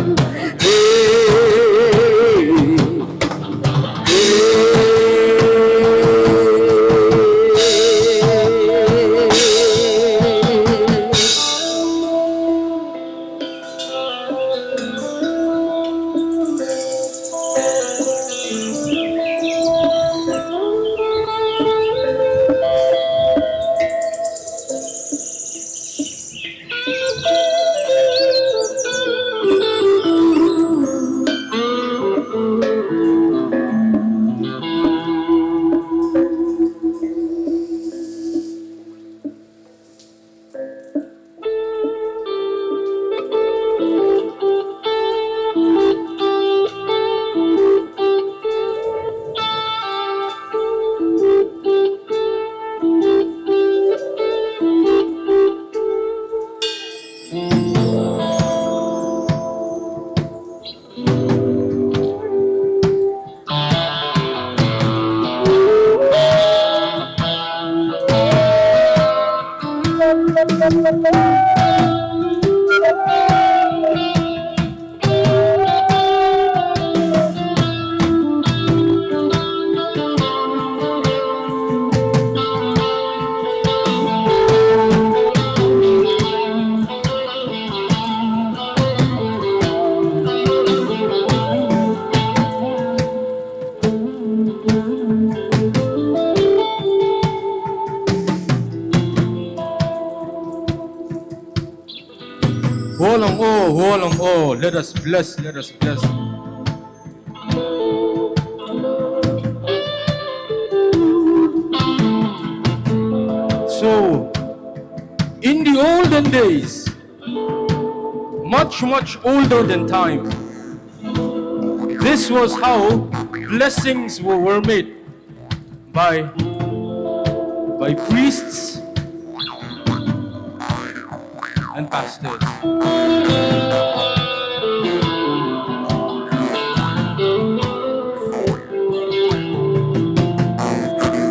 oh, who along oh. Let us bless, let us bless. So, in the olden days, much, much older than time, this was how blessings were made by priests and pastors.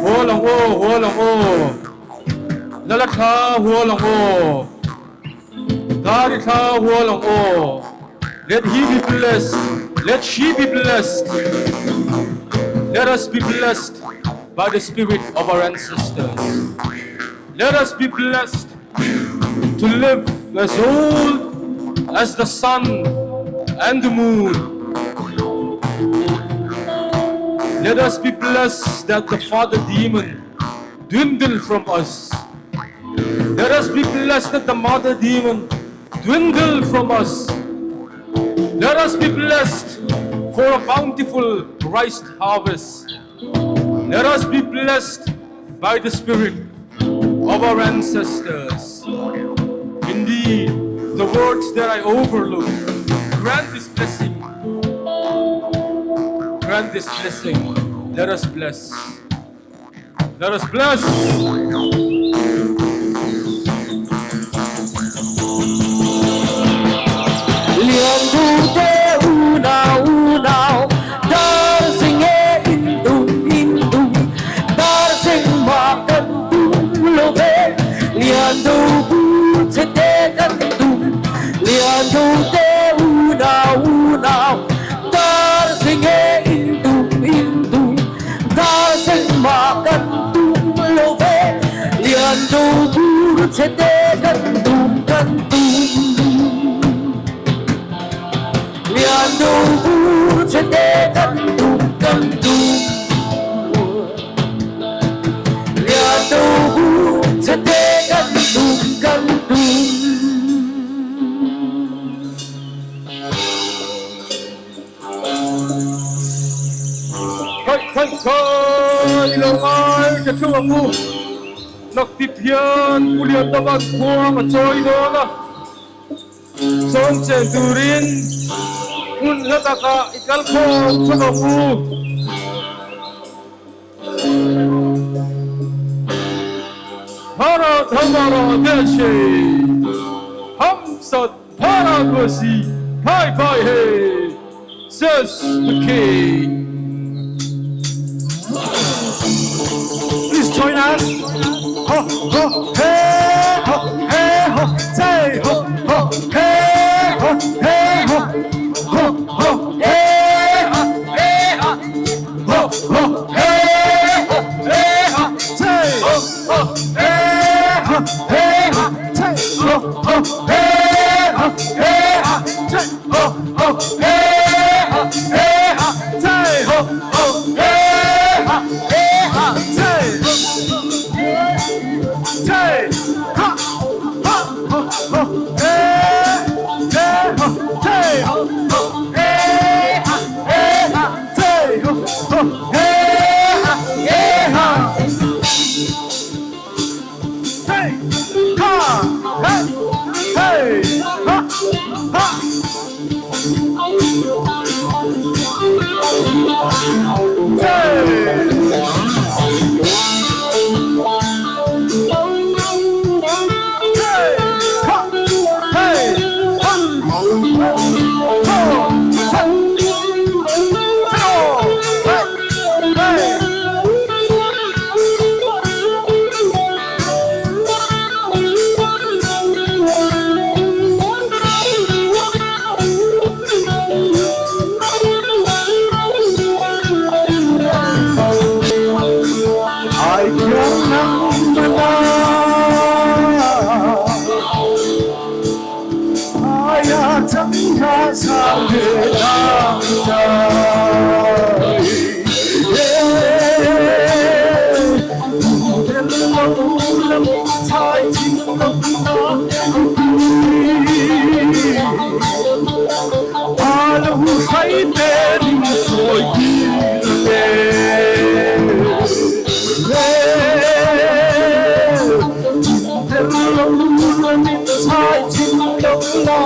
Hua long o, lalakha hua long o, daritha hua long o. Let he be blessed, let she be blessed. Let us be blessed by the spirit of our ancestors. Let us be blessed to live as old as the sun and the moon. Let us be blessed that the father demon dwindle from us. Let us be blessed that the mother demon dwindle from us. Let us be blessed for a bountiful rice harvest. Let us be blessed by the spirit of our ancestors. Indeed, the words that I overlook, grant this blessing. Grant this blessing. Let us bless. Let us bless. Liandu de una, dar singe indu, dar sing makan love. Liandu bu te gandu, liandu de una, dar singe indu, dar sing makan love. Liandu bu te gandu. Liandu today gandu. Liandu today gandu. Kai ilongai ke tuamu nak tipian kuliah tabak kuang acoy dona. Son centurin un lataka ikal ko tuamu. Bharat hamara deshe, hum sat bharatwasi, bhai bhai hey, says the king. Please join us. Ho ho hey ho hey ho say ho ho hey ho hey ho ho ho hey ho hey ho ho ho hey ho hey ho say ho ho hey ho hey ho say ho ho hey ho hey ho say ho ho hey ho hey ho say ho ho hey ho hey ho say say ha ha ho ho hey hey ho say ho ho hey ha hey ha say ho ho hey ha hey ha say ha hey hey ha ha la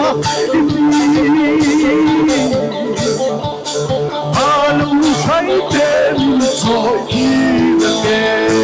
Alu sai tem so irage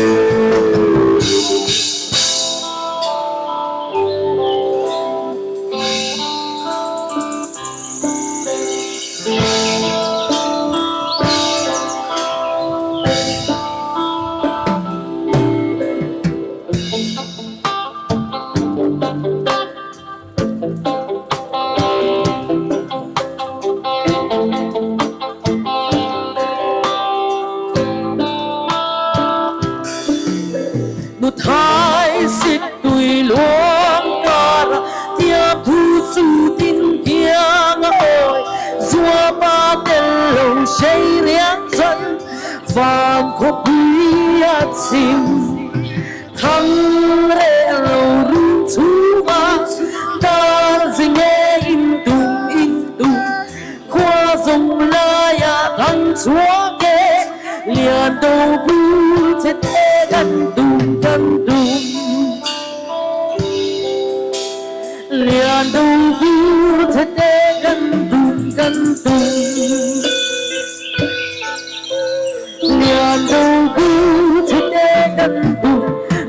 một hai xích tuổi luống cả tia thu su tin kiang ôi dùa ba tên lâu say riêng dân vàng khóc quý chim thăng rẽ lâu ru chú ba ta dình nghe in tung qua dòng la ya thăng chúa kê liền đầu bu chết gần tung liền đầu bu chết gần tung liền đầu bu chết gần tung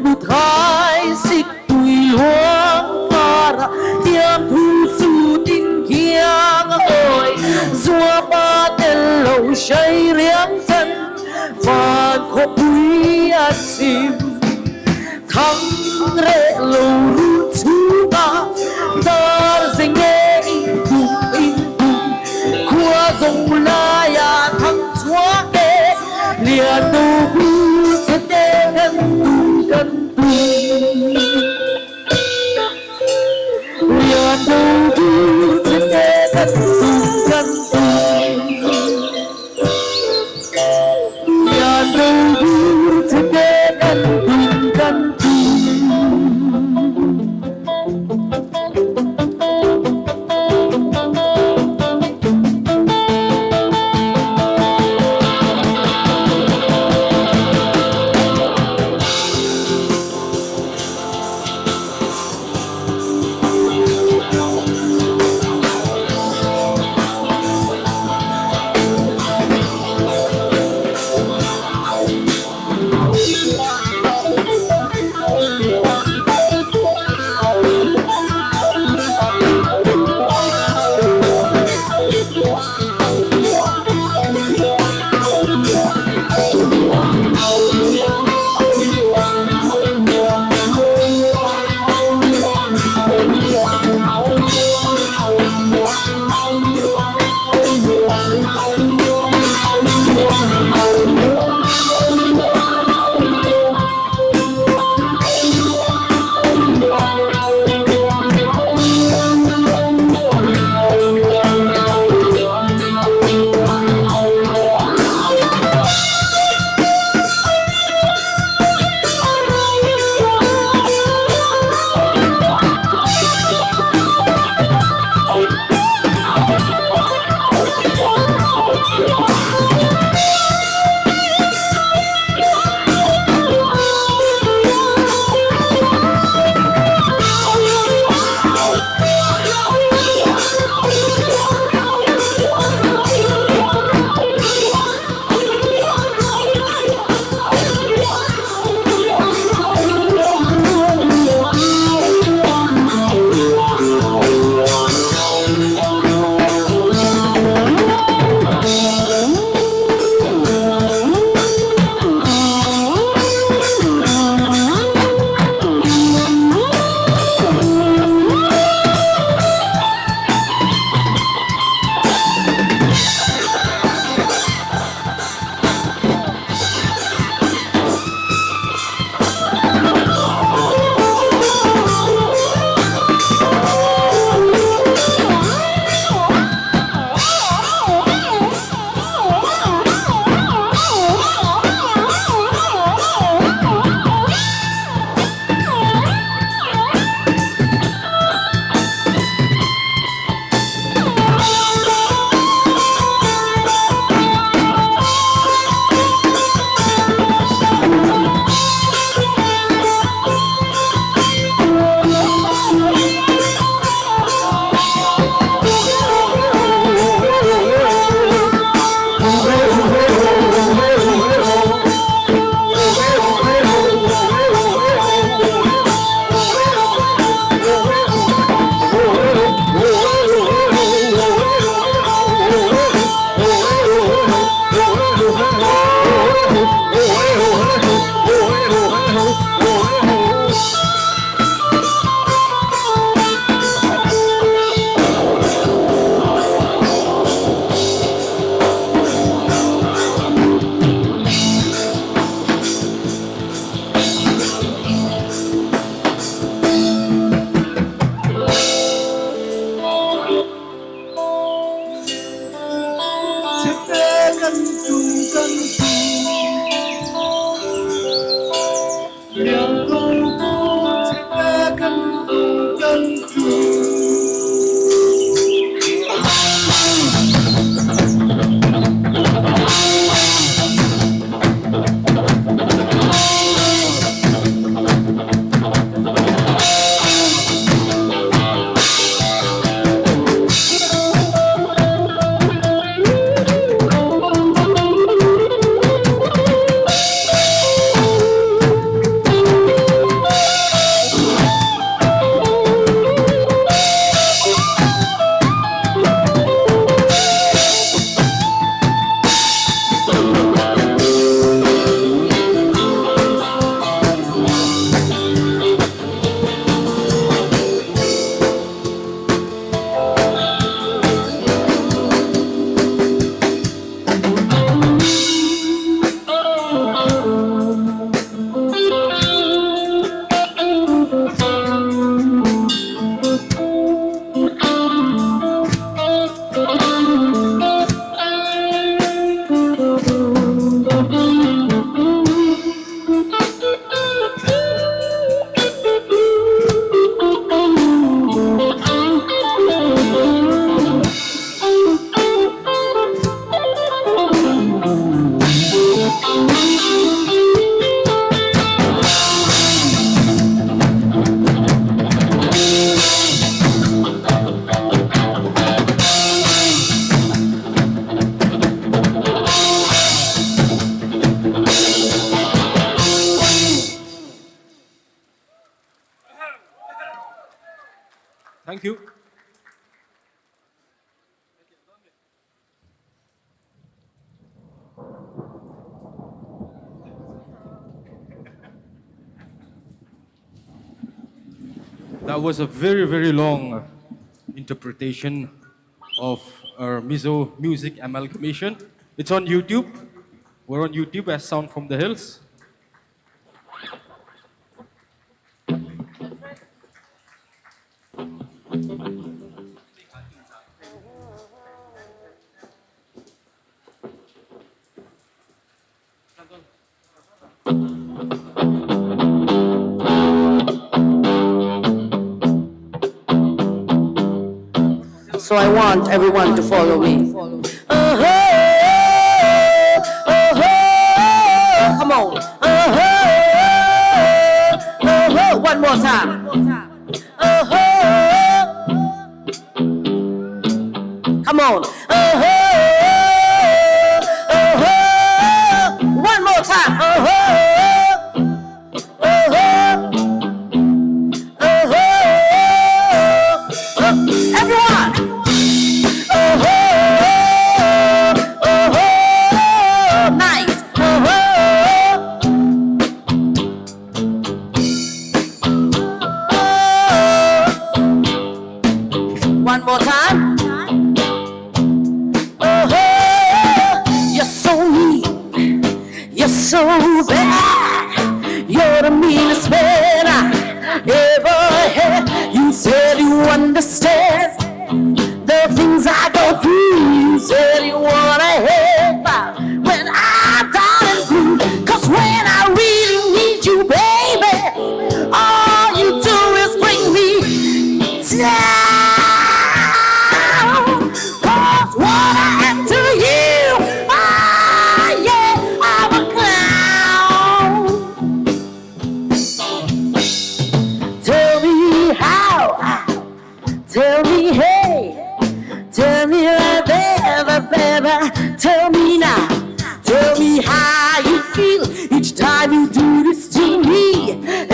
một hai xích tuổi luống para tiêm thu su tin kiang ôi dùa ba tên lâu say riêng dân và khóc quý chim thăng rẽ lâu ru chú ba ta dình nghe in tung qua dòng la ya thăng chúa kê liền đầu bu chết gần tung liền đầu bu chết gần tung liền đầu bu chết gần tung Thank you. That was a very, very long interpretation of our Mizo music amalgamation. It's on YouTube. We're on YouTube as Sound from the Hills. So I want everyone to follow me. Come on. One more time. Come on. One more time. Everyone. Nice. One more time. You're so mean. You're so bad. You're the meanest man I ever had. You said you understand the things I go through. You said you wanna help when I'm down and blue. 'Cause when I really need you, baby, all you do is bring me down. 'Cause what I am to you, yeah, I'm a clown. Tell me how, tell me hey, tell me right there, baby, tell me now, tell me how you feel each time you do this to me,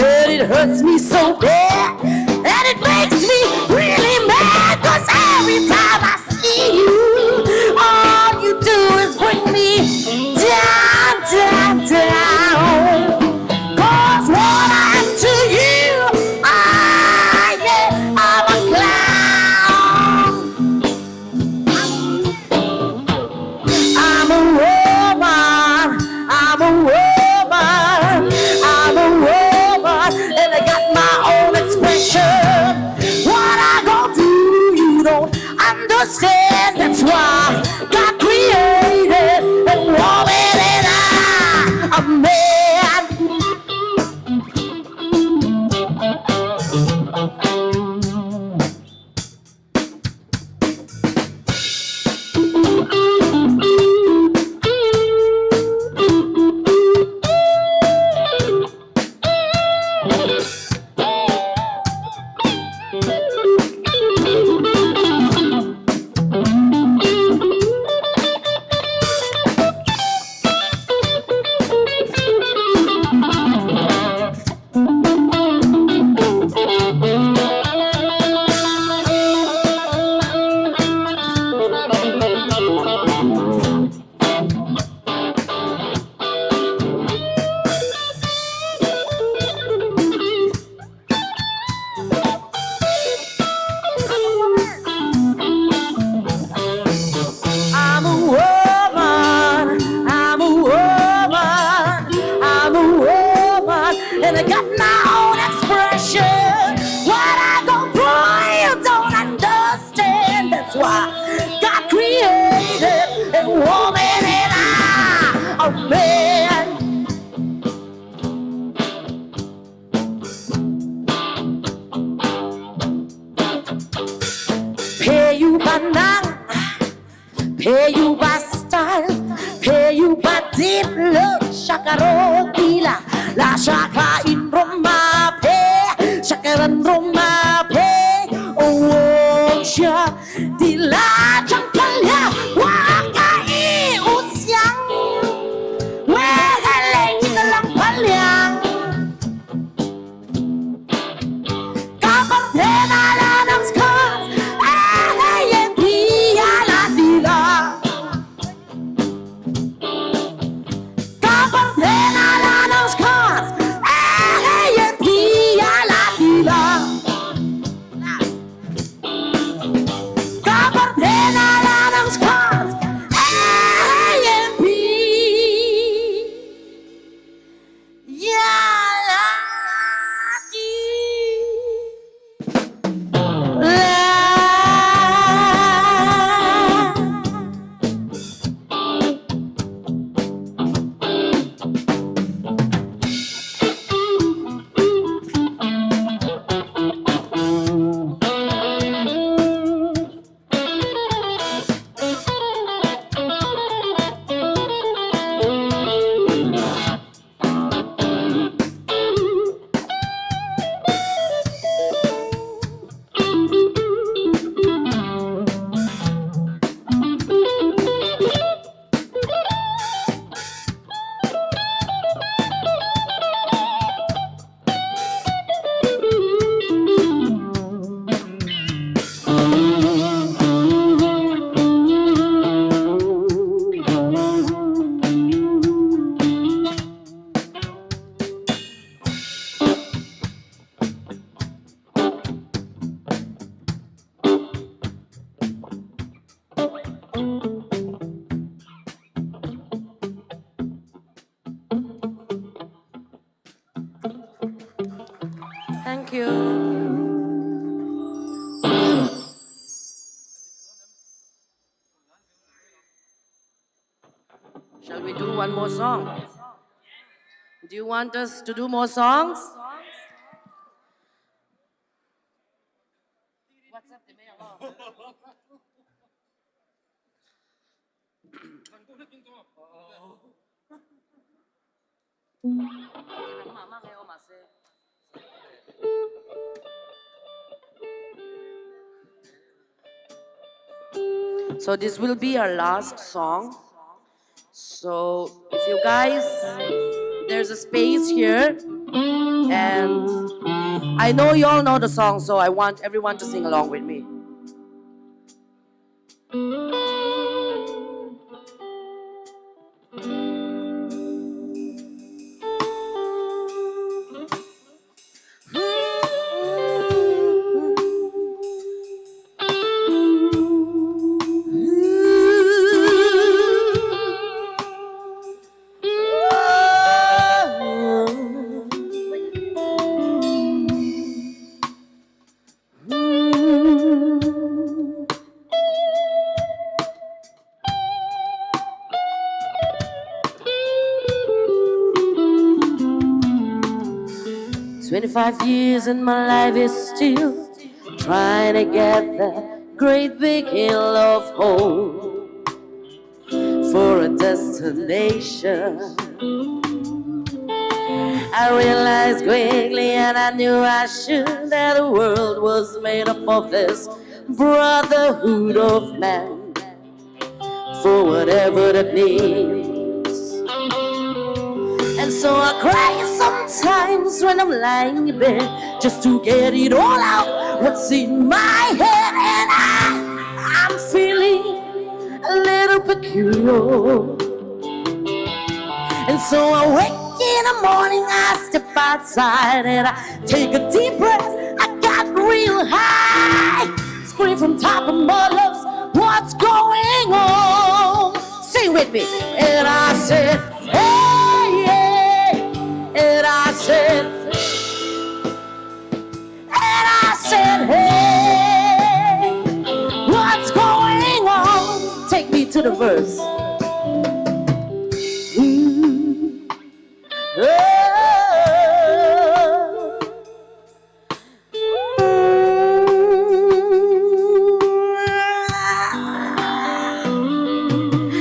and it hurts me so bad, and it makes me really mad, 'cause every time I see you, all you do is bring me down, down, down. 'Cause what I am to you, yeah, I'm a clown. I'm a woman, I'm a woman, I'm a woman, and I got my own expression. What I go through, you don't understand. That's why God created a woman and I, a man. I'm a woman, I'm a woman, I'm a woman, and I got my own expression. What I go through, you don't understand. That's why God created a woman and I, a man. Pay you by now. Pay you by style, pay you by deep love. Shakaro tila, la shaka in Roma pay, shakaran Roma pay. Oh, sha tila changkalya, waka I usyang, wega leng lang palyang. Kapag tenala ng sky. kenalan scars A&P. Yeah, thank you. Shall we do one more song? Do you want us to do more songs? What's up, So this will be our last song. So if you guys, there's a space here, and I know you all know the song, so I want everyone to sing along with me. "25 years and my life is still trying to get that great big hill of hope for a destination. I realized quickly, and I knew I should, that the world was made up of this brotherhood of man for whatever that needs. And so I cry sometimes when I'm lying in bed, just to get it all out, what's in my head. And I'm feeling a little peculiar. And so I wake in the morning, I step outside and I take a deep breath. I got real high, scream from top of my lungs, what's going on? Sing with me. And I said, hey, yeah. And I said, hey, what's going on? Take me to the verse.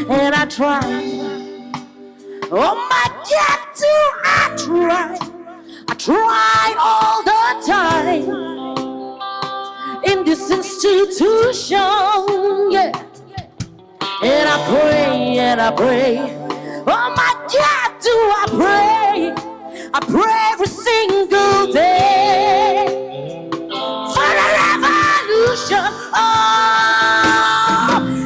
And I tried, oh my God, do I try? I tried all the time in this institution, yeah. And I pray, oh my God, do I pray? I pray every single day for a revolution. Oh,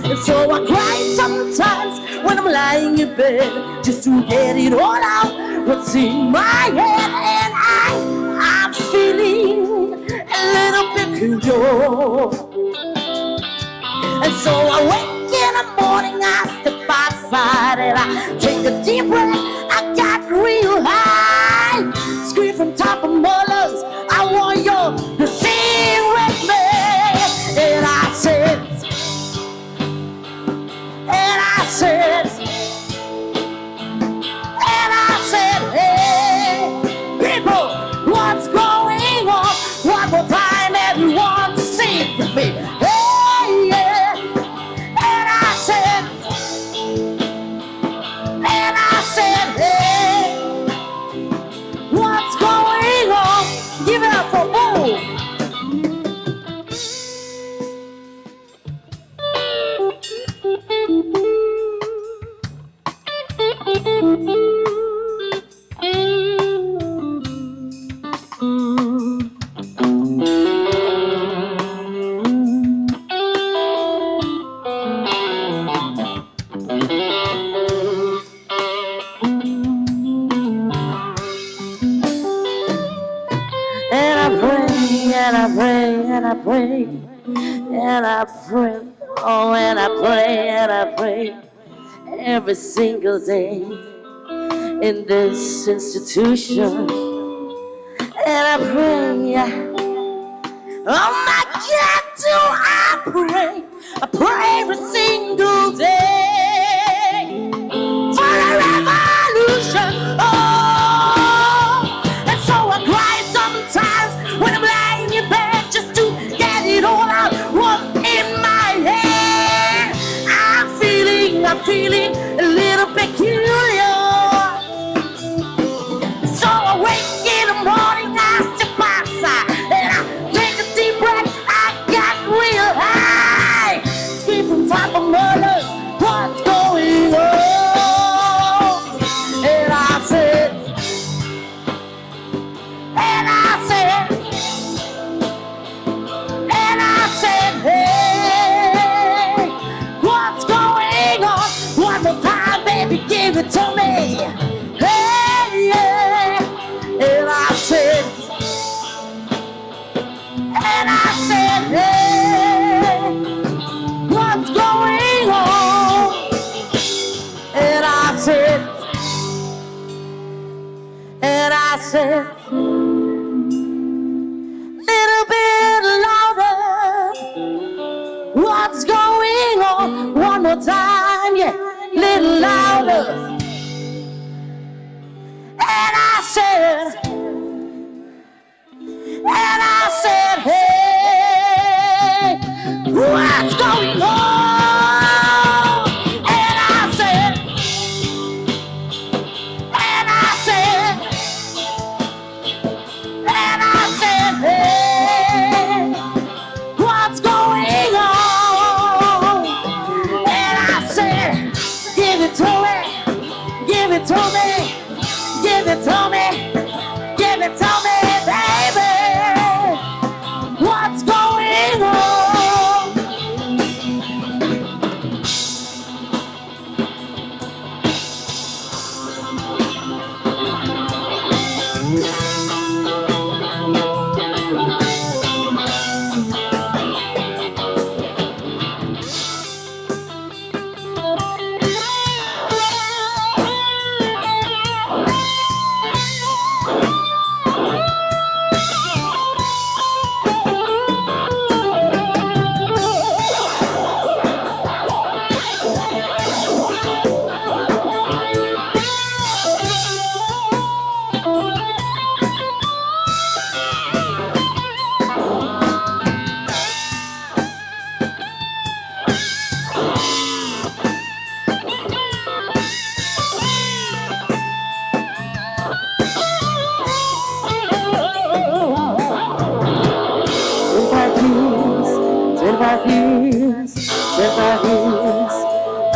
and so I cry sometimes when I'm lying in bed, just to get it all out, what's in my head. And I'm feeling a little bit peculiar. And So I wake in the morning, I step outside and I take a deep breath. I got real high, scream from top of my lungs, I want you to sing with me. And I said, hey, people, what's going on? One more time, everyone sing with me. Hey, yeah. And I said, hey, what's going on? Give it up for Boo. And I pray, and I pray, and I pray, and I pray, oh, and I pray, and I pray every single day in this institution. And I pray, oh my God, do I pray every single day for a revolution. Oh, and so I cry sometimes when I'm lying in bed just to get it all out. What's in my head? I'm feeling a little peculiar. So I wake in the morning, I step outside, and I take a deep breath. I got real high, scream from top of my lungs, what's going on? And I said, hey, what's going on? One more time, baby, give it to me. Hey, yeah. And I said, hey, what's going on? And I said, little bit louder, what's going on? One more time, yeah, little louder. And I said, hey, what's going on? And I said, hey, what's going on? And I said, give it to me, give it to me, give it to me, give it to me, baby. What's going on?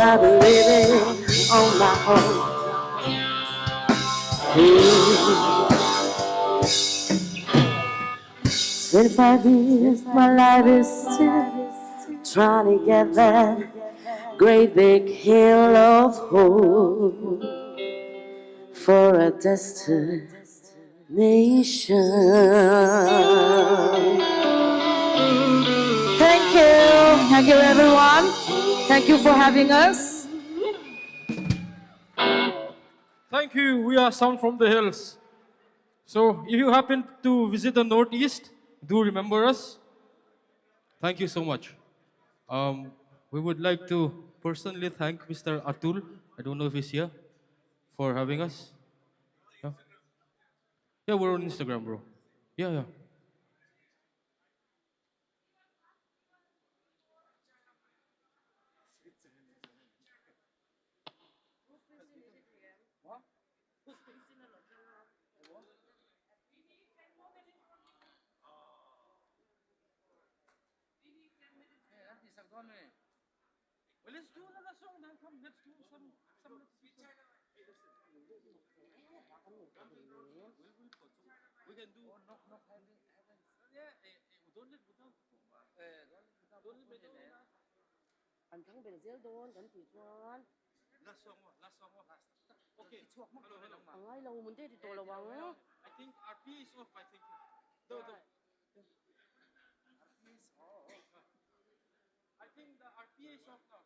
I've been living on my own. 25 years, my life is still trying to get that great big hill of hope for a destination. Thank you everyone. Thank you for having us. Thank you. We are Sound from the Hills. So, if you happen to visit the Northeast, do remember us. Thank you so much. We would like to personally thank Mr. Atul. I don't know if he's here for having us. Yeah, yeah, we're on Instagram, bro. Yeah, yeah. Well, let's do another song then. Come, let's do some. We can do. Yeah, don't let without. Don't let without. Last song, last song. Okay. Hello, hello. I think RP is off. I think. I think the RPA is off now.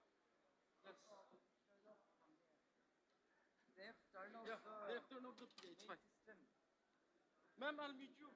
Yes. They have turned off the PA. It's fine. Ma'am, I'll meet you.